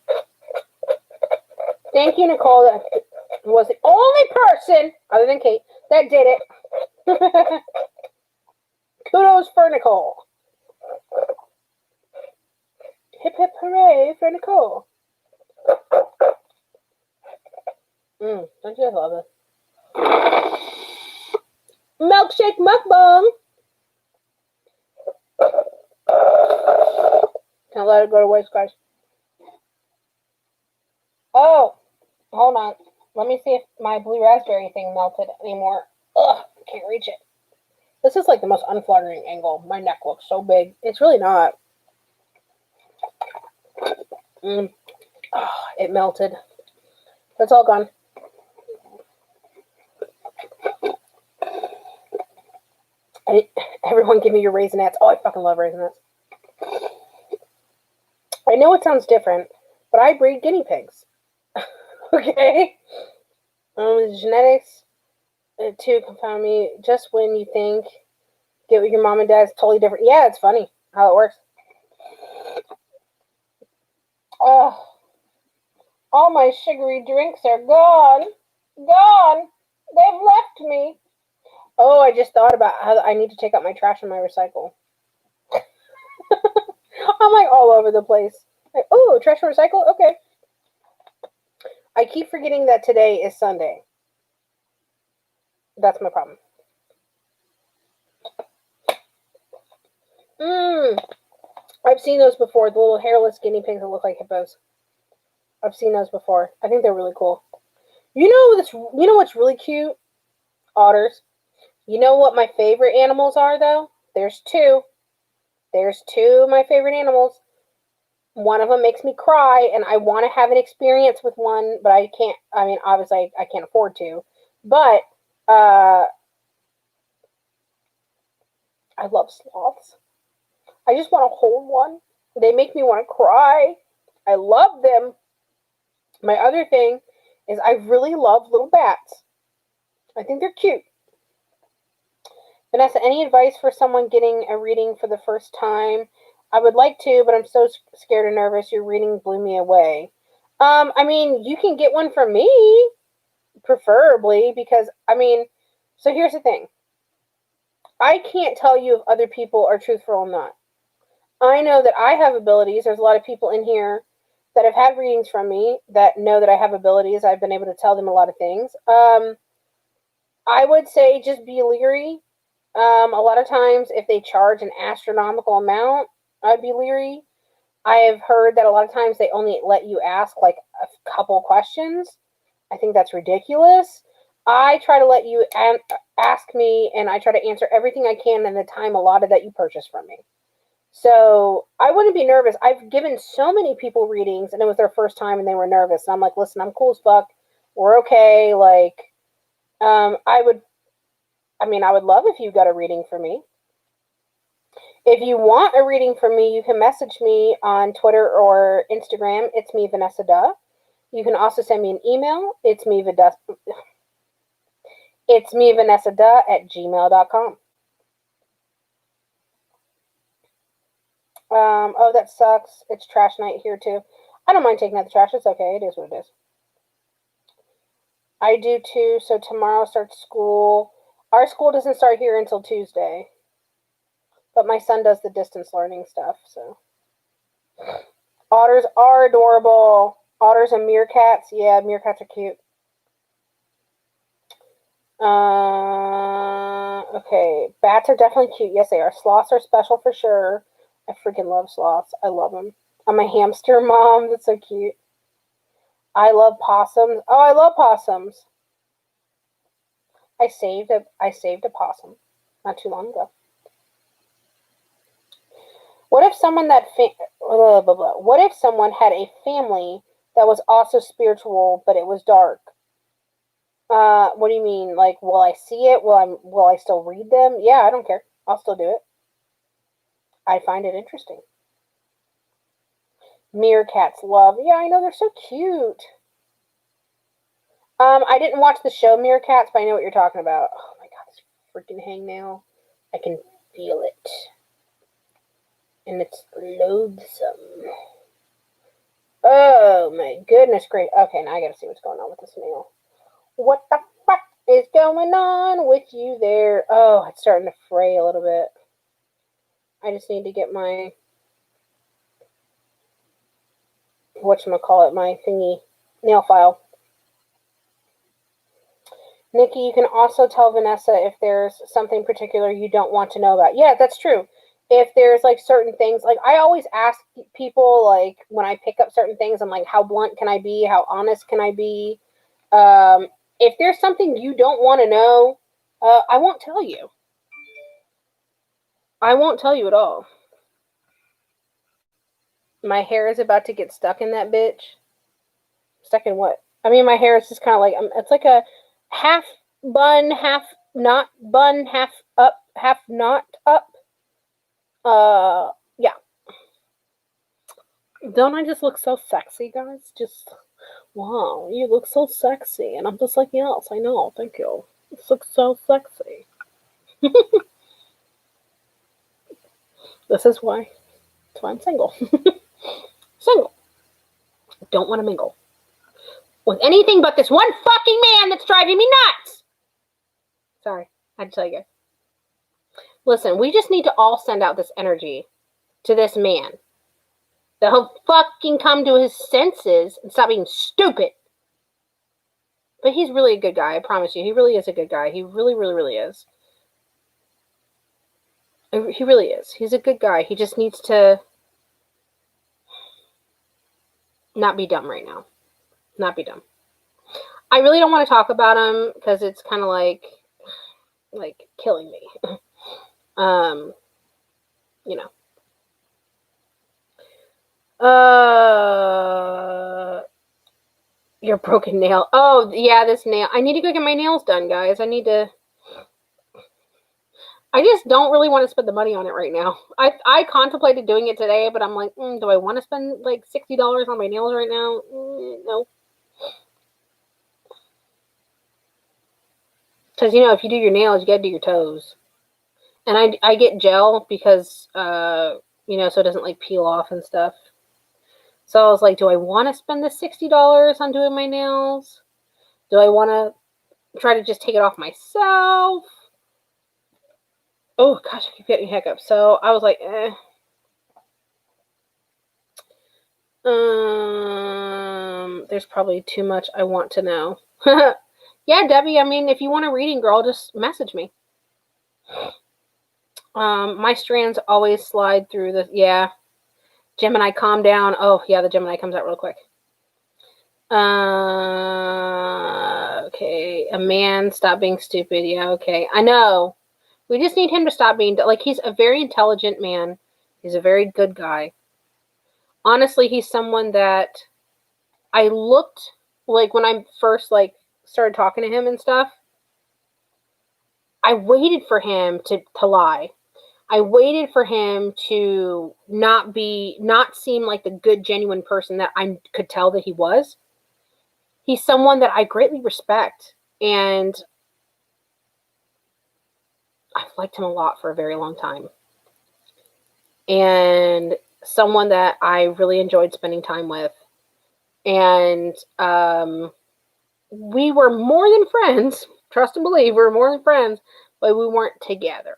Thank you, Nicole. That was the only person, other than Kate, that did it. Kudos for Nicole. Hip hip hooray for Nicole. Don't you guys love it? Milkshake mukbang. Can't let it go to waste, guys. Oh, hold on. Let me see if my blue raspberry thing melted anymore. Ugh, can't reach it. This is like the most unflattering angle. My neck looks so big. It's really not. Oh, it melted. It's all gone. Everyone give me your Raisinets. Oh, I fucking love Raisinets. I know it sounds different, but I breed guinea pigs. Okay? Genetics, too, confound me. Just when you think get with your mom and dad is totally different. Yeah, it's funny how it works. Oh, all my sugary drinks are gone. Gone. They've left me. Oh, I just thought about how I need to take out my trash and my recycle. I'm like all over the place. Like, oh, trash and recycle? Okay. I keep forgetting that today is Sunday. That's my problem. I've seen those before. The little hairless guinea pigs that look like hippos. I've seen those before. I think they're really cool. You know what's really cute? Otters. You know what my favorite animals are, though? There's two. There's two of my favorite animals. One of them makes me cry, and I want to have an experience with one, but I can't. I mean, obviously, I can't afford to. But I love sloths. I just want to hold one. They make me want to cry. I love them. My other thing is I really love little bats. I think they're cute. Vanessa, any advice for someone getting a reading for the first time? I would like to, but I'm so scared and nervous. Your reading blew me away. I mean, you can get one from me, preferably, because, I mean, so here's the thing. I can't tell you if other people are truthful or not. I know that I have abilities. There's a lot of people in here that have had readings from me that know that I have abilities. I've been able to tell them a lot of things. I would say just be leery. A lot of times, if they charge an astronomical amount, I'd be leery. I have heard that a lot of times they only let you ask like a couple questions. I think that's ridiculous. I try to let you ask me, and I try to answer everything I can in the time allotted that you purchase from me. So I wouldn't be nervous. I've given so many people readings, and it was their first time, and they were nervous. And I'm like, listen, I'm cool as fuck. We're okay. Like, I would love if you got a reading for me. If you want a reading from me, you can message me on Twitter or Instagram. It's me, Vanessa Duh. You can also send me an email. It's me, Vanessa Duh at gmail.com. Oh, that sucks. It's trash night here, too. I don't mind taking out the trash. It's okay. It is what it is. I do, too. So tomorrow starts school. Our school doesn't start here until Tuesday. But my son does the distance learning stuff, so. Otters are adorable. Otters and meerkats. Yeah, meerkats are cute. Okay. Bats are definitely cute. Yes, they are. Sloths are special for sure. I freaking love sloths. I love them. I'm a hamster mom. That's so cute. I love possums. Oh, I love possums. I saved a possum not too long ago. What if someone What if someone had a family that was also spiritual, but it was dark? What do you mean? Like, will I see it? Will I still read them? Yeah, I don't care. I'll still do it. I find it interesting. Meerkats love. Yeah, I know, they're so cute. I didn't watch the show Meerkats, but I know what you're talking about. Oh my god, this freaking hangnail. I can feel it. And it's loathsome. Oh my goodness great. Okay, now I gotta see what's going on with this nail. What the fuck is going on with you there? Oh, it's starting to fray a little bit. I just need to get my my thingy nail file. Nikki, you can also tell Vanessa if there's something particular you don't want to know about. Yeah, that's true. If there's like certain things, like I always ask people, like when I pick up certain things, I'm like, how blunt can I be? How honest can I be? If there's something you don't want to know, I won't tell you. I won't tell you at all. My hair is about to get stuck in that bitch. Stuck in what? I mean, my hair is just kind of like, it's like a half bun, half not bun, half up half knot up. Yeah. Don't I just look so sexy, guys? Just, wow, you look so sexy. And I'm just like, yes, I know, thank you. This looks so sexy. This is why. That's why I'm single. Single. Don't want to mingle with anything but this one fucking man that's driving me nuts. Sorry, I had to tell you guys. Listen, we just need to all send out this energy to this man. That he'll fucking come to his senses and stop being stupid. But he's really a good guy, I promise you. He really is a good guy. He really, really, really is. He really is. He's a good guy. He just needs to not be dumb right now. Not be dumb. I really don't want to talk about him because it's kind of like killing me. You know. Your broken nail. Oh, yeah, this nail. I need to go get my nails done, guys. I just don't really want to spend the money on it right now. I contemplated doing it today, but I'm like, do I want to spend like $60 on my nails right now? No. Because, if you do your nails, you got to do your toes. And I get gel because, so it doesn't like peel off and stuff. So I was like, do I want to spend the $60 on doing my nails? Do I want to try to just take it off myself? Oh, gosh, I keep getting hiccups. So I was like, there's probably too much I want to know. Yeah, Debbie, I mean, if you want a reading, girl, just message me. My strands always slide through the, yeah. Gemini, calm down. Oh, yeah, the Gemini comes out real quick. Okay. A man, stop being stupid. Yeah, okay. I know. We just need him to stop being, like, he's a very intelligent man. He's a very good guy. Honestly, he's someone that I looked, like, when I first, like, started talking to him and stuff, I waited for him to lie. I waited for him to not seem like the good, genuine person that I could tell that he was. He's someone that I greatly respect, and I've liked him a lot for a very long time. And someone that I really enjoyed spending time with. And we were more than friends. Trust and believe, we were more than friends, but we weren't together.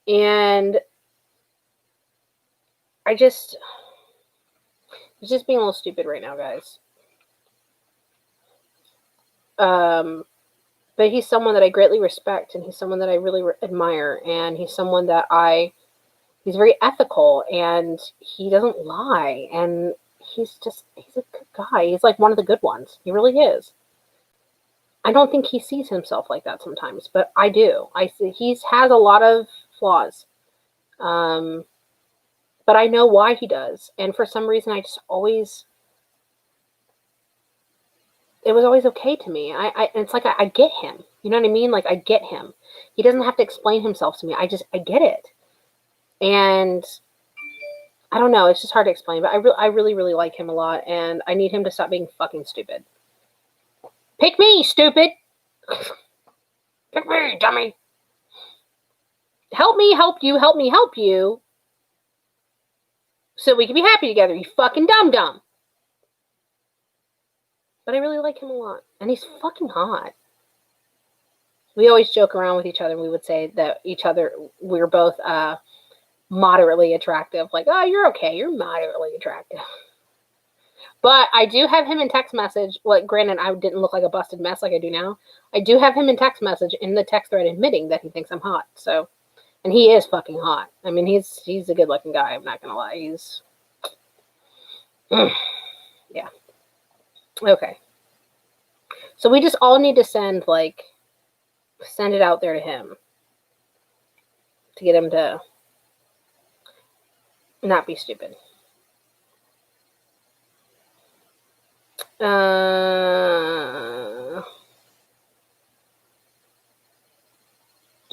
And it's just being a little stupid right now, guys. But he's someone that I greatly respect, and he's someone that I really admire, and he's someone that he's very ethical, and he doesn't lie, and he's a good guy. He's like one of the good ones. He really is. I don't think he sees himself like that sometimes, but I do. I see he has a lot of flaws. But I know why he does. And for some reason, it was always okay to me. It's like I get him. You know what I mean? Like, I get him. He doesn't have to explain himself to me. I get it. And I don't know. It's just hard to explain. But I really, really like him a lot. And I need him to stop being fucking stupid. Pick me, stupid. Pick me, dummy. Help me, help you, help me, help you. So we can be happy together, you fucking dum-dum. But I really like him a lot. And he's fucking hot. We always joke around with each other. We would say that we're both moderately attractive. Like, oh, you're okay. You're moderately attractive. But I do have him in text message. Like, granted, I didn't look like a busted mess like I do now. I do have him in text message in the text thread admitting that he thinks I'm hot. So, and he is fucking hot. I mean, he's a good looking guy. I'm not gonna lie. He's, yeah. Okay. So we just all need to send it out there to him to get him to not be stupid.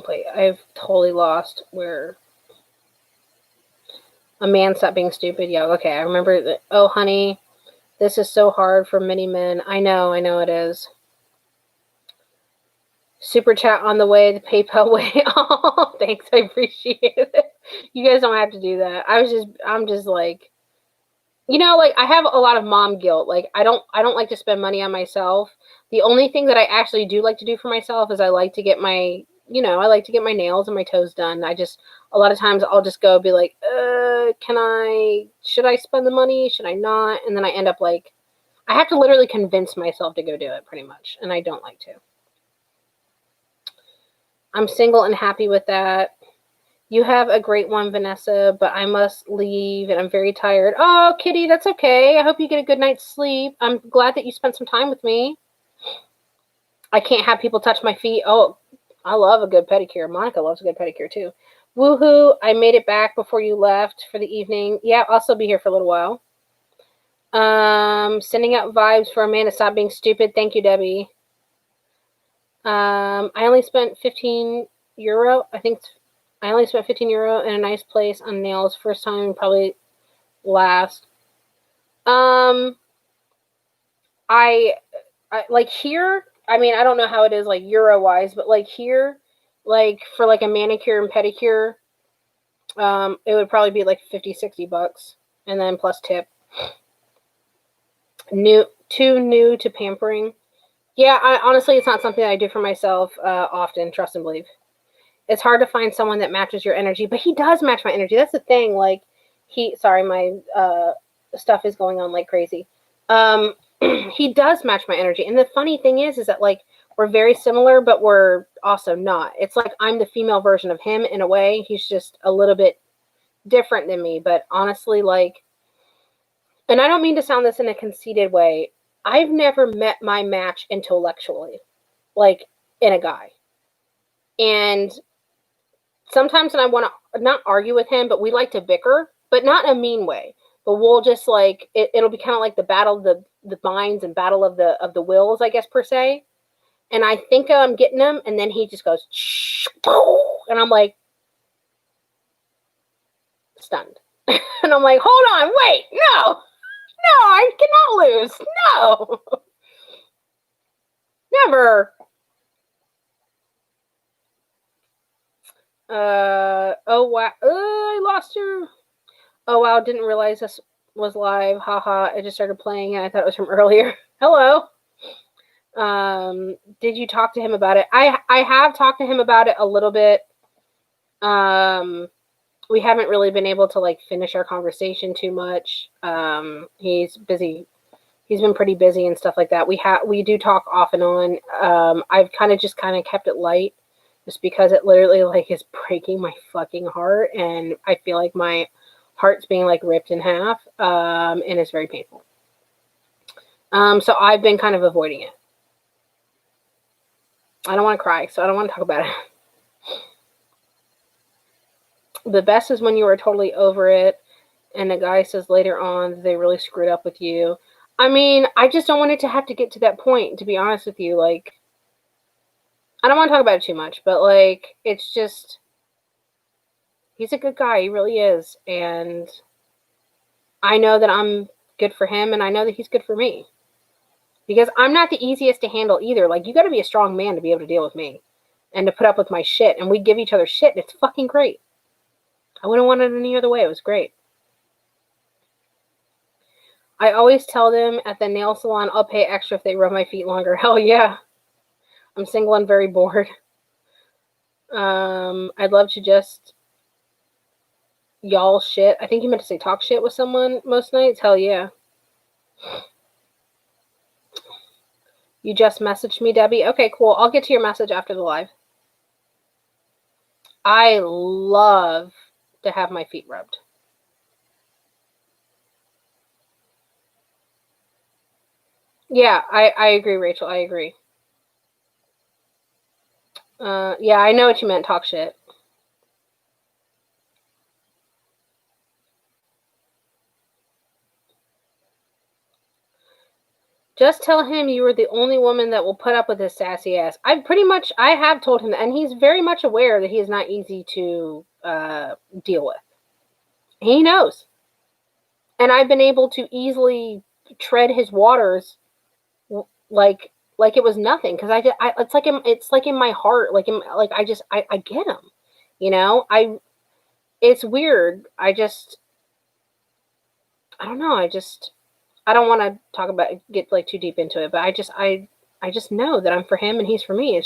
Wait, I've totally lost where a man stopped being stupid. Yeah, okay, I remember that. Oh, honey, this is so hard for many men. I know it is. Super chat on the way, the PayPal way. Oh, thanks, I appreciate it. You guys don't have to do that. I'm just like, like I have a lot of mom guilt. Like I don't like to spend money on myself. The only thing that I actually do like to do for myself is I like to get I like to get my nails and my toes done. A lot of times I'll just go be like, should I spend the money? Should I not? And then I end up like, I have to literally convince myself to go do it pretty much. And I don't like to. I'm single and happy with that. You have a great one, Vanessa, but I must leave and I'm very tired. Oh, Kitty, that's okay. I hope you get a good night's sleep. I'm glad that you spent some time with me. I can't have people touch my feet. Oh, I love a good pedicure. Monica loves a good pedicure too. Woohoo, I made it back before you left for the evening. Yeah, I'll still be here for a little while. Sending out vibes for Amanda. Stop being stupid. Thank you, Debbie. I only spent €15. I only spent €15 in a nice place on nails. First time, probably last. I like here. I mean, I don't know how it is like euro wise, but like here, like for like a manicure and pedicure, it would probably be like $50-$60, and then plus tip. Too new to pampering. Yeah, honestly, it's not something I do for myself often. Trust and believe. It's hard to find someone that matches your energy, but he does match my energy. That's the thing. Like sorry, my stuff is going on like crazy. He does match my energy. And the funny thing is that like we're very similar, but we're also not. It's like I'm the female version of him in a way. He's just a little bit different than me. But honestly, like, and I don't mean to sound this in a conceited way, I've never met my match intellectually, like in a guy. And sometimes when I want to not argue with him, but we like to bicker, but not in a mean way. But we'll just like it'll be kind of like the battle of the minds and battle of the wills, I guess per se. And I think I'm getting him, and then he just goes, and I'm like stunned, and I'm like, hold on, wait, no, I cannot lose, no, never. Oh wow, I lost her. Oh wow, didn't realize this was live. Haha, I just started playing and I thought it was from earlier. Hello. Did you talk to him about it? I have talked to him about it a little bit. We haven't really been able to like finish our conversation too much. He's busy. He's been pretty busy and stuff like that. We do talk off and on. I've kind of kept it light just because it literally like is breaking my fucking heart, and I feel like my heart's being like ripped in half, and it's very painful. So I've been kind of avoiding it. I don't want to cry, so I don't want to talk about it. The best is when you are totally over it, and the guy says later on they really screwed up with you. I mean, I just don't want it to have to get to that point, to be honest with you. Like, I don't want to talk about it too much, but like, it's just, he's a good guy. He really is. And I know that I'm good for him, and I know that he's good for me. Because I'm not the easiest to handle either. Like, you got to be a strong man to be able to deal with me and to put up with my shit. And we give each other shit, and it's fucking great. I wouldn't want it any other way. It was great. I always tell them at the nail salon, I'll pay extra if they rub my feet longer. Hell yeah. I'm single and very bored. I'd love to just y'all shit. I think you meant to say talk shit with someone most nights. Hell yeah. You just messaged me, Debbie. Okay, cool. I'll get to your message after the live. I love to have my feet rubbed. Yeah, I agree, Rachel. I agree. Yeah, I know what you meant. Talk shit. Just tell him you were the only woman that will put up with his sassy ass. I have told him that, and he's very much aware that he is not easy to deal with. He knows. And I've been able to easily tread his waters like it was nothing, because it's like in my heart, I get him, you know. It's weird. I don't know. I don't want to get like too deep into it, but I just know that I'm for him and he's for me.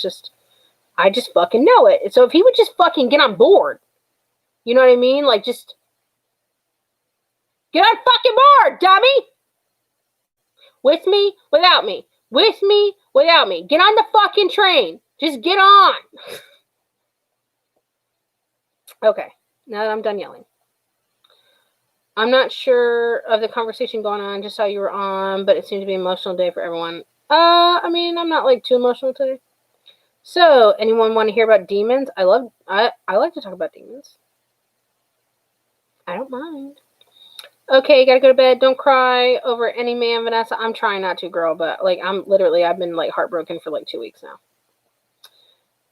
I just fucking know it. So if he would just fucking get on board, you know what I mean? Like, just get on fucking board, dummy. With me, without me. With me, without me. Get on the fucking train. Just get on. Okay, now that I'm done yelling. I'm not sure of the conversation going on. Just saw you were on, but it seemed to be an emotional day for everyone. I mean, I'm not like too emotional today. So, anyone want to hear about demons? I like to talk about demons. I don't mind. Okay, gotta go to bed. Don't cry over any man, Vanessa. I'm trying not to, girl, but like I've been like heartbroken for like 2 weeks now.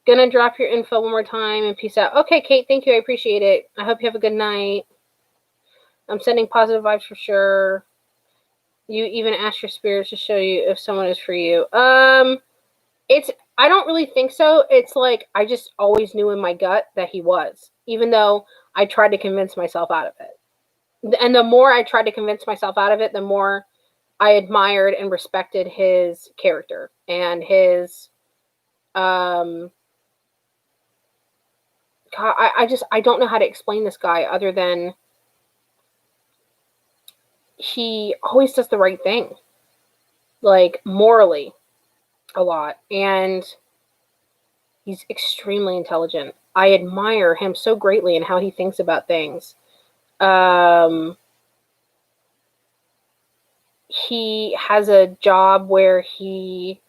Gonna drop your info one more time and peace out. Okay, Kate, thank you. I appreciate it. I hope you have a good night. I'm sending positive vibes for sure. You even ask your spirits to show you if someone is for you. I don't really think so. It's like I just always knew in my gut that he was, even though I tried to convince myself out of it. And the more I tried to convince myself out of it, the more I admired and respected his character and his God, I don't know how to explain this guy other than he always does the right thing, like morally a lot, and he's extremely intelligent. I admire him so greatly in how he thinks about things. He has a job where he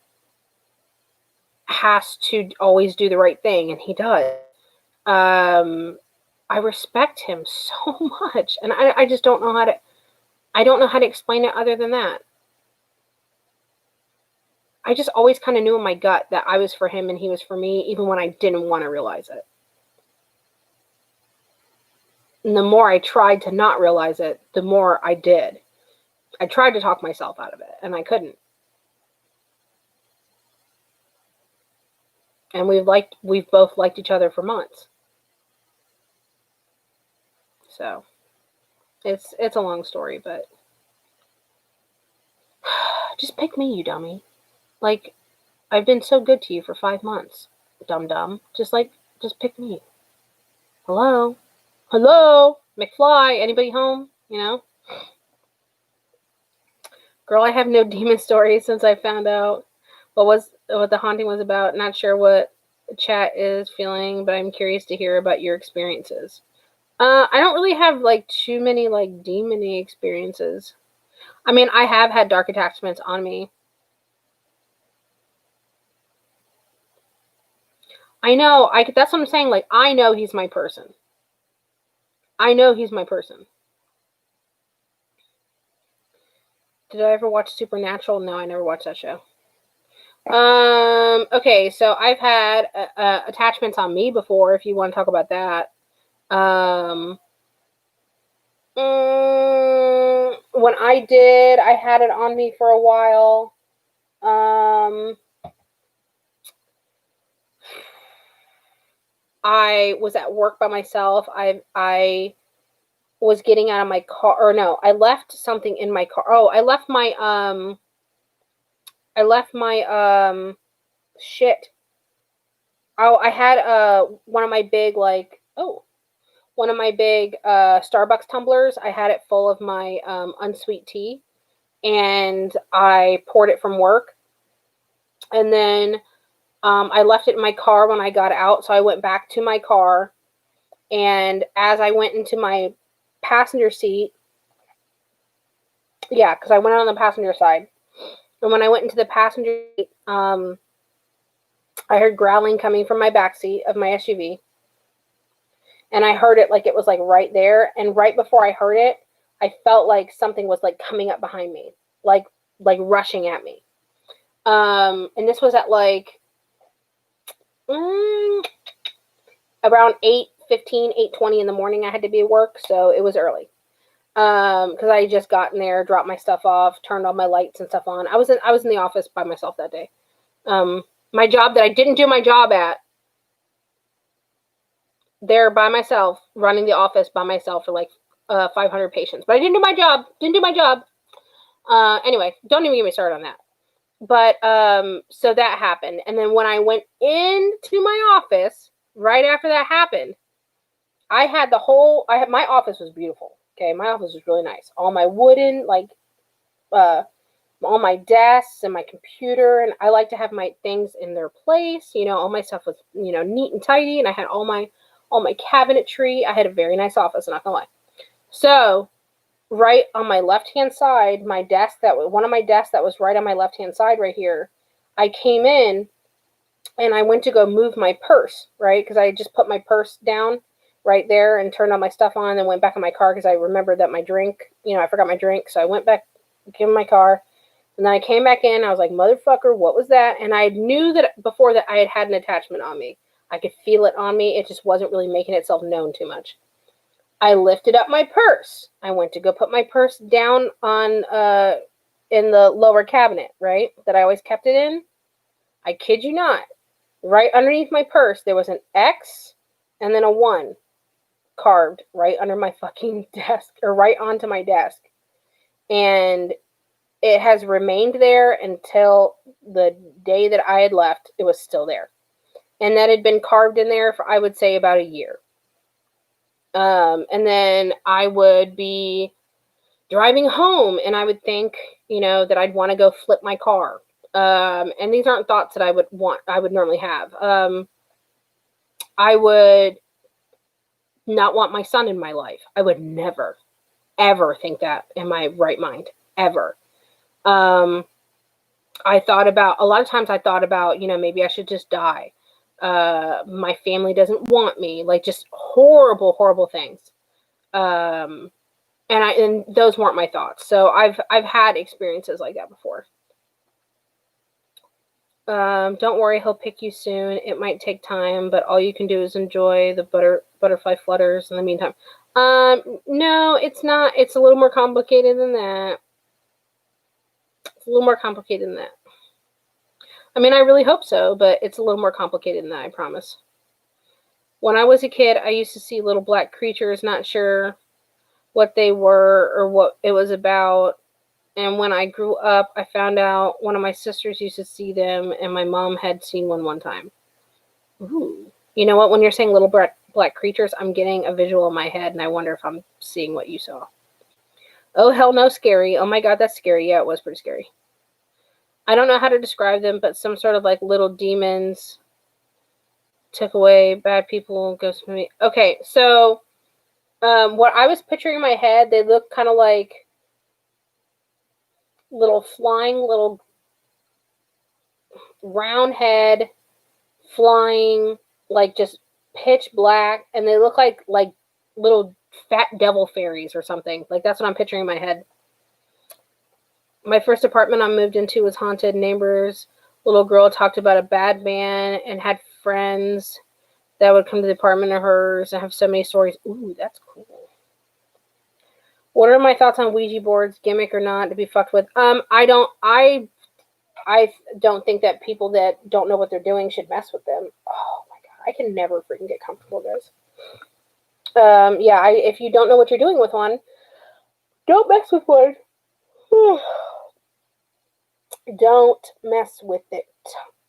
has to always do the right thing, and he does. I respect him so much, and I just don't know how to. I don't know how to explain it other than that. I just always kind of knew in my gut that I was for him and he was for me, even when I didn't want to realize it. And the more I tried to not realize it, the more I did. I tried to talk myself out of it, and I couldn't. And we've both liked each other for months. So it's a long story, but just pick me, you dummy. Like, I've been so good to you for 5 months, dum-dum. Just pick me. Hello? Hello? McFly, anybody home? You know? Girl, I have no demon stories since I found out what the haunting was about. Not sure what chat is feeling, but I'm curious to hear about your experiences. I don't really have like too many like demon-y experiences. I mean, I have had dark attachments on me. I know, that's what I'm saying. Like, I know he's my person. I know he's my person. Did I ever watch Supernatural? No, I never watched that show. Okay, so I've had attachments on me before, if you want to talk about that. When I did, I had it on me for a while. I was at work by myself. I was getting out of my car, or no, I left something in my car. Oh, I left my shit. Oh, I had one of my big Starbucks tumblers. I had it full of my unsweet tea, and I poured it from work. And then I left it in my car when I got out, so I went back to my car, and as I went into my passenger seat, yeah, because I went on the passenger side, and when I went into the passenger seat, I heard growling coming from my backseat of my SUV, and I heard it like it was like right there, and right before I heard it, I felt like something was like coming up behind me, like like rushing at me. And this was at like around 8:15, 8:20 in the morning. I had to be at work, so it was early. Because I had just gotten there, dropped my stuff off, turned all my lights and stuff on. I was in the office by myself that day. My job that I didn't do my job at, there by myself, running the office by myself for like 500 patients. But I didn't do my job. Anyway, don't even get me started on that. But so that happened. And then when I went into my office, right after that happened, my office was beautiful. Okay, my office was really nice. All my wooden, like, all my desks and my computer, and I like to have my things in their place. All my stuff was, neat and tidy, and I had all my cabinetry. I had a very nice office, I'm not gonna lie. So, right on my left-hand side, one of my desks that was right on my left-hand side right here, I came in, and I went to go move my purse, right? Because I just put my purse down right there and turned all my stuff on, and then went back in my car because I remembered that my drink, I forgot my drink. So I went back, gave him my car, and then I came back in. I was like, motherfucker, what was that? And I knew that before that I had had an attachment on me. I could feel it on me. It just wasn't really making itself known too much. I lifted up my purse. I went to go put my purse down on in the lower cabinet, right? That I always kept it in. I kid you not. Right underneath my purse, there was an X and then a 1 carved right under my fucking desk, or right onto my desk. And it has remained there until the day that I had left. It was still there. And that had been carved in there for, I would say, about a year. And then I would be driving home, and I would think, that I'd want to go flip my car. And these aren't thoughts that I would normally have. I would not want my son in my life. I would never, ever think that in my right mind, ever. A lot of times I thought about, maybe I should just die. My family doesn't want me, like just horrible, horrible things. And those weren't my thoughts. So I've had experiences like that before. Don't worry, he'll pick you soon. It might take time, but all you can do is enjoy the butterfly flutters in the meantime. No, it's not. It's a little more complicated than that. I mean, I really hope so, but it's a little more complicated than that, I promise. When I was a kid, I used to see little black creatures, not sure what they were or what it was about. And when I grew up, I found out one of my sisters used to see them, and my mom had seen one time. Ooh. You know what? When you're saying little black creatures, I'm getting a visual in my head, and I wonder if I'm seeing what you saw. Oh, hell no, scary. Oh my God, that's scary. Yeah, it was pretty scary. I don't know how to describe them, but some sort of like little demons took away bad people, ghosts from me. Okay, so what I was picturing in my head, they look kind of like little round head, flying, like just pitch black, and they look like little fat devil fairies or something. Like that's what I'm picturing in my head. My first apartment I moved into was haunted. Neighbors, little girl talked about a bad man and had friends that would come to the apartment of hers and have so many stories. Ooh, that's cool. What are my thoughts on Ouija boards, gimmick or not, to be fucked with? I don't think that people that don't know what they're doing should mess with them. Oh my God, I can never freaking get comfortable with those. If you don't know what you're doing with one, don't mess with one. Don't mess with it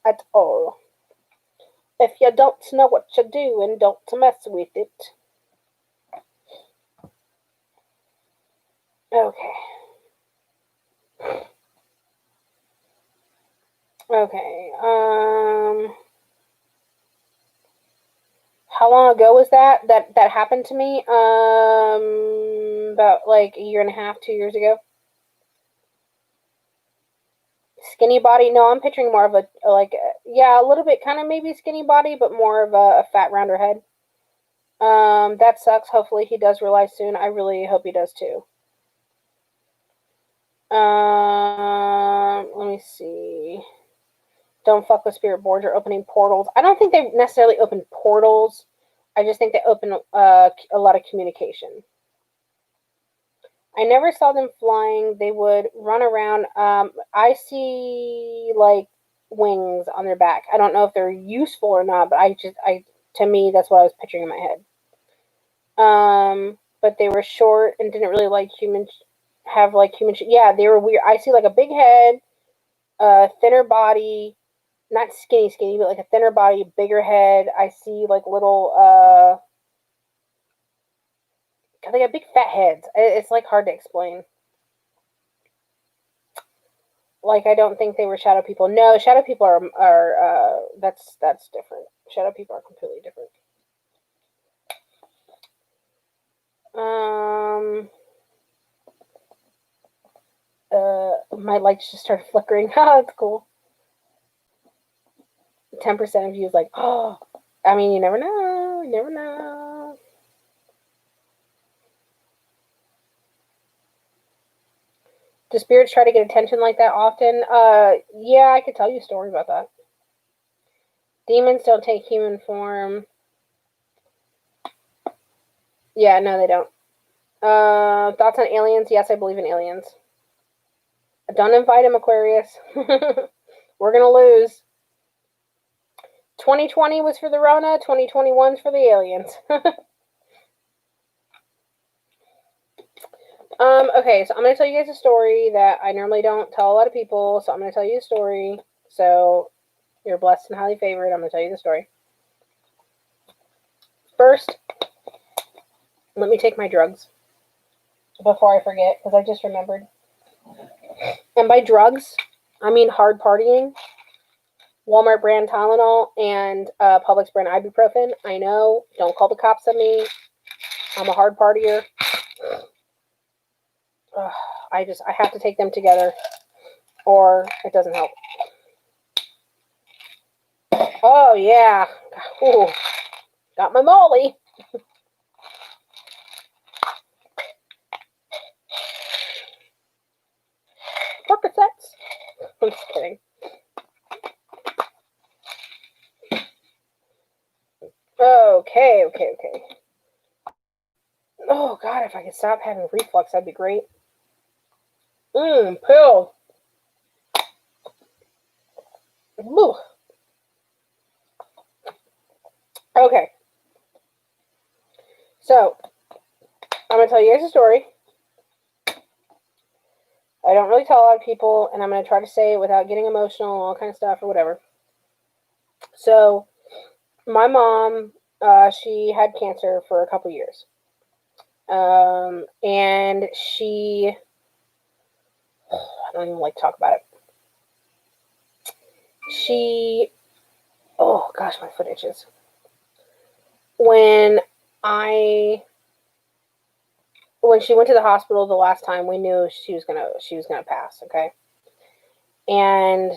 at all. If you don't know what you're doing, don't mess with it. Okay. How long ago was that happened to me? About like a year and a half, 2 years ago. Skinny body? No, I'm picturing more of a little bit kind of maybe skinny body, but more of a fat rounder head. That sucks. Hopefully he does realize soon. I really hope he does too. Let me see. Don't fuck with spirit boards or opening portals. I don't think they necessarily open portals. I just think they open a lot of communication. I never saw them flying. They would run around. I see like wings on their back. I don't know if they're useful or not, but to me, that's what I was picturing in my head. But they were short and didn't really like human. Have like human. Yeah, they were weird. I see like a big head, thinner body, not skinny, but like a thinner body, bigger head. I see like little. They got big fat heads. It's like hard to explain. Like I don't think they were shadow people. No, shadow people are that's different. Shadow people are completely different. My lights just started flickering. Oh, that's cool. 10% of you is like, oh, I mean, you never know. You never know. Do spirits try to get attention like that often? Yeah, I could tell you a story about that. Demons don't take human form. Yeah, no, they don't. Thoughts on aliens? Yes, I believe in aliens. Don't invite him, Aquarius. We're going to lose. 2020 was for the Rona, 2021's for the aliens. Okay, so I'm going to tell you guys a story that I normally don't tell a lot of people, so I'm going to tell you a story. So you're blessed and highly favored. I'm going to tell you the story. First, let me take my drugs before I forget, because I just remembered. And by drugs, I mean hard partying. Walmart brand Tylenol and Publix brand ibuprofen. I know, don't call the cops on me. I'm a hard partier. I have to take them together, or it doesn't help. Oh yeah, ooh, got my molly. Percocets. I'm just kidding. Okay. Oh God, if I could stop having reflux, that'd be great. Pill. Ooh. Okay. So, I'm going to tell you guys a story. I don't really tell a lot of people, and I'm going to try to say it without getting emotional and all kind of stuff or whatever. So, my mom, she had cancer for a couple years. And she, I don't even like to talk about it. Oh gosh, my foot itches. When she went to the hospital the last time, we knew she was gonna pass, okay? And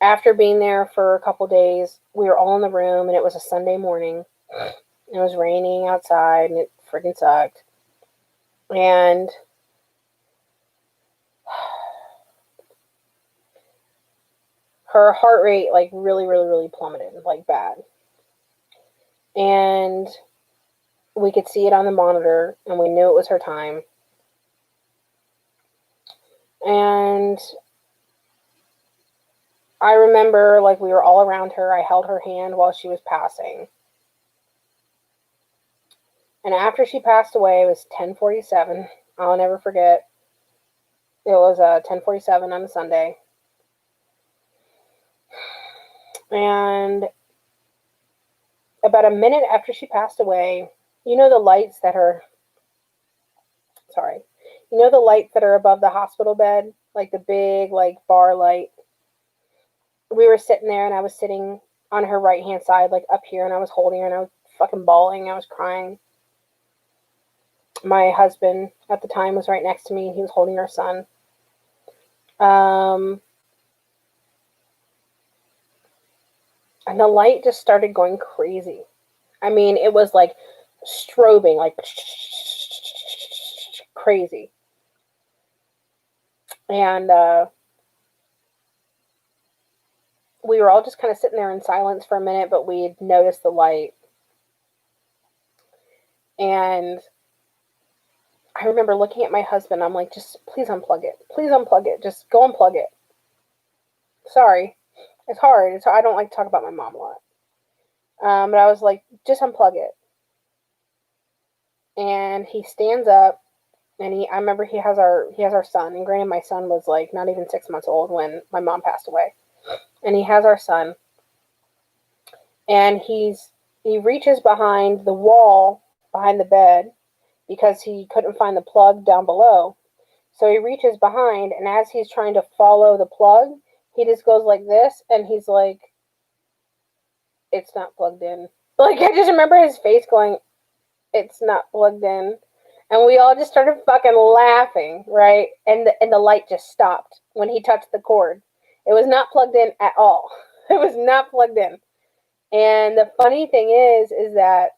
after being there for a couple days, we were all in the room, and it was a Sunday morning. It was raining outside, and it freaking sucked. And her heart rate, like, really, really, really plummeted, like, bad. And we could see it on the monitor, and we knew it was her time. And I remember, like, we were all around her. I held her hand while she was passing. And after she passed away, it was 10:47. I'll never forget. It was 10:47 on a Sunday. And about a minute after she passed away, you know the lights that are above the hospital bed? Like the big, like, bar light. We were sitting there, and I was sitting on her right-hand side, like up here, and I was holding her, and I was fucking bawling. I was crying. My husband at the time was right next to me, and he was holding our son. And the light just started going crazy. I mean, it was like strobing, like crazy. And we were all just kind of sitting there in silence for a minute, but we had noticed the light. And I remember looking at my husband. I'm like, just please unplug it. Please unplug it. Just go unplug it. Sorry. It's hard. I don't like to talk about my mom a lot. But I was like, just unplug it. And he stands up, and I remember he has our son. And granted, my son was like not even 6 months old when my mom passed away. And he has our son. And he reaches behind the wall behind the bed because he couldn't find the plug down below. So he reaches behind, and as he's trying to follow the plug, he just goes like this, and he's like, it's not plugged in. Like, I just remember his face going, it's not plugged in. And we all just started fucking laughing, right? And the light just stopped when he touched the cord. It was not plugged in at all. It was not plugged in. And the funny thing is that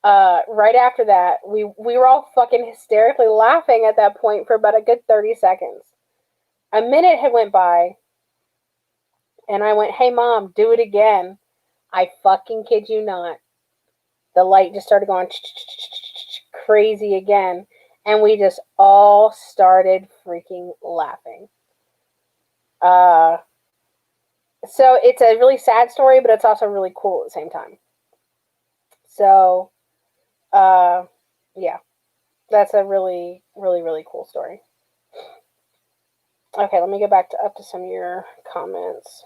right after that, we were all fucking hysterically laughing at that point for about a good 30 seconds. A minute had went by, and I went, hey, Mom, do it again. I fucking kid you not. The light just started going crazy again, and we just all started freaking laughing. So it's a really sad story, but it's also really cool at the same time. So, yeah, that's a really, really, really cool story. Okay, let me get up to some of your comments.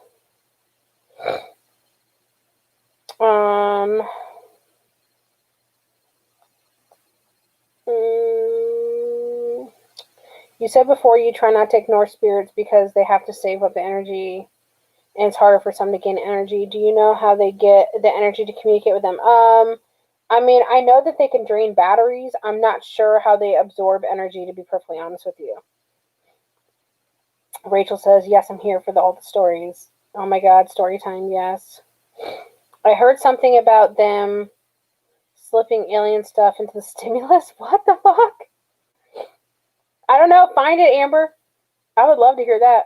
You said before you try not to ignore spirits because they have to save up the energy, and it's harder for some to gain energy. Do you know how they get the energy to communicate with them? I mean, I know that they can drain batteries. I'm not sure how they absorb energy, to be perfectly honest with you. Rachel says, yes, I'm here for all the stories. Oh my God, story time, yes. I heard something about them slipping alien stuff into the stimulus. What the fuck? I don't know. Find it, Amber. I would love to hear that.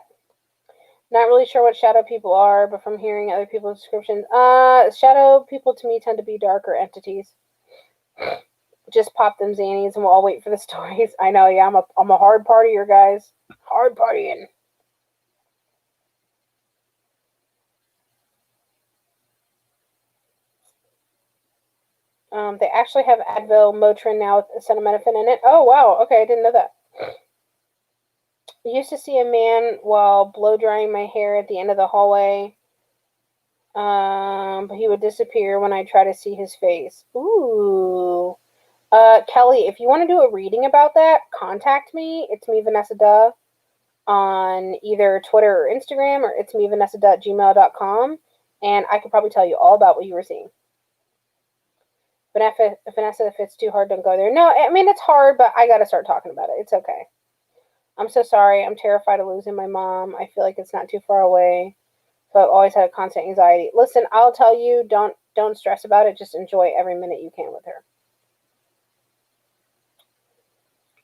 Not really sure what shadow people are, but from hearing other people's descriptions, shadow people to me tend to be darker entities. Just pop them Xannies and we'll all wait for the stories. I know, yeah, I'm a hard partier, guys. Hard partying. They actually have Advil, Motrin now with acetaminophen in it. Oh, wow. Okay, I didn't know that. I used to see a man while blow drying my hair at the end of the hallway. But he would disappear when I try to see his face. Ooh. Kelly, if you want to do a reading about that, contact me. It's me, Vanessa Duh, on either Twitter or Instagram, or it's me, Vanessa.gmail.com, and I could probably tell you all about what you were seeing. Vanessa, if it's too hard, don't go there. No, I mean, it's hard, but I gotta start talking about it. It's okay. I'm so sorry. I'm terrified of losing my mom. I feel like it's not too far away. So I've always had a constant anxiety. Listen, I'll tell you, don't stress about it. Just enjoy every minute you can with her.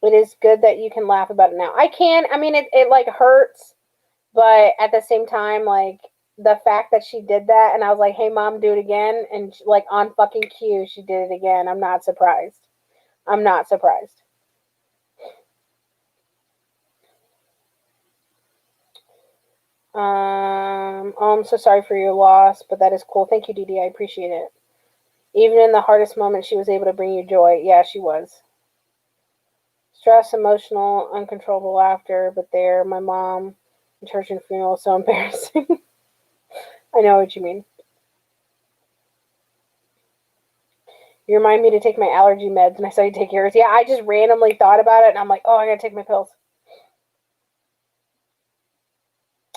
It is good that you can laugh about it now. I can. I mean, it like hurts, but at the same time, like the fact that she did that, and I was like, "Hey, Mom, do it again," and she, like on fucking cue, she did it again. I'm not surprised. I'm not surprised. Oh, I'm so sorry for your loss, but that is cool. Thank you, Dee Dee. I appreciate it. Even in the hardest moment, she was able to bring you joy. Yeah, she was. Stress, emotional, uncontrollable laughter, but there, my mom, in church and funeral, so embarrassing. I know what you mean. You remind me to take my allergy meds, and I saw you take yours. Yeah, I just randomly thought about it, and I'm like, oh, I gotta take my pills.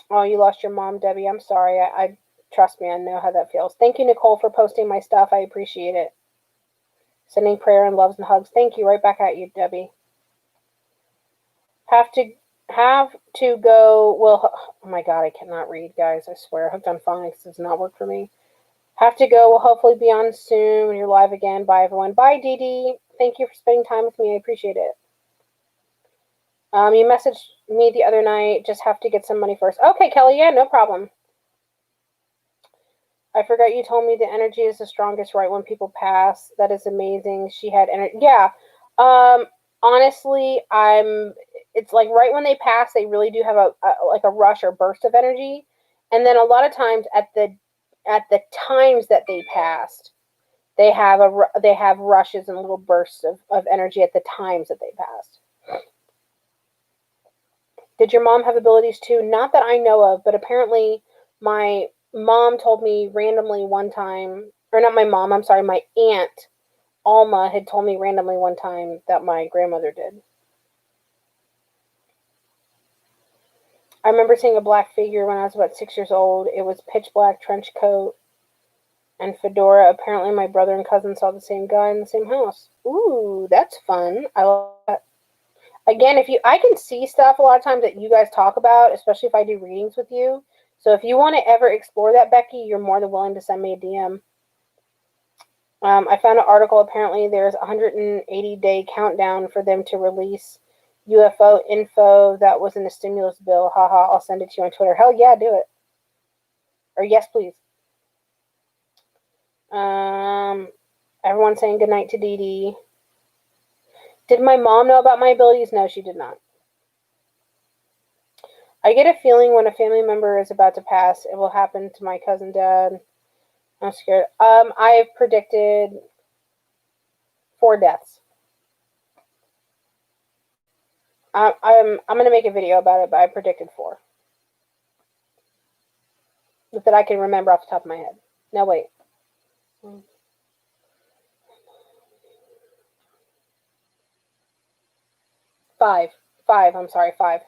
Oh, you lost your mom, Debbie. I'm sorry. I trust me, I know how that feels. Thank you, Nicole, for posting my stuff. I appreciate it. Sending prayer and loves and hugs. Thank you. Right back at you, Debbie. Have to go. Well, oh my God, I cannot read, guys. I swear, Hooked on Phonics does not work for me. Have to go. We'll hopefully be on soon when you're live again. Bye, everyone. Bye, Dee Dee. Thank you for spending time with me. I appreciate it. You messaged me the other night. Just have to get some money first. Okay, Kelly. Yeah, no problem. I forgot you told me the energy is the strongest right when people pass. That is amazing. She had energy. Yeah. Um. Honestly, I'm. It's like right when they pass, they really do have a like a rush or burst of energy, and then a lot of times at the times that they passed, they have rushes and little bursts of energy at the times that they passed. Did your mom have abilities too? Not that I know of, but apparently my mom told me randomly one time, or not my mom, I'm sorry, my aunt Alma had told me randomly one time that my grandmother did. I remember seeing a black figure when I was about 6 years old. It was pitch black trench coat and fedora. Apparently my brother and cousin saw the same guy in the same house. Ooh, that's fun. I love that. Again, if you, I can see stuff a lot of times that you guys talk about, especially if I do readings with you. So if you want to ever explore that, Becky, you're more than willing to send me a DM. I found an article. Apparently, there's a 180-day countdown for them to release UFO info that was in the stimulus bill. Haha, I'll send it to you on Twitter. Hell yeah, do it. Or yes, please. Um, Everyone's saying goodnight to Dee Dee. Did my mom know about my abilities? No, she did not. I get a feeling when a family member is about to pass, it will happen to my cousin dad. I'm scared. I've predicted 4 deaths. I'm gonna make a video about it, but I predicted 4 that I can remember off the top of my head. No, wait. 5. 5. I'm sorry, 5.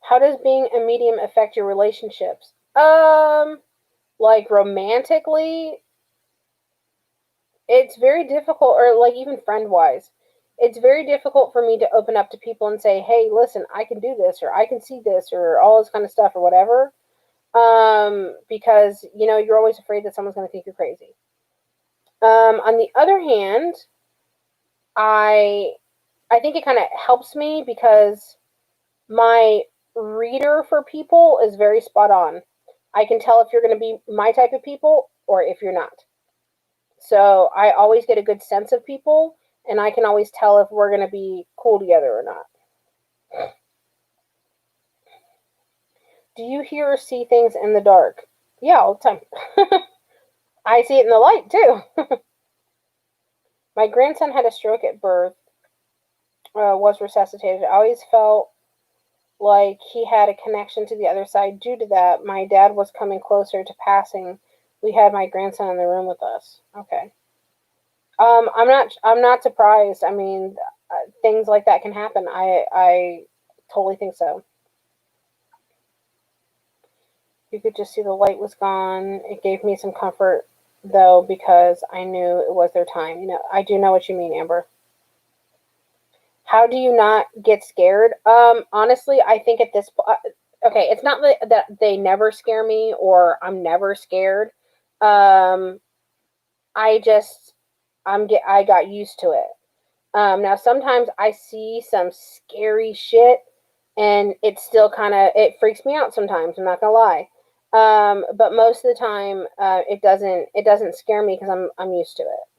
How does being a medium affect your relationships? Like romantically, it's very difficult, or like even friend wise, it's very difficult for me to open up to people and say, hey, listen, I can do this, or I can see this, or all this kind of stuff, or whatever. Because you're always afraid that someone's going to think you're crazy. On the other hand, I I think it kind of helps me because my reader for people is very spot on. I can tell if you're going to be my type of people or if you're not. So I always get a good sense of people, and I can always tell if we're going to be cool together or not. Do you hear or see things in the dark? Yeah, all the time. I see it in the light too. My grandson had a stroke at birth, was resuscitated. I always felt like he had a connection to the other side due to that. My dad was coming closer to passing. We had my grandson in the room with us. Okay. I'm not surprised. I mean, things like that can happen. I totally think so. You could just see the light was gone. It gave me some comfort though because I knew it was their time. I do know what you mean, Amber. How do you not get scared? Honestly, I think at this point, okay, it's not that they never scare me or I'm never scared. Um, I just I got used to it. Now sometimes I see some scary shit, and it still it freaks me out sometimes. I'm not gonna lie. But most of the time, it doesn't scare me because I'm used to it.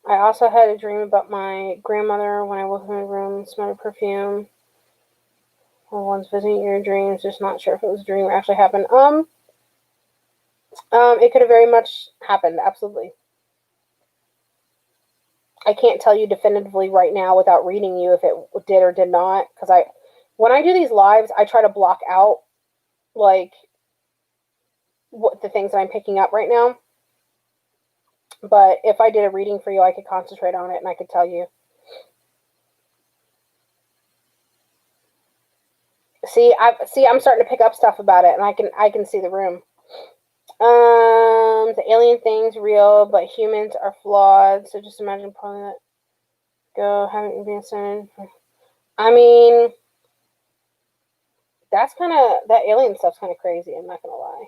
I also had a dream about my grandmother when I woke up in my room, smelled her perfume. Well, once visiting your dreams, just not sure if it was a dream or actually happened. It could have very much happened, absolutely. I can't tell you definitively right now without reading you if it did or did not, because when I do these lives, I try to block out like what the things that I'm picking up right now. But if I did a reading for you, I could concentrate on it and I could tell you. I'm starting to pick up stuff about it, and I can see the room. The alien thing's real, but humans are flawed. So just imagine pulling that. Go having been sent. I mean, that alien stuff's kind of crazy. I'm not gonna lie.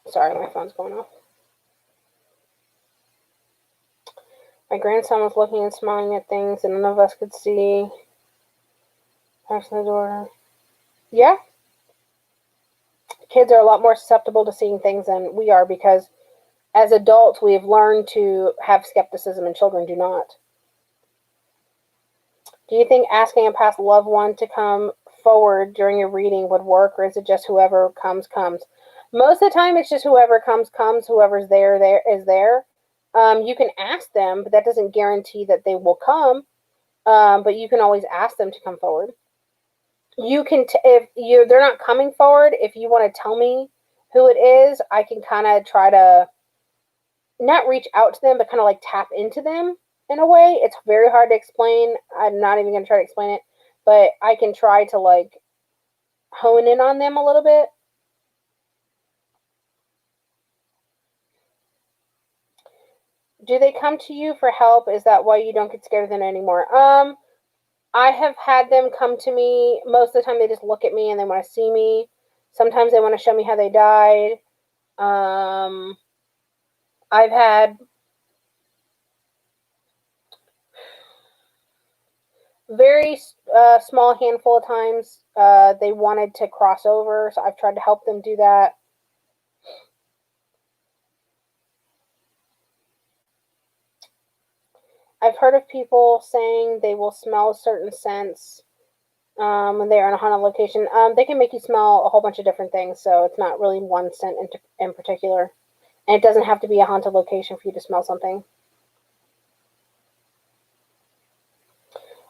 Sorry, my phone's going off. My grandson was looking and smiling at things that none of us could see. Passing the door. Yeah. Kids are a lot more susceptible to seeing things than we are because as adults we have learned to have skepticism and children do not. Do you think asking a past loved one to come forward during a reading would work, or is it just whoever comes? Most of the time it's just whoever comes. Whoever's there is there. You can ask them, but that doesn't guarantee that they will come. But you can always ask them to come forward. You can, if they're not coming forward, if you want to tell me who it is, I can kind of try to not reach out to them, but kind of like tap into them in a way. It's very hard to explain. I'm not even going to try to explain it, but I can try to like hone in on them a little bit. Do they come to you for help? Is that why you don't get scared of them anymore? I have had them come to me. Most of the time they just look at me and they want to see me. Sometimes they want to show me how they died. I've had very small handful of times they wanted to cross over, so I've tried to help them do that. I've heard of people saying they will smell certain scents when they are in a haunted location. They can make you smell a whole bunch of different things, so it's not really one scent in particular. And it doesn't have to be a haunted location for you to smell something.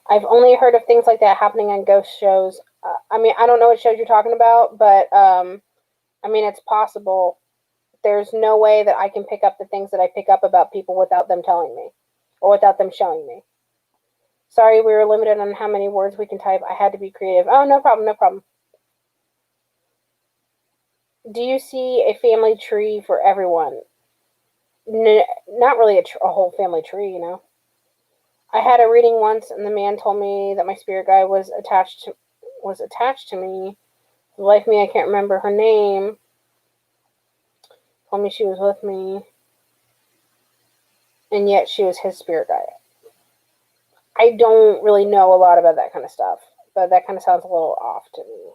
I've only heard of things like that happening on ghost shows. I mean, I don't know what shows you're talking about, but I mean, it's possible. There's no way that I can pick up the things that I pick up about people without them telling me or without them showing me. Sorry, we were limited on how many words we can type. I had to be creative. Oh, no problem, no problem. Do you see a family tree for everyone? Not really a whole family tree, you know. I had a reading once, and the man told me that my spirit guide was attached to me. For the life of me, I can't remember her name. Told me she was with me, and yet she was his spirit guide. I don't really know a lot about that kind of stuff, but that kind of sounds a little off to me.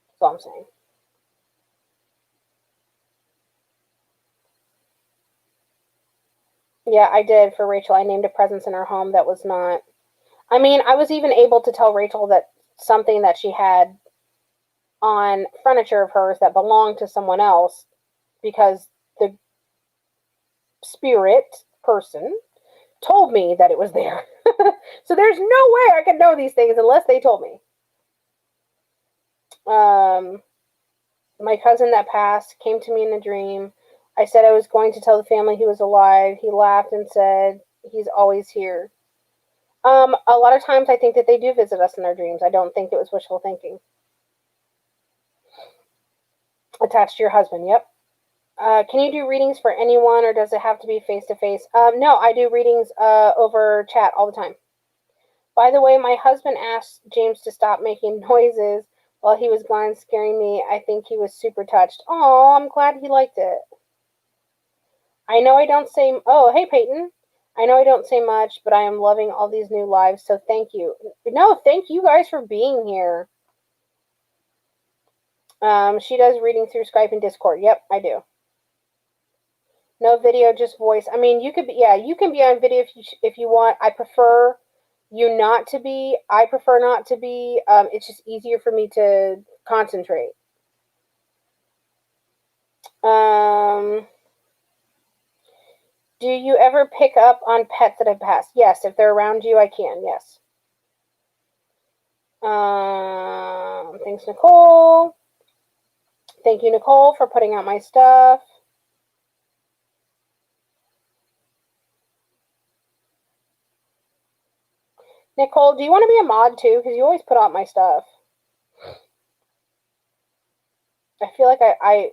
That's all I'm saying. Yeah, I did for Rachel. I named a presence in her home that was not. I mean, I was even able to tell Rachel that something that she had on furniture of hers that belonged to someone else because the spirit person told me that it was there. So there's no way I could know these things unless they told me. My cousin that passed came to me in a dream. I said I was going to tell the family he was alive. He laughed and said he's always here. A lot of times I think that they do visit us in our dreams. I don't think it was wishful thinking. Attached to your husband, yep. Can you do readings for anyone, or does it have to be face-to-face? No, I do readings over chat all the time. By the way, my husband asked James to stop making noises while he was gone, scaring me. I think he was super touched. Oh, I'm glad he liked it. I know I don't say... Oh, hey, Peyton. I know I don't say much, but I am loving all these new lives, so thank you. No, thank you guys for being here. She does reading through Skype and Discord. Yep, I do. No video, just voice. I mean, you could be, yeah, you can be on video if you want. I prefer you not to be. I prefer not to be. It's just easier for me to concentrate. Do you ever pick up on pets that have passed? Yes, if they're around you, I can. Yes. Thanks, Nicole. Thank you, Nicole, for putting out my stuff. Nicole, do you want to be a mod too? Because you always put out my stuff. I feel like I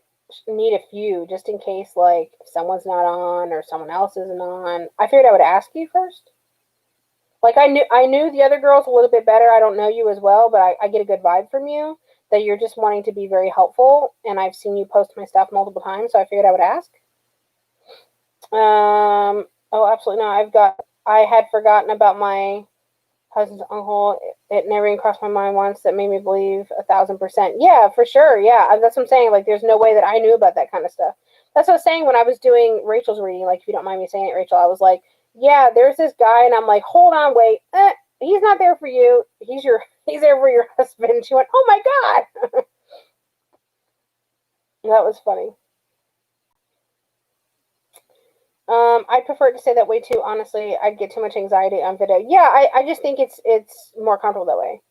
need a few just in case, like, if someone's not on or someone else isn't on. I figured I would ask you first. Like, I knew the other girls a little bit better. I don't know you as well, but I get a good vibe from you. that you're just wanting to be very helpful, and I've seen you post my stuff multiple times, so I figured I would ask. Oh, absolutely not. I had forgotten about my husband's uncle. It never even crossed my mind once. That made me believe 1,000%. Yeah, for sure. Yeah, that's what I'm saying. Like, there's no way that I knew about that kind of stuff. That's what I was saying when I was doing Rachel's reading. Like, if you don't mind me saying it, Rachel, I was like, yeah, there's this guy, and I'm like, hold on, wait, he's not there for you. He's there for your husband. She went, oh my god. That was funny. I prefer to say that way too. Honestly, I'd get too much anxiety on video. Yeah, I just think it's more comfortable that way.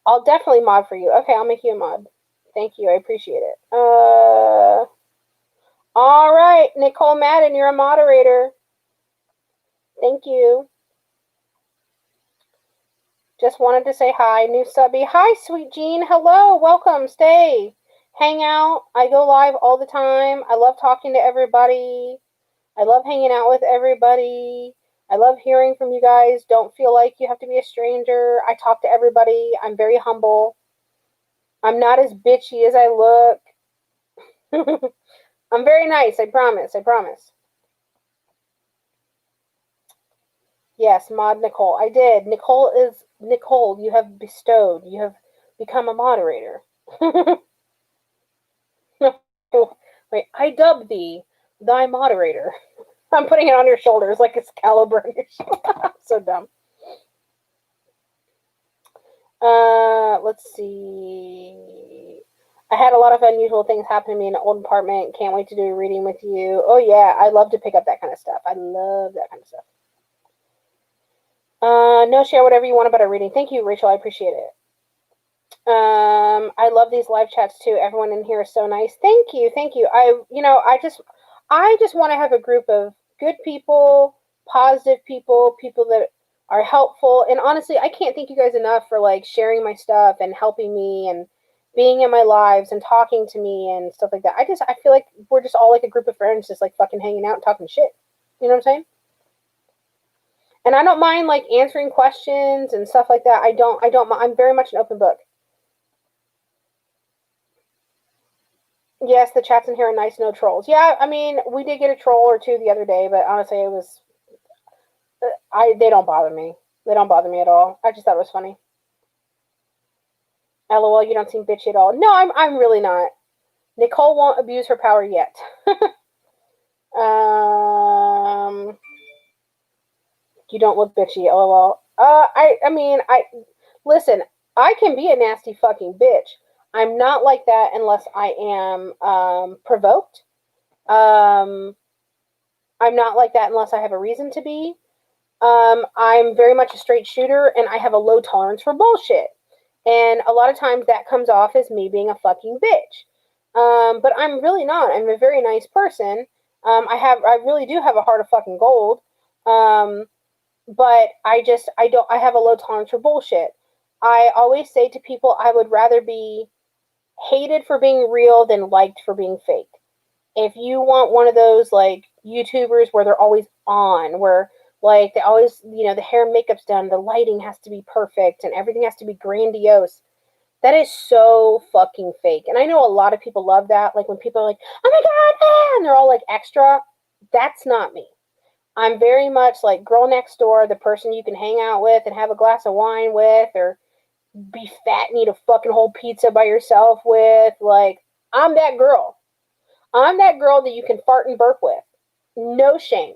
I'll definitely mod for you. Okay, I'll make you a mod. Thank you. I appreciate it. All right, Nicole Madden, you're a moderator. Thank you. Just wanted to say hi, new subby. Hi, sweet Jean. Hello, welcome. Stay. Hangout. I go live all the time. I love talking to everybody. I love hanging out with everybody. I love hearing from you guys. Don't feel like you have to be a stranger. I talk to everybody. I'm very humble. I'm not as bitchy as I look. I'm very nice. I promise. I promise. Yes, mod Nicole. I did. Nicole, you have bestowed. You have become a moderator. Wait, I dub thee thy moderator. I'm putting it on your shoulders like Excalibur on your shoulder. So dumb. Let's see. I had a lot of unusual things happen to me in an old apartment. Can't wait to do a reading with you. Oh yeah, I love to pick up that kind of stuff. I love that kind of stuff. No, share whatever you want about a reading. Thank you, Rachel. I appreciate it. I love these live chats too. Everyone in here is so nice. Thank you. I just want to have a group of good people, positive people, people that are helpful. And honestly, I can't thank you guys enough for like sharing my stuff and helping me and being in my lives and talking to me and stuff like that. I feel like we're just all like a group of friends, just like fucking hanging out and talking shit. You know what I'm saying? And I don't mind like answering questions and stuff like that. I'm very much an open book. Yes, the chats in here are nice, no trolls. Yeah, I mean, we did get a troll or two the other day, but honestly, it was they don't bother me. They don't bother me at all. I just thought it was funny. LOL, you don't seem bitchy at all. No, I'm really not. Nicole won't abuse her power yet. You don't look bitchy, LOL. Listen, I can be a nasty fucking bitch. I'm not like that unless I am provoked. I'm not like that unless I have a reason to be. I'm very much a straight shooter, and I have a low tolerance for bullshit. And a lot of times that comes off as me being a fucking bitch. But I'm really not. I'm a very nice person. I really do have a heart of fucking gold. But I have a low tolerance for bullshit. I always say to people, I would rather be hated for being real than liked for being fake. If you want one of those like YouTubers where they're always on, where like they always, the hair and makeup's done, the lighting has to be perfect and everything has to be grandiose. That is so fucking fake. And I know a lot of people love that. Like when people are like, oh my God, and they're all like extra. That's not me. I'm very much like girl next door, the person you can hang out with and have a glass of wine with, or be fat and eat a fucking whole pizza by yourself with. Like, I'm that girl. I'm that girl that you can fart and burp with. No shame.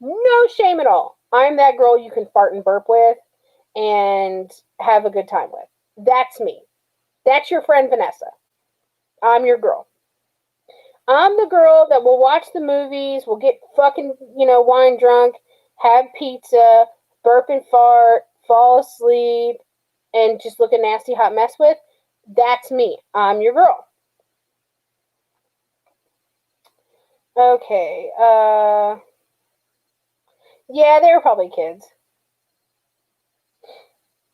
No shame at all. I'm that girl you can fart and burp with and have a good time with. That's me. That's your friend Vanessa. I'm your girl. I'm the girl that will watch the movies, will get fucking, wine drunk, have pizza, burp and fart, fall asleep, and just look a nasty hot mess with. That's me. I'm your girl. Okay. Yeah, they were probably kids.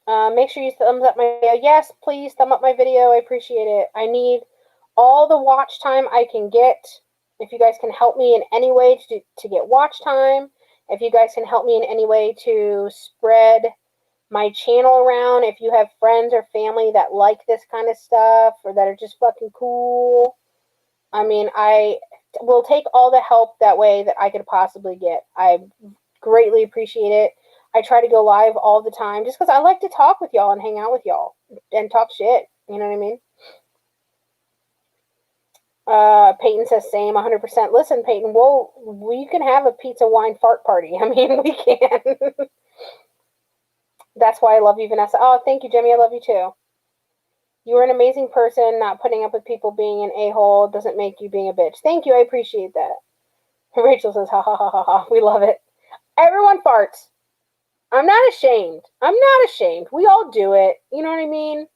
Make sure you thumbs up my video. Yes, please thumb up my video. I appreciate it. I need all the watch time I can get. If you guys can help me in any way to get watch time, if you guys can help me in any way to spread my channel around if you have friends or family that like this kind of stuff or that are just fucking cool. I mean, I will take all the help that way that I could possibly get. I greatly appreciate it. I try to go live all the time just because I like to talk with y'all and hang out with y'all and talk shit. You know what I mean? Peyton says same, 100%. Listen, Peyton, we can have a pizza wine fart party. I mean, we can. That's why I love you, Vanessa. Oh, thank you, Jimmy. I love you too. You are an amazing person. Not putting up with people being an a-hole doesn't make you being a bitch. Thank you. I appreciate that. Rachel says, ha ha ha ha ha. We love it. Everyone farts. I'm not ashamed. I'm not ashamed. We all do it. You know what I mean?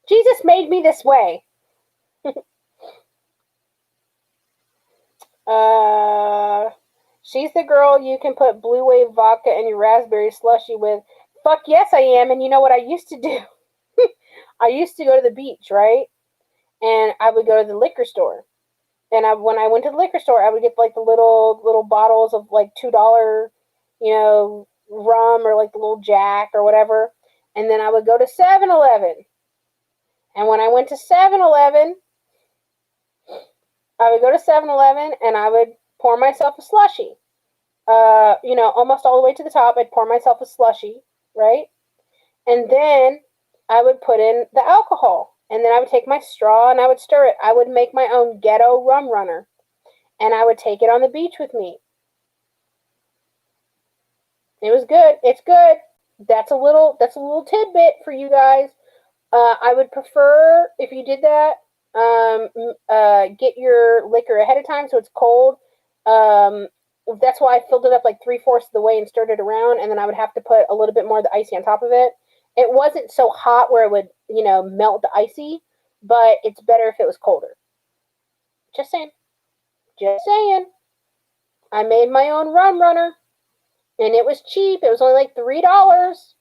Jesus made me this way. She's the girl you can put Blue Wave vodka in your raspberry slushy with. Fuck yes, I am. And you know what I used to do? I used to go to the beach, right? And I would go to the liquor store. And when I went to the liquor store, I would get like the little bottles of like $2, rum or like the little Jack or whatever. And then I would go to 7-Eleven. And when I went to 7-Eleven, I would go to 7-Eleven and I would pour myself a slushie. Almost all the way to the top, I'd pour myself a slushie, right? And then I would put in the alcohol. And then I would take my straw and I would stir it. I would make my own ghetto rum runner. And I would take it on the beach with me. It was good. It's good. That's a little tidbit for you guys. I would prefer, if you did that, get your liquor ahead of time so it's cold. That's why I filled it up like 3/4 of the way and stirred it around, and then I would have to put a little bit more of the icy on top of it. It wasn't so hot where it would, melt the icy, but it's better if it was colder. Just saying. Just saying. I made my own rum runner, and it was cheap. It was only like $3.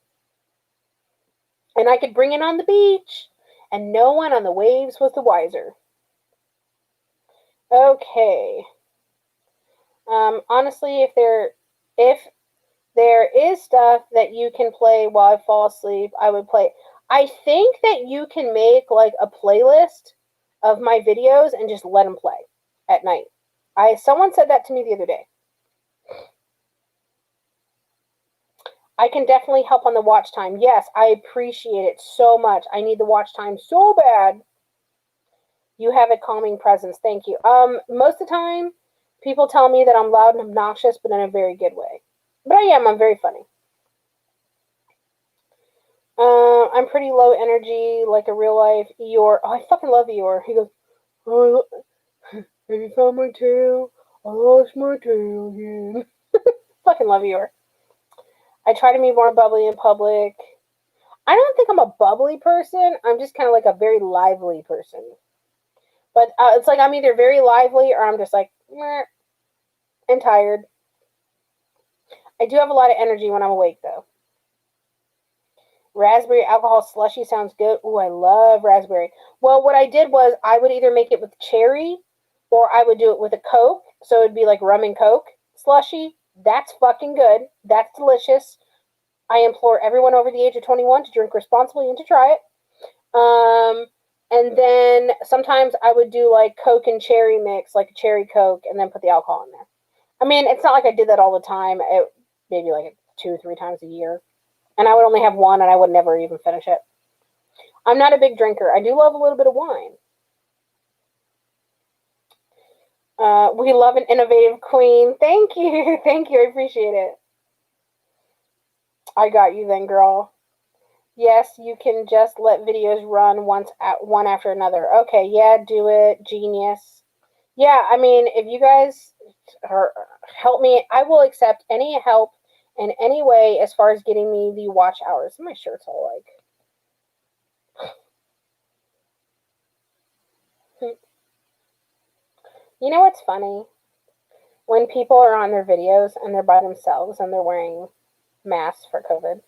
And I could bring it on the beach, and no one on the waves was the wiser. Okay. Honestly, if there is stuff that you can play while I fall asleep, I would play. I think that you can make like a playlist of my videos and just let them play at night. Someone said that to me the other day. I can definitely help on the watch time. Yes, I appreciate it so much. I need the watch time so bad. You have a calming presence. Thank you. Most of the time, people tell me that I'm loud and obnoxious, but in a very good way. But I am. I'm very funny. I'm pretty low energy, like a real life Eeyore. Oh, I fucking love Eeyore. He goes, oh, have you found my tail? I lost my tail again. Fucking love Eeyore. I try to be more bubbly in public. I don't think I'm a bubbly person. I'm just kind of like a very lively person. But it's like I'm either very lively or I'm just like, meh, and tired. I do have a lot of energy when I'm awake, though. Raspberry alcohol slushy sounds good. Ooh, I love raspberry. Well, what I did was I would either make it with cherry or I would do it with a Coke. So it'd be like rum and Coke slushy. That's fucking good. That's delicious. I implore everyone over the age of 21 to drink responsibly and to try it. And then sometimes I would do like Coke and cherry mix, like a cherry Coke, and then put the alcohol in there. I mean, it's not like I did that all the time. Maybe like 2-3 times a year. And I would only have one, and I would never even finish it. I'm not a big drinker. I do love a little bit of wine. We love an innovative queen. Thank you. Thank you. I appreciate it. I got you then, girl. Yes, you can just let videos run one after another. Okay, yeah, do it. Genius. Yeah, I mean, if you guys help me, I will accept any help in any way as far as getting me the watch hours. My shirt's all like... You know what's funny? When people are on their videos and they're by themselves and they're wearing masks for COVID.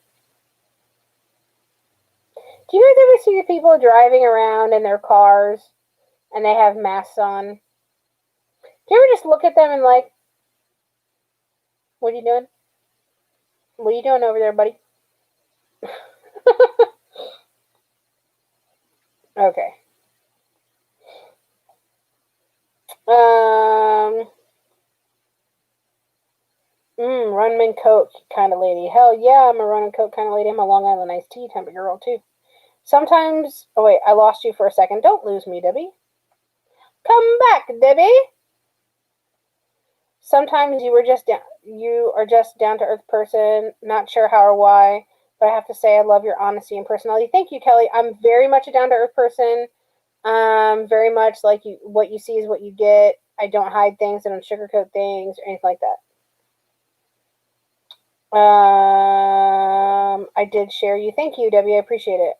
Do you guys ever see the people driving around in their cars and they have masks on? Do you ever just look at them and like, what are you doing? What are you doing over there, buddy? Okay. Um, rum and coke kind of lady. Hell yeah, I'm a rum and coke kind of lady. I'm a Long Island iced tea type of girl too. Sometimes, oh wait, I lost you for a second. Don't lose me, Debbie. Come back, Debbie. Sometimes you are just down to earth person. Not sure how or why, but I have to say I love your honesty and personality. Thank you, Kelly. I'm very much a down to earth person. Very much like you. What you see is what you get. I don't hide things. I don't sugarcoat things or anything like that. I did share you. Thank you, Debbie. I appreciate it.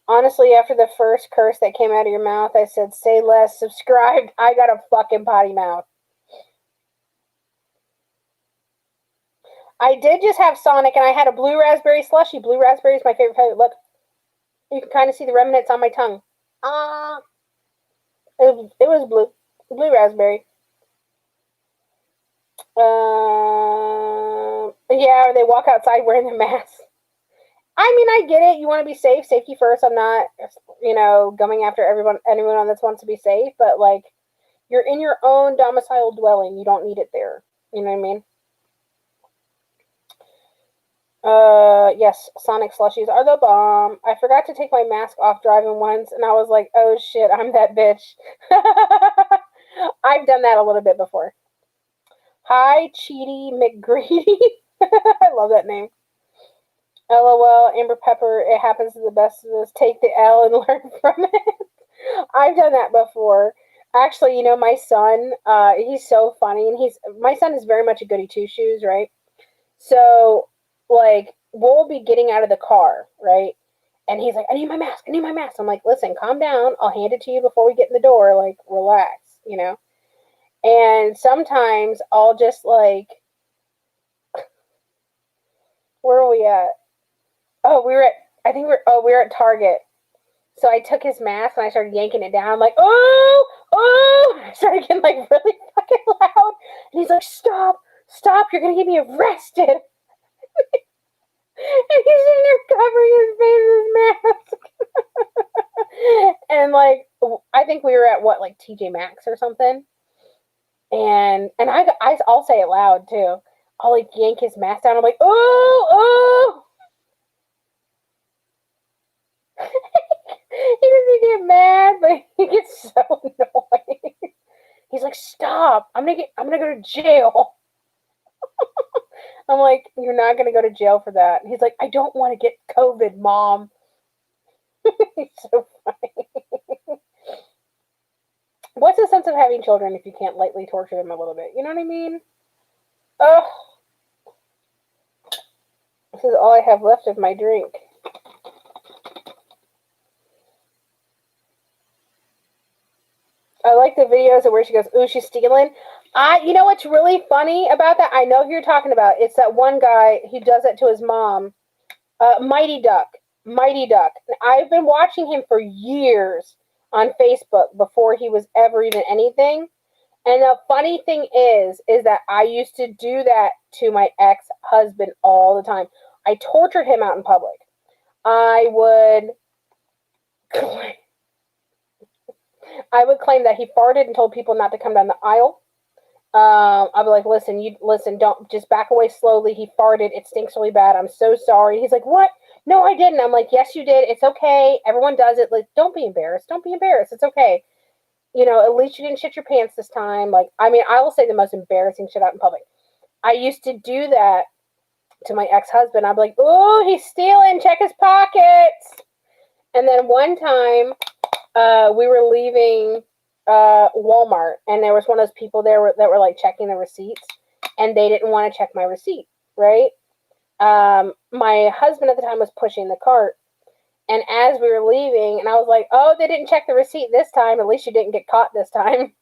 Honestly, after the first curse that came out of your mouth, I said, say less, subscribe. I got a fucking potty mouth. I did just have Sonic, and I had a blue raspberry slushy. Blue raspberry is my favorite flavor. Look, you can kind of see the remnants on my tongue. It was blue raspberry. Yeah, they walk outside wearing their masks. I mean, I get it. You want to be safe, safety first. I'm not, going after anyone that wants to be safe, but like, you're in your own domicile dwelling. You don't need it there. You know what I mean? Yes, Sonic slushies are the bomb. I forgot to take my mask off driving once, and I was like, oh shit, I'm that bitch. I've done that a little bit before. Hi, Cheaty McGreedy. I love that name. LOL, Amber Pepper, it happens to the best of us. Take the L and learn from it. I've done that before. Actually, my son, he's so funny, and my son is very much a goody two shoes, right? So, like, we'll be getting out of the car, right? And he's like, I need my mask. I need my mask. I'm like, listen, calm down. I'll hand it to you before we get in the door. Like, relax. And sometimes I'll just like, where are we at? Oh, we were at Target. So I took his mask and I started yanking it down. I'm like, oh! I started getting like really fucking loud. And he's like, stop, you're gonna get me arrested. And he's in there covering his face with his mask. And like, I think we were at like TJ Maxx or something. And I'll say it loud too. I'll like yank his mask down. I'm like, oh! He doesn't get mad, but he gets so annoying. He's like, stop! I'm gonna go to jail. I'm like, you're not gonna go to jail for that. And he's like, I don't want to get COVID, Mom. He's so funny. What's the sense of having children if you can't lightly torture them a little bit? You know what I mean? Oh, this is all I have left of my drink. I like the videos of where she goes, ooh, she's stealing. You know what's really funny about that? I know who you're talking about. It's that one guy, he does that to his mom. Mighty Duck. I've been watching him for years on Facebook before he was ever even anything. And the funny thing is that I used to do that to my ex-husband all the time. I tortured him out in public. I would claim that he farted and told people not to come down the aisle. I'd be like, listen, don't, just back away slowly. He farted. It stinks really bad. I'm so sorry. He's like, what? No, I didn't. I'm like, yes, you did. It's okay. Everyone does it. Like, don't be embarrassed. It's okay. At least you didn't shit your pants this time. Like, I mean, I will say the most embarrassing shit out in public. I used to do that to my ex-husband. I'd be like, oh, he's stealing. Check his pockets. And then one time, we were leaving Walmart, and there was one of those people there that were like checking the receipts, and they didn't want to check my receipt, right? My husband at the time was pushing the cart, and as we were leaving, and I was like, oh, they didn't check the receipt this time. At least you didn't get caught this time.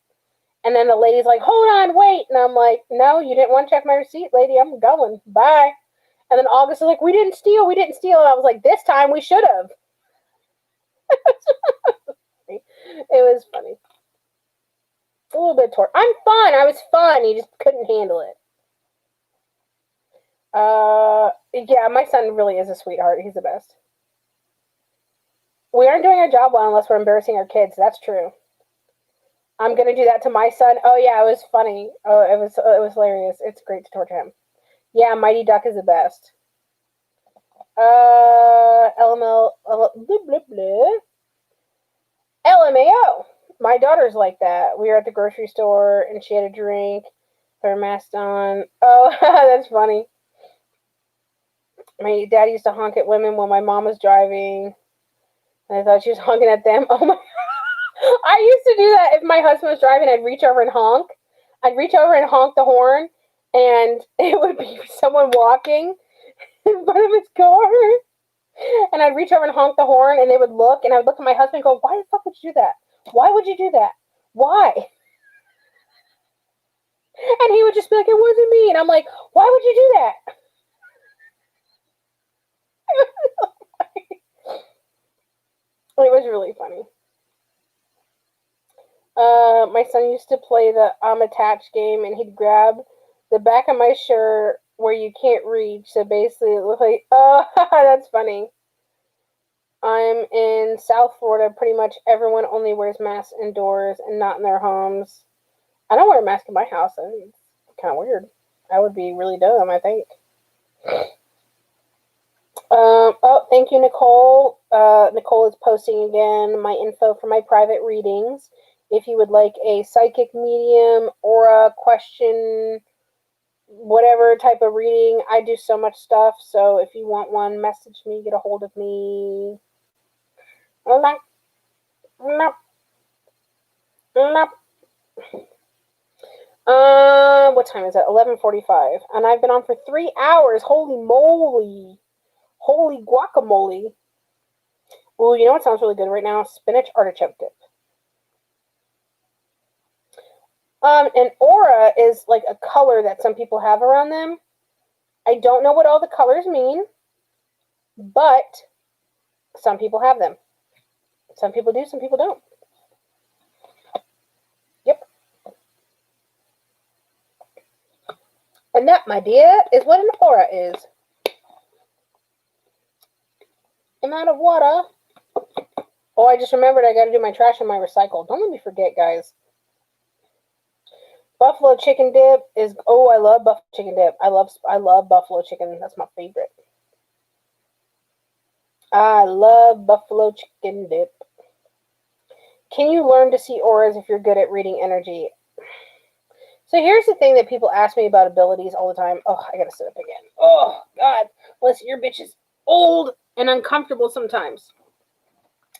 And then the lady's like, hold on, wait. And I'm like, no, you didn't want to check my receipt, lady. I'm going. Bye. And then August was like, we didn't steal. And I was like, this time we should have. It was funny. A little bit torture. I'm fun. I was fun. He just couldn't handle it. Yeah, my son really is a sweetheart. He's the best. We aren't doing our job well unless we're embarrassing our kids. That's true. I'm gonna do that to my son. Oh yeah, it was funny. Oh, it was hilarious. It's great to torture him. Yeah, Mighty Duck is the best. LML, blah, blah, blah. LMAO. My daughter's like that. We were at the grocery store and she had a drink, put her mask on. Oh, that's funny. My dad used to honk at women when my mom was driving. And I thought she was honking at them. Oh my. I used to do that if my husband was driving. I'd reach over and honk. I'd reach over and honk the horn, and it would be someone walking in front of his car. And I'd reach over and honk the horn, and they would look, and I would look at my husband and go, "Why the fuck would you do that? Why would you do that? Why?" And he would just be like, "It wasn't me." And I'm like, "Why would you do that?" It was really funny. My son used to play the I'm attached game, and he'd grab the back of my shirt where you can't reach. So basically, it looked like, oh, that's funny. I'm in South Florida. Pretty much everyone only wears masks indoors and not in their homes. I don't wear a mask in my house. It's kind of weird. I would be really dumb, I think. Oh, thank you, Nicole. Nicole is posting again my info for my private readings. If you would like a psychic medium, aura, question, whatever type of reading, I do so much stuff. So if you want one, message me, get a hold of me. What time is it? 11:45, and I've been on for 3 hours. Holy moly! Holy guacamole! Ooh, you know what sounds really good right now? Spinach artichoke dip. An aura is like a color that some people have around them. I don't know what all the colors mean, but some people have them. Some people do, some people don't. Yep. And that, my dear, is what an aura is. Amount of water. Oh, I just remembered I gotta do my trash and my recycle. Don't let me forget, guys. Buffalo chicken dip is, oh, I love buffalo chicken dip. I love buffalo chicken. That's my favorite. I love buffalo chicken dip. Can you learn to see auras if you're good at reading energy? So here's the thing that people ask me about abilities all the time. Oh, I gotta sit up again. Oh, God. Listen, your bitch is old and uncomfortable sometimes.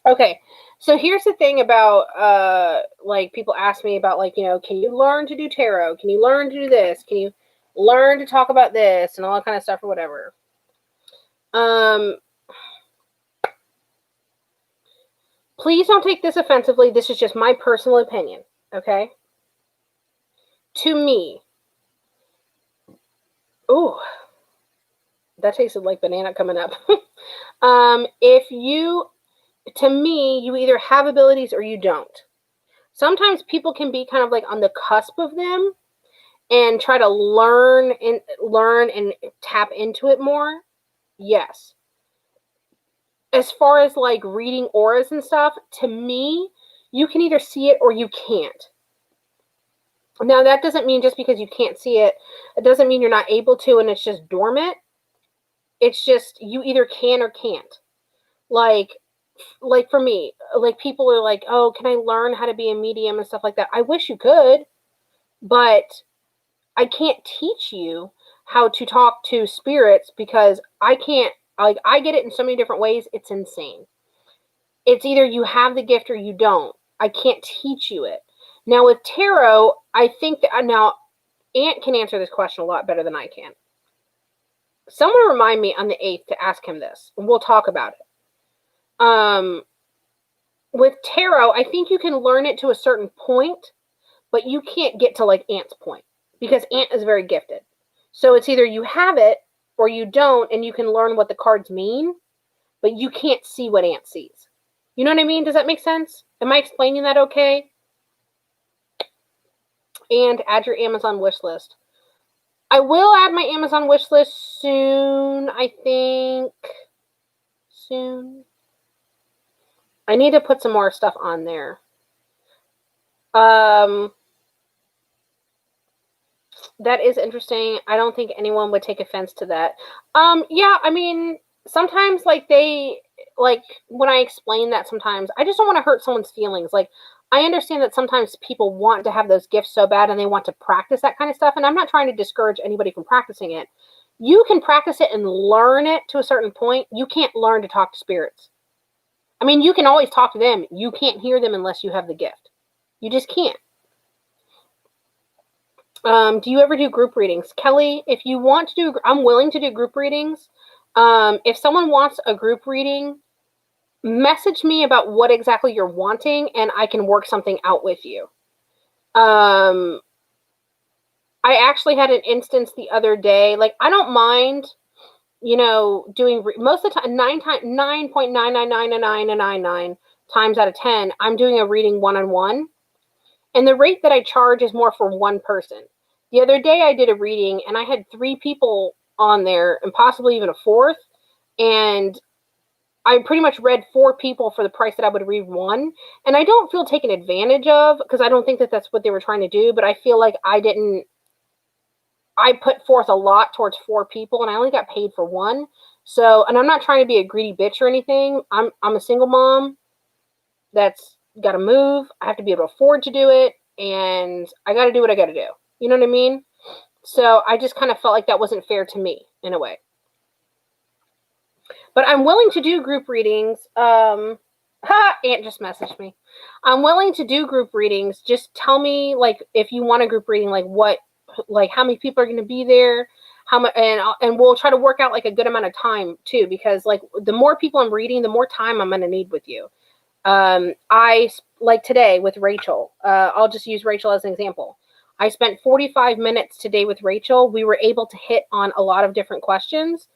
Okay, so here's the thing about, like, people ask me about, like, can you learn to do tarot? Can you learn to do this? Can you learn to talk about this? And all that kind of stuff or whatever. Please don't take this offensively. This is just my personal opinion, okay? To me, ooh, that tasted like banana coming up. To me, you either have abilities or you don't. Sometimes people can be kind of like on the cusp of them and try to learn and tap into it more. Yes. As far as like reading auras and stuff, to me, you can either see it or you can't. Now, that doesn't mean just because you can't see it, it doesn't mean you're not able to and it's just dormant. It's just you either can or can't. Like for me, like people are like, oh, can I learn how to be a medium and stuff like that? I wish you could, but I can't teach you how to talk to spirits because I can't, like, I get it in so many different ways. It's insane. It's either you have the gift or you don't. I can't teach you it. Now with tarot, I think that now Ant can answer this question a lot better than I can. Someone remind me on the 8th to ask him this, and we'll talk about it. With tarot, I think you can learn it to a certain point, but you can't get to like Ant's point because Ant is very gifted. So it's either you have it or you don't, and you can learn what the cards mean, but you can't see what Ant sees. You know what I mean? Does that make sense? Am I explaining that okay? And add your Amazon wish list. I will add my Amazon wish list soon, I think. Soon. I need to put some more stuff on there. That is interesting. I don't think anyone would take offense to that. Yeah, I mean, sometimes like when I explain that, sometimes I just don't want to hurt someone's feelings. Like, I understand that sometimes people want to have those gifts so bad and they want to practice that kind of stuff, and I'm not trying to discourage anybody from practicing it. You can practice it and learn it to a certain point. You can't learn to talk to spirits. I mean, you can always talk to them. You can't hear them unless you have the gift. You just can't. Do you ever do group readings? Kelly, if you want to do, I'm willing to do group readings. If someone wants a group reading, message me about what exactly you're wanting and I can work something out with you. I actually had an instance the other day. Like, I don't mind, doing most of the time, 9.9999999 times out of 10, I'm doing a reading one-on-one. And the rate that I charge is more for one person. The other day I did a reading and I had 3 people on there and possibly even a 4th. And I pretty much read 4 people for the price that I would read one. And I don't feel taken advantage of, because I don't think that that's what they were trying to do. But I feel like I put forth a lot towards 4 people and I only got paid for one. So, and I'm not trying to be a greedy bitch or anything. I'm a single mom that's got to move. I have to be able to afford to do it. And I got to do what I got to do. You know what I mean? So I just kind of felt like that wasn't fair to me in a way. But I'm willing to do group readings. Aunt just messaged me. I'm willing to do group readings. Just tell me, like, if you want a group reading, like how many people are going to be there, how much, and we'll try to work out like a good amount of time too, because like the more people I'm reading, the more time I'm going to need with you. I like today with Rachel. I'll just use Rachel as an example. I spent 45 minutes today with Rachel. We were able to hit on a lot of different questions.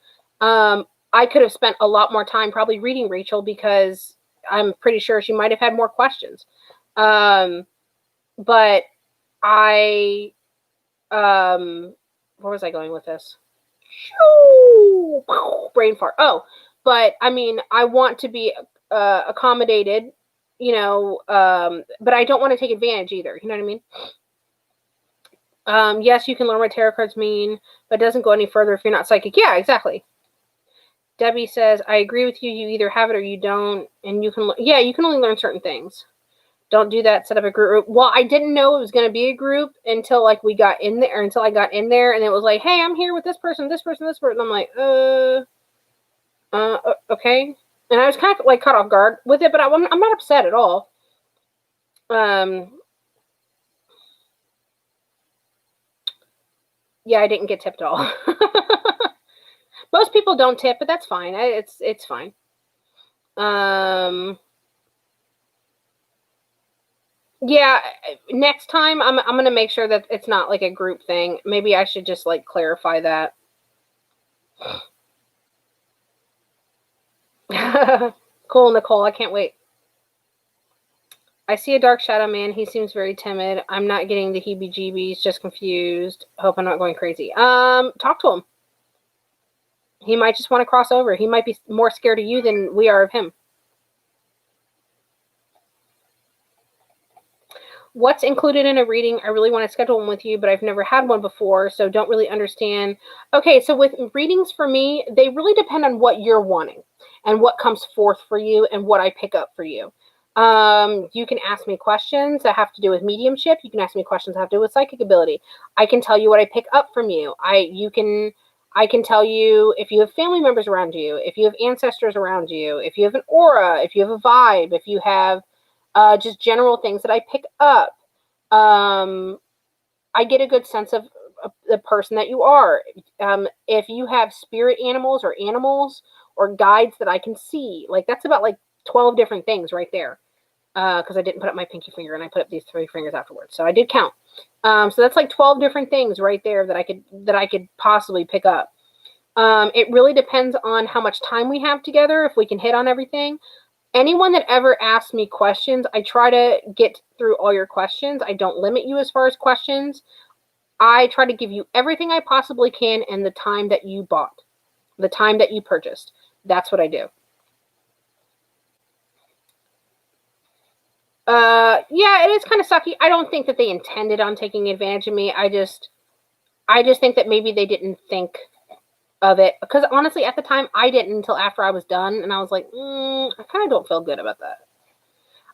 I could have spent a lot more time probably reading Rachel because I'm pretty sure she might have had more questions. But where was I going with this? Brain fart. Oh, but I mean, I want to be accommodated, but I don't want to take advantage either. You know what I mean? Yes, you can learn what tarot cards mean, but it doesn't go any further if you're not psychic. Yeah, exactly. Debbie says, I agree with you. You either have it or you don't. And you can, you can only learn certain things. Don't do that. Set up a group. Well, I didn't know it was going to be a group until like we got in there, until I got in there and it was like, hey, I'm here with this person, this person, this person. I'm like, okay. And I was kind of like caught off guard with it, but I'm not upset at all. Yeah, I didn't get tipped at all. Most people don't tip, but that's fine. It's fine. Yeah, next time I'm gonna make sure that it's not like a group thing. Maybe I should just like clarify that. Cool, Nicole. I can't wait. I see a dark shadow man. He seems very timid. I'm not getting the heebie-jeebies. Just confused. Hope I'm not going crazy. Talk to him. He might just want to cross over. He might be more scared of you than we are of him. What's included in a reading? I really want to schedule one with you, but I've never had one before, so don't really understand. Okay, so with readings for me, they really depend on what you're wanting and what comes forth for you and what I pick up for you. You can ask me questions that have to do with mediumship. You can ask me questions that have to do with psychic ability. I can tell you what I pick up from you. I can tell you if you have family members around you, if you have ancestors around you, if you have an aura, if you have a vibe, if you have just general things that I pick up. I get a good sense of the person that you are. If you have spirit animals or guides that I can see, like that's about like 12 different things right there. Because I didn't put up my pinky finger and I put up these 3 fingers afterwards. So I did count. So that's like 12 different things right there that I could possibly pick up. It really depends on how much time we have together, if we can hit on everything. Anyone that ever asks me questions, I try to get through all your questions. I don't limit you as far as questions. I try to give you everything I possibly can in the time that you bought, the time that you purchased. That's what I do. Yeah, it is kind of sucky. I don't think that they intended on taking advantage of me. I just think that maybe they didn't think of it, because honestly, at the time, I didn't until after I was done, and I was like, I kind of don't feel good about that.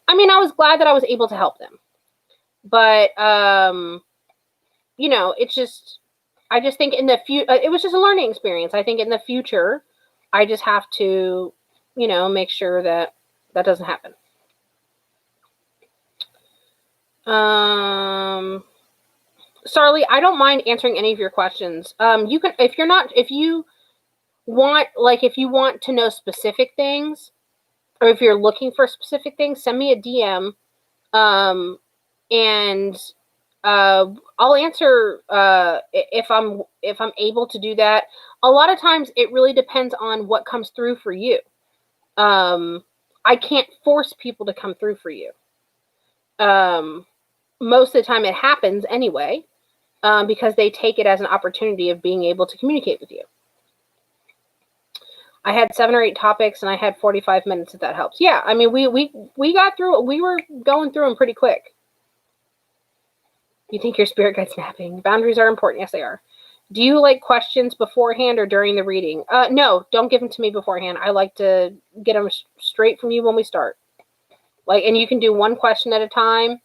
I mean, I was glad that I was able to help them, but it's just, I just think in the future, it was just a learning experience. I think in the future, I just have to, make sure that that doesn't happen. Sarly, I don't mind answering any of your questions. You can, if you want to know specific things, or if you're looking for specific things, send me a DM, and I'll answer if I'm able to do that. A lot of times, it really depends on what comes through for you. I can't force people to come through for you. Most of the time, it happens anyway, because they take it as an opportunity of being able to communicate with you. I had 7 or 8 topics, and I had 45 minutes, if that helps. Yeah, I mean, we got through. We were going through them pretty quick. You think your spirit guide's napping? Boundaries are important. Yes, they are. Do you like questions beforehand or during the reading? No, don't give them to me beforehand. I like to get them straight from you when we start. And you can do one question at a time.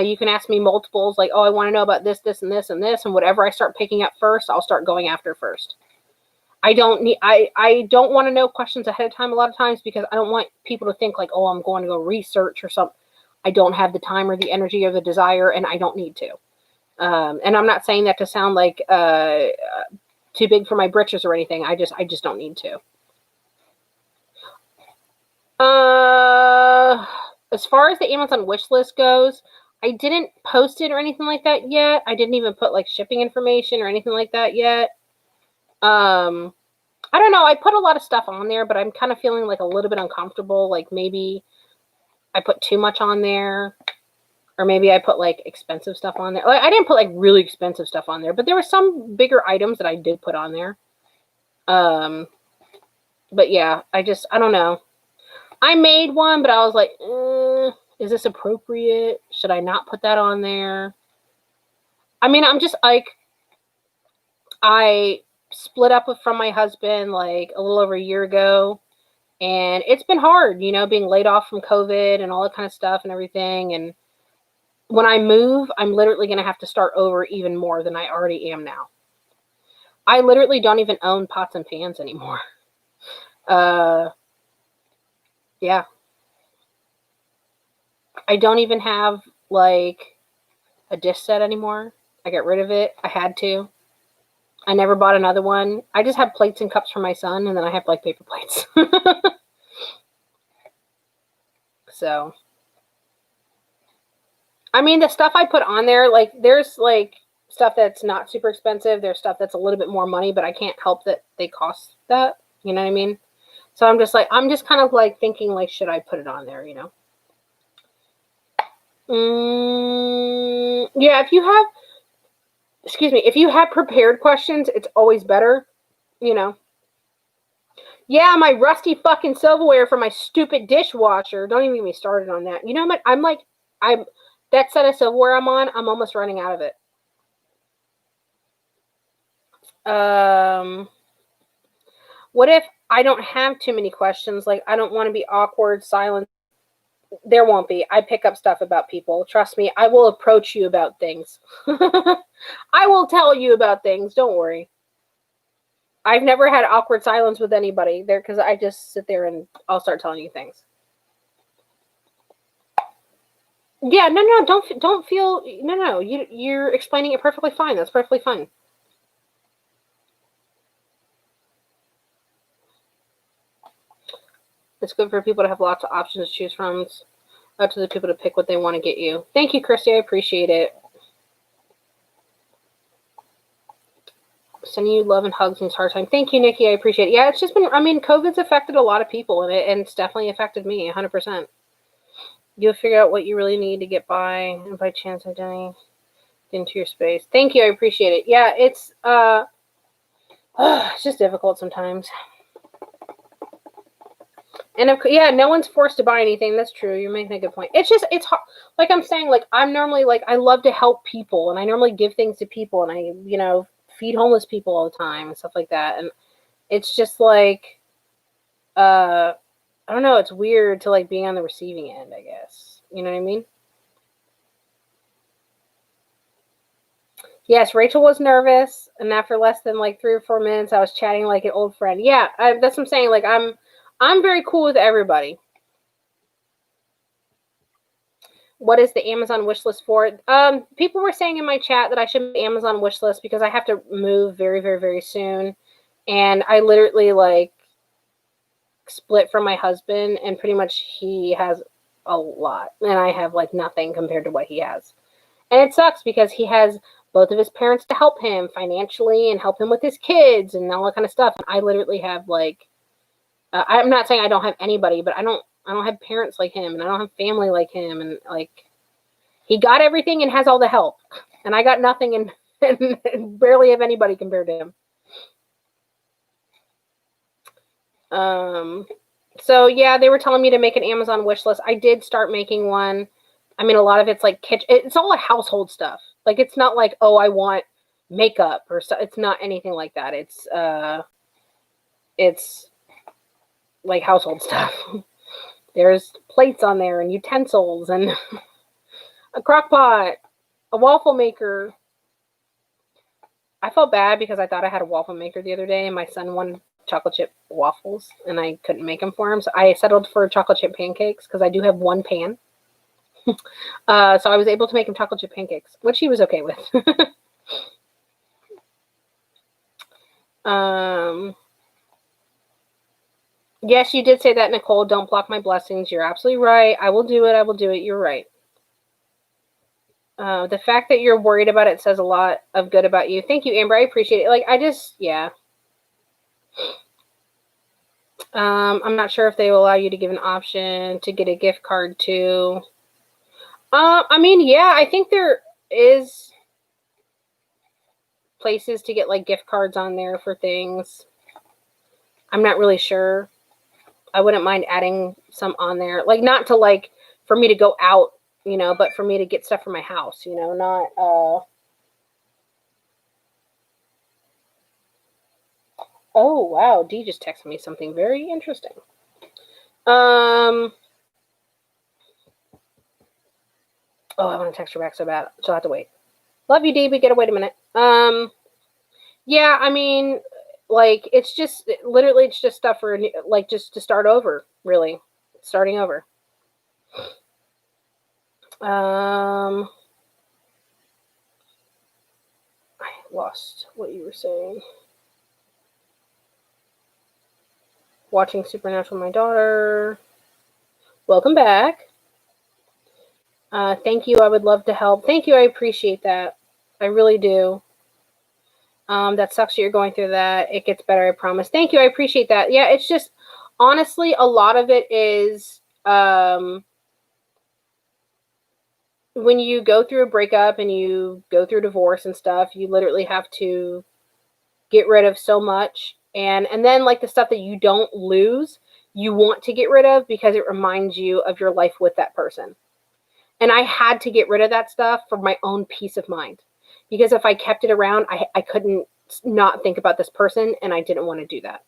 You can ask me multiples, like, oh, I want to know about this, this, and this, and this, and whatever I start picking up first, I'll start going after first. I don't want to know questions ahead of time a lot of times, because I don't want people to think like, oh, I'm going to go research or something. I don't have the time or the energy or the desire, and I don't need to. And I'm not saying that to sound like too big for my britches or anything. I just don't need to. As far as the Amazon wish list goes, I didn't post it or anything like that yet. I didn't even put like shipping information or anything like that yet. I don't know. I put a lot of stuff on there, but I'm kind of feeling like a little bit uncomfortable. Like maybe I put too much on there, or maybe I put like expensive stuff on there. Like I didn't put like really expensive stuff on there, but there were some bigger items that I did put on there. But yeah, I don't know. I made one, but I was like, is this appropriate? Should I not put that on there? I mean, I'm just like, I split up from my husband like a little over a year ago, and it's been hard, being laid off from COVID and all that kind of stuff and everything. And when I move, I'm literally going to have to start over even more than I already am now. I literally don't even own pots and pans anymore. Yeah. I don't even have like a dish set anymore. I got rid of it. I had to. I never bought another one. I just have plates and cups for my son, and then I have like paper plates. So, I mean, the stuff I put on there, like there's like stuff that's not super expensive. There's stuff that's a little bit more money, but I can't help that they cost that. You know what I mean? So I'm just kind of like thinking like, should I put it on there? Yeah, if you have prepared questions, it's always better, Yeah, my rusty fucking silverware for my stupid dishwasher. Don't even get me started on that. You know what? I'm that set of silverware I'm on, I'm almost running out of it. What if I don't have too many questions? Like, I don't want to be awkward, silent. There won't be. I pick up stuff about people. Trust me, I will approach you about things. I will tell you about things. Don't worry. I've never had awkward silence with anybody there, because I just sit there and I'll start telling you things. Yeah, no, don't feel, no. You're explaining it perfectly fine. That's perfectly fine. It's good for people to have lots of options to choose from. It's up to the people to pick what they want to get you. Thank you, Christy. I appreciate it. Sending you love and hugs in this hard time. Thank you, Nikki. I appreciate it. Yeah, it's just been, COVID's affected a lot of people, and it's definitely affected me 100%. You'll figure out what you really need to get by, and by chance identity into your space. Thank you. I appreciate it. Yeah, it's just difficult sometimes. And yeah, no one's forced to buy anything. That's true. You're making a good point. It's just, it's hard. Like I'm saying, like I'm normally like, I love to help people and I normally give things to people and I, feed homeless people all the time and stuff like that. And it's just like, I don't know. It's weird to like being on the receiving end, I guess. You know what I mean? Yes, Rachel was nervous, and after less than like 3 or 4 minutes, I was chatting like an old friend. Yeah, that's what I'm saying. Like I'm very cool with everybody. What is the Amazon wish list for? People were saying in my chat that I should make Amazon wish list because I have to move very, very, very soon, and I literally like split from my husband, and pretty much he has a lot, and I have like nothing compared to what he has. And it sucks because he has both of his parents to help him financially and help him with his kids and all that kind of stuff. And I literally have like, I'm not saying I don't have anybody, but I don't have parents like him and I don't have family like him. And like, he got everything and has all the help. And I got nothing and barely have anybody compared to him. So yeah, they were telling me to make an Amazon wish list. I did start making one. I mean, a lot of it's like kitchen. It's all like household stuff. Like, it's not like, oh, I want makeup or so. It's not anything like that. It's like household stuff. There's plates on there and utensils and a crock pot, a waffle maker. I felt bad because I thought I had a waffle maker the other day and my son wanted chocolate chip waffles and I couldn't make them for him. So I settled for chocolate chip pancakes because I do have one pan. So I was able to make him chocolate chip pancakes, which he was okay with. Yes, you did say that, Nicole. Don't block my blessings. You're absolutely right. I will do it. I will do it. You're right. The fact that you're worried about it says a lot of good about you. Thank you, Amber. I appreciate it. Like, yeah. I'm not sure if they will allow you to give an option to get a gift card too. I mean, yeah, I think there is places to get like gift cards on there for things. I'm not really sure. I wouldn't mind adding some on there. Like, not to like for me to go out, but for me to get stuff for my house, not Oh, wow, Dee just texted me something very interesting. Oh, I want to text her back so bad. So I have to wait. Love you, Dee, but gotta wait a minute. Yeah, I mean, like, it's just, literally, it's just stuff for, like, just to start over, really. Starting over. I lost what you were saying. Watching Supernatural with my daughter. Welcome back. Thank you. I would love to help. Thank you. I appreciate that. I really do. That sucks that you're going through that. It gets better, I promise. Thank you. I appreciate that. Yeah, it's just, honestly, a lot of it is when you go through a breakup and you go through divorce and stuff, you literally have to get rid of so much. And then, like, the stuff that you don't lose, you want to get rid of because it reminds you of your life with that person. And I had to get rid of that stuff for my own peace of mind. Because if I kept it around, I couldn't not think about this person, and I didn't want to do that.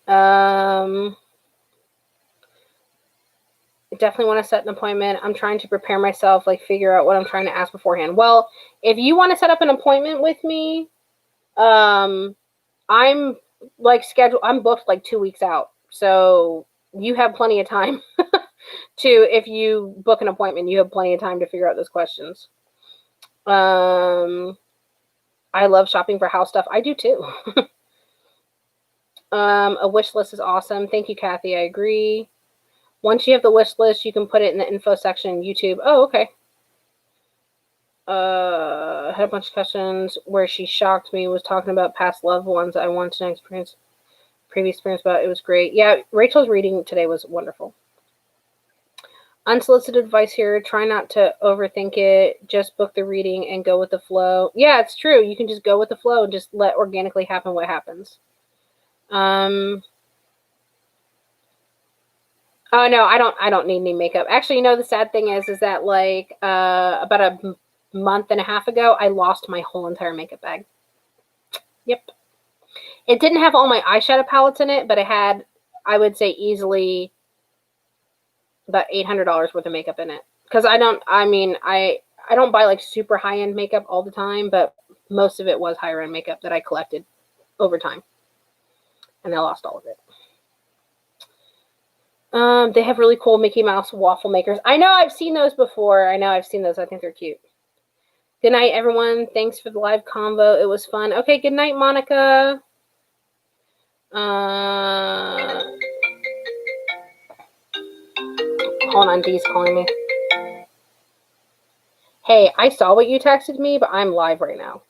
I definitely want to set an appointment. I'm trying to prepare myself, like figure out what I'm trying to ask beforehand. Well, if you want to set up an appointment with me, I'm like scheduled. I'm booked like 2 weeks out. So you have plenty of time if you book an appointment, you have plenty of time to figure out those questions. I love shopping for house stuff. I do too. A wish list is awesome. Thank you, Kathy. I agree. Once you have the wish list, you can put it in the info section on YouTube. Oh, okay. I had a bunch of questions where she shocked me, was talking about past loved ones I wanted to experience, previous experience about. It was great. Yeah, Rachel's reading today was wonderful. Unsolicited advice here. Try not to overthink it. Just book the reading and go with the flow. Yeah, it's true. You can just go with the flow and just let organically happen what happens. Oh no, I don't need any makeup. Actually, the sad thing is that like about a month and a half ago, I lost my whole entire makeup bag. Yep. It didn't have all my eyeshadow palettes in it, but it had, I would say, easily about $800 worth of makeup in it. Because I don't buy like super high end makeup all the time, but most of it was higher end makeup that I collected over time, and I lost all of it. They have really cool Mickey Mouse waffle makers. I know, I've seen those before. I think they're cute. Good night, everyone. Thanks for the live convo. It was fun. Okay, good night, Monica. Hold on, Dee's calling me. Hey, I saw what you texted me, but I'm live right now.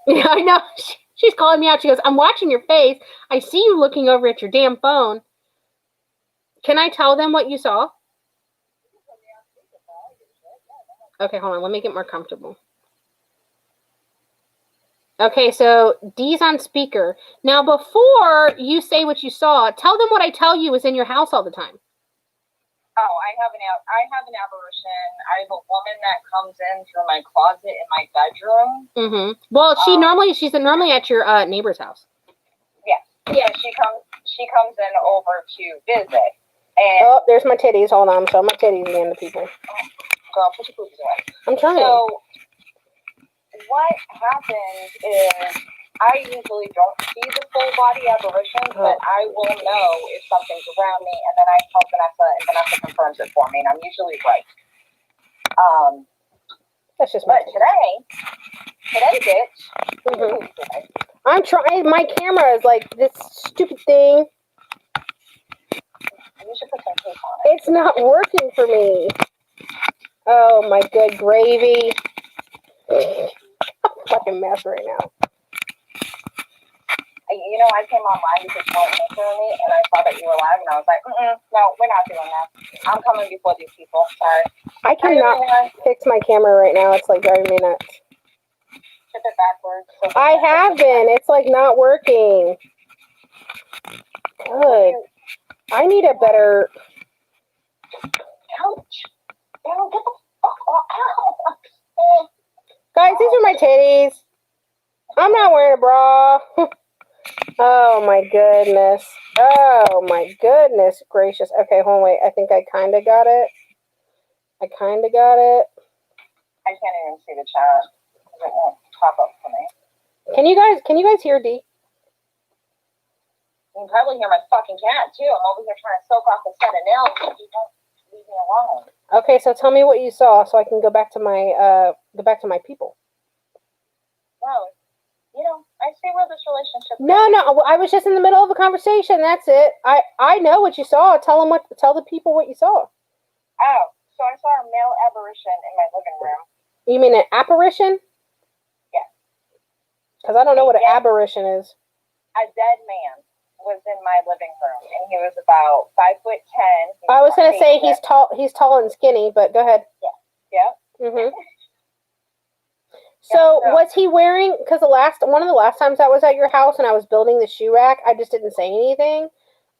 Yeah, I know. She's calling me out. She goes, I'm watching your face. I see you looking over at your damn phone. Can I tell them what you saw? Okay, hold on. Let me get more comfortable. Okay, so Dee's on speaker. Now, before you say what you saw, tell them what I tell you is in your house all the time. Oh, I have an apparition. I have a woman that comes in through my closet in my bedroom. Mm-hmm. Well, she's normally at your neighbor's house. Yeah. Yeah, she comes in over to visit. And oh, there's my titties. Hold on, I'm showing my titties again to people. Girl, put your boobies away. I'm trying. So what happens is I usually don't see the full body apparitions, but I will know if something's around me, and then I tell Vanessa, and Vanessa confirms it for me, and I'm usually right. That's just but today, bitch. Mm-hmm. I'm trying. My camera is like this stupid thing. You should put some tape on it. It's not working for me. Oh my good gravy. I'm fucking mess right now. I came online because you weren't answering me, and I saw that you were live, and I was like, no, we're not doing that. I'm coming before these people. Sorry. I cannot fix my camera right now. It's like driving me nuts. Flip it backwards. I have been. It's like not working. Good. I need a better. Ouch. Get the fuck out. Guys, these are my titties. I'm not wearing a bra. Oh my goodness. Oh my goodness gracious. Okay, hold on, wait. I think I kind of got it. I can't even see the chat. It won't pop up for me. Can you guys hear D? You can probably hear my fucking cat too. I'm over here trying to soak off a set of nails so you don't leave me alone. Okay, so tell me what you saw so I can go back to my people. No. I see where this relationship No, I was just in the middle of a conversation. That's it. I know what you saw. Tell the people what you saw. Oh, so I saw a male apparition in my living room. You mean an apparition? Yeah. Because I don't know what an aberration is. A dead man was in my living room, and he was about 5'10". I was gonna say he's tall and skinny, but go ahead. Yeah. Mhm. So was he wearing? Because one of the last times I was at your house and I was building the shoe rack, I just didn't say anything.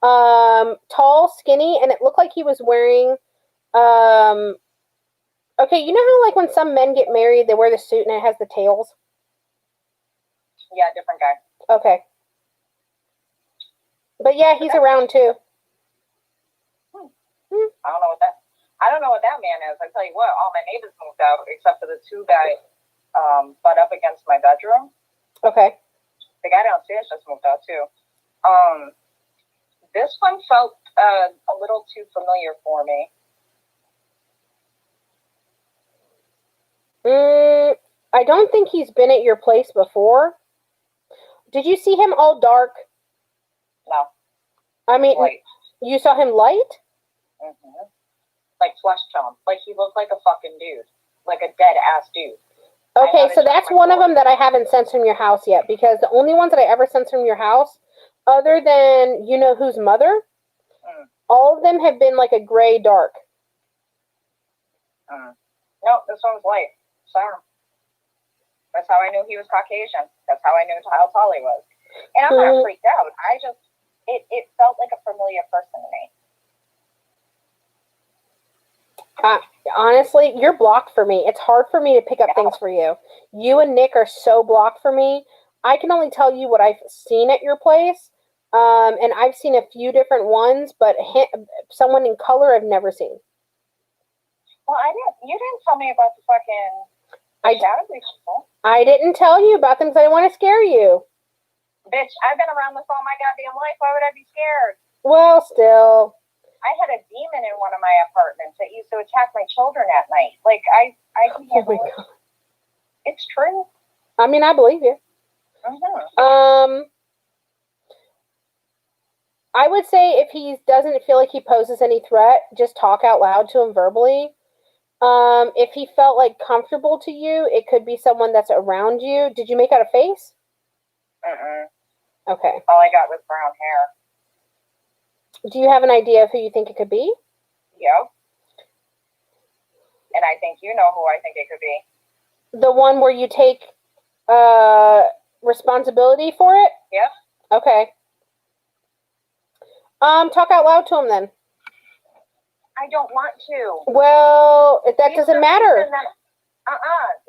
Tall, skinny, and it looked like he was wearing. Okay, you know how like when some men get married, they wear the suit and it has the tails. Yeah, different guy. Okay. But yeah, he's around too. I don't know what that man is. I tell you what, all my neighbors moved out except for the two guys butt up against my bedroom. Okay. The guy downstairs just moved out too. This one felt a little too familiar for me. I don't think he's been at your place before. Did you see him all dark? No. I mean, light. You saw him light? Mm-hmm. Like flesh tone. Like he looked like a fucking dude. Like a dead ass dude. Okay, so that's one of them that I haven't sensed from your house yet, because the only ones that I ever sensed from your house other than you know whose mother, all of them have been like a gray dark. No, this one's white. Sorry. That's how I knew he was Caucasian. That's how I knew how tall he was. And I'm not freaked out. It felt like a familiar person to me. Honestly, you're blocked for me. It's hard for me to pick up things for you. You and Nick are so blocked for me. I can only tell you what I've seen at your place. And I've seen a few different ones, but someone in color I've never seen. Well, you didn't tell me about the fucking shadowy people. I didn't tell you about them because I didn't want to scare you. Bitch, I've been around this all my goddamn life. Why would I be scared? Well, still. I had a demon in one of my apartments that used to attack my children at night. Like, I can handle it. It's true. I mean, I believe you. I would say if he doesn't feel like he poses any threat, just talk out loud to him verbally. If he felt like comfortable to you, it could be someone that's around you. Did you make out a face? Okay. All I got was brown hair. Do you have an idea of who you think it could be? Yep. And I think you know who I think it could be. The one where you take responsibility for it? Yep. Okay. Talk out loud to him then. I don't want to. Well, that doesn't matter.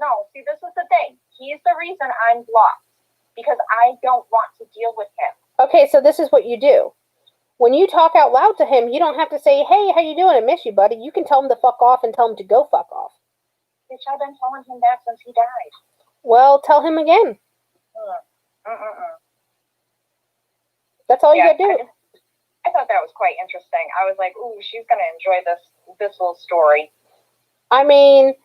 No, see, this is the thing. He's the reason I'm blocked. Because I don't want to deal with him. Okay, so this is what you do. When you talk out loud to him, you don't have to say, hey, how you doing? I miss you, buddy. You can tell him to fuck off and tell him to go fuck off. Bitch, I've been telling him that since he died. Well, tell him again. That's all you gotta do. I thought that was quite interesting. I was like, ooh, she's gonna enjoy this little story. I mean,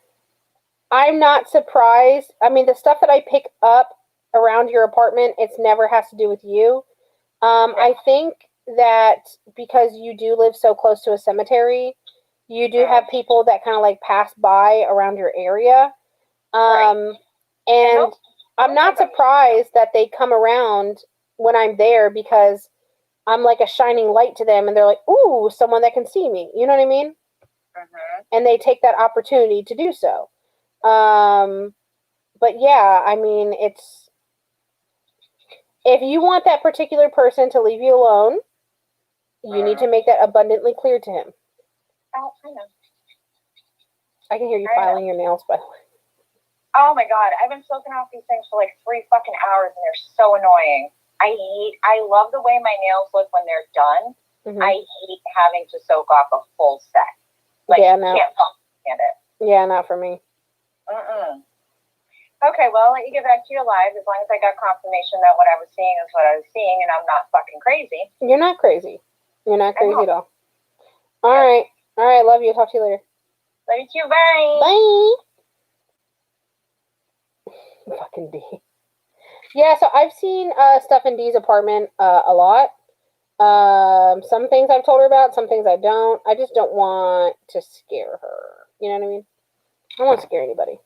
I'm not surprised. I mean, the stuff that I pick up around your apartment, it's never has to do with you. I think that because you do live so close to a cemetery, you do have people that kind of like pass by around your area. And I'm not surprised that they come around when I'm there because I'm like a shining light to them and they're like, ooh, someone that can see me. You know what I mean? And they take that opportunity to do so. But yeah, I mean, if you want that particular person to leave you alone, you need to make that abundantly clear to him. Oh, I know. I can hear you filing your nails, by the way. Oh my god, I've been soaking off these things for like 3 fucking hours and they're so annoying. I love the way my nails look when they're done. I hate having to soak off a full set. Like, yeah, no. Can't stand it. Yeah, not for me. Okay, well, I'll let you get back to your life as long as I got confirmation that what I was seeing is what I was seeing and I'm not fucking crazy. You're not crazy. You're not crazy at all. All right. Love you. Talk to you later. Love you too. Bye. Bye. Fucking D. Yeah, so I've seen stuff in Dee's apartment a lot. Some things I've told her about, some things I don't. I just don't want to scare her. You know what I mean? I don't want to scare anybody.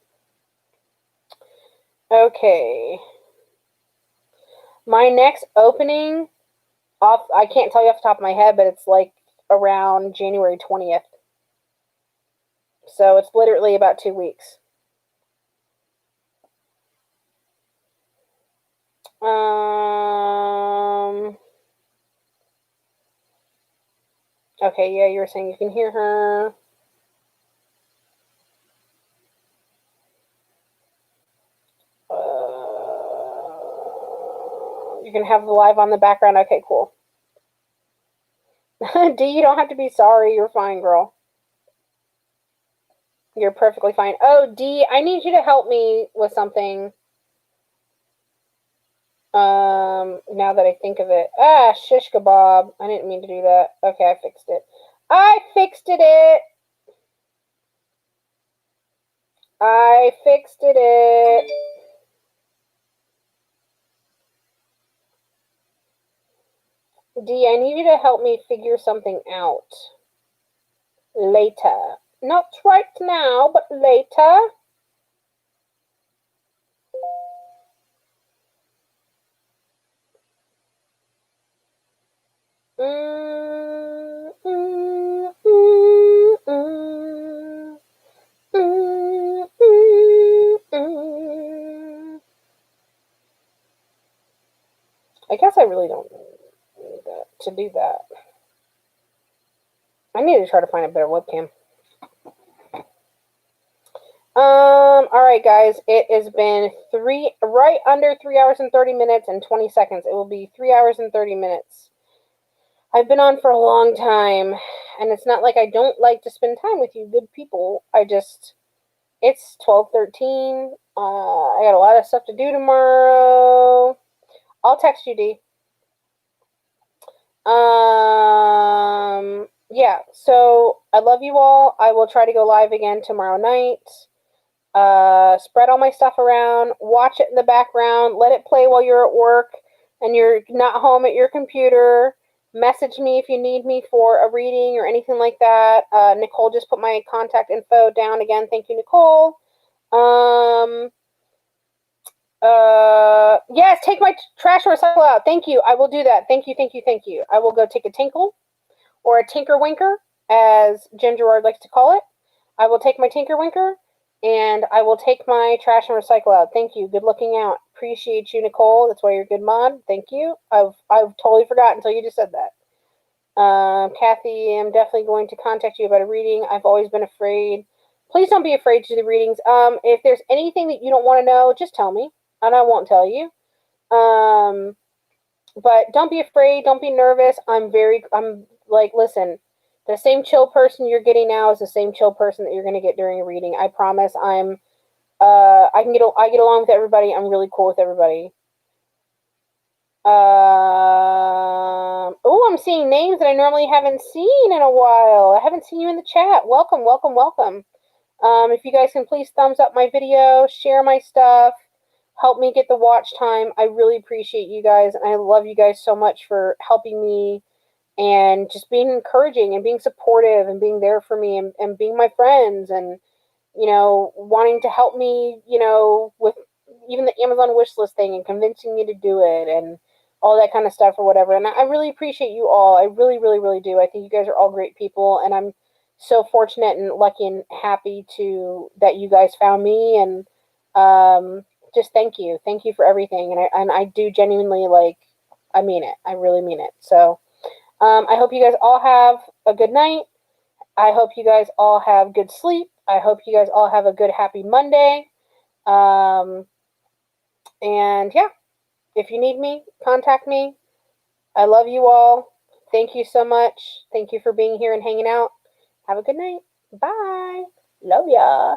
Okay. My next opening, I can't tell you off the top of my head, but it's like around January 20th. So it's literally about 2 weeks. Okay, yeah, you were saying you can hear her. You can have the live on the background. Okay, cool. D, you don't have to be sorry. You're fine, girl. You're perfectly fine. Oh, D, I need you to help me with something. Now that I think of it. Shish kebab. I didn't mean to do that. Okay, I fixed it. I fixed it. D, I need you to help me figure something out. Later. Not right now, but later. I guess I really don't need that to do that. I need to try to find a better webcam. Alright guys, it has been right under 3 hours and 30 minutes and 20 seconds. It will be 3 hours and 30 minutes. I've been on for a long time, and it's not like I don't like to spend time with you good people. It's 12:13. I got a lot of stuff to do tomorrow. I'll text you, D. Yeah, so I love you all. I will try to go live again tomorrow night. Spread all my stuff around. Watch it in the background. Let it play while you're at work and you're not home at your computer. Message me if you need me for a reading or anything like that. Nicole just put my contact info down again. Thank you, Nicole. Yes, take my trash and recycle out. Thank you. I will do that. Thank you, thank you, thank you. I will go take a tinkle, or a tinker winker, as Jim Gerard likes to call it. I will take my tinker winker, and I will take my trash and recycle out. Thank you. Good looking out. Appreciate you, Nicole. That's why you're a good mod. Thank you. I've totally forgotten until you just said that. Kathy, I'm definitely going to contact you about a reading. I've always been afraid. Please don't be afraid to do the readings. If there's anything that you don't want to know, just tell me, and I won't tell you. But don't be afraid. Don't be nervous. I'm like, listen, the same chill person you're getting now is the same chill person that you're going to get during a reading. I promise. I get along with everybody. I'm really cool with everybody. Oh, I'm seeing names that I normally haven't seen in a while. I haven't seen you in the chat. Welcome, welcome, welcome. If you guys can please thumbs up my video, share my stuff, help me get the watch time. I really appreciate you guys, and I love you guys so much for helping me and just being encouraging and being supportive and being there for me and being my friends and, wanting to help me, with even the Amazon wish list thing and convincing me to do it and all that kind of stuff or whatever. And I really appreciate you all. I really, really, really do. I think you guys are all great people, and I'm so fortunate and lucky and happy that you guys found me, and just thank you for everything. And I do genuinely, I mean it. I really mean it. So I hope you guys all have a good night. I hope you guys all have good sleep. I hope you guys all have a good happy Monday. And yeah, if you need me, contact me. I love you all. Thank you so much. Thank you for being here and hanging out. Have a good night. Bye. Love ya.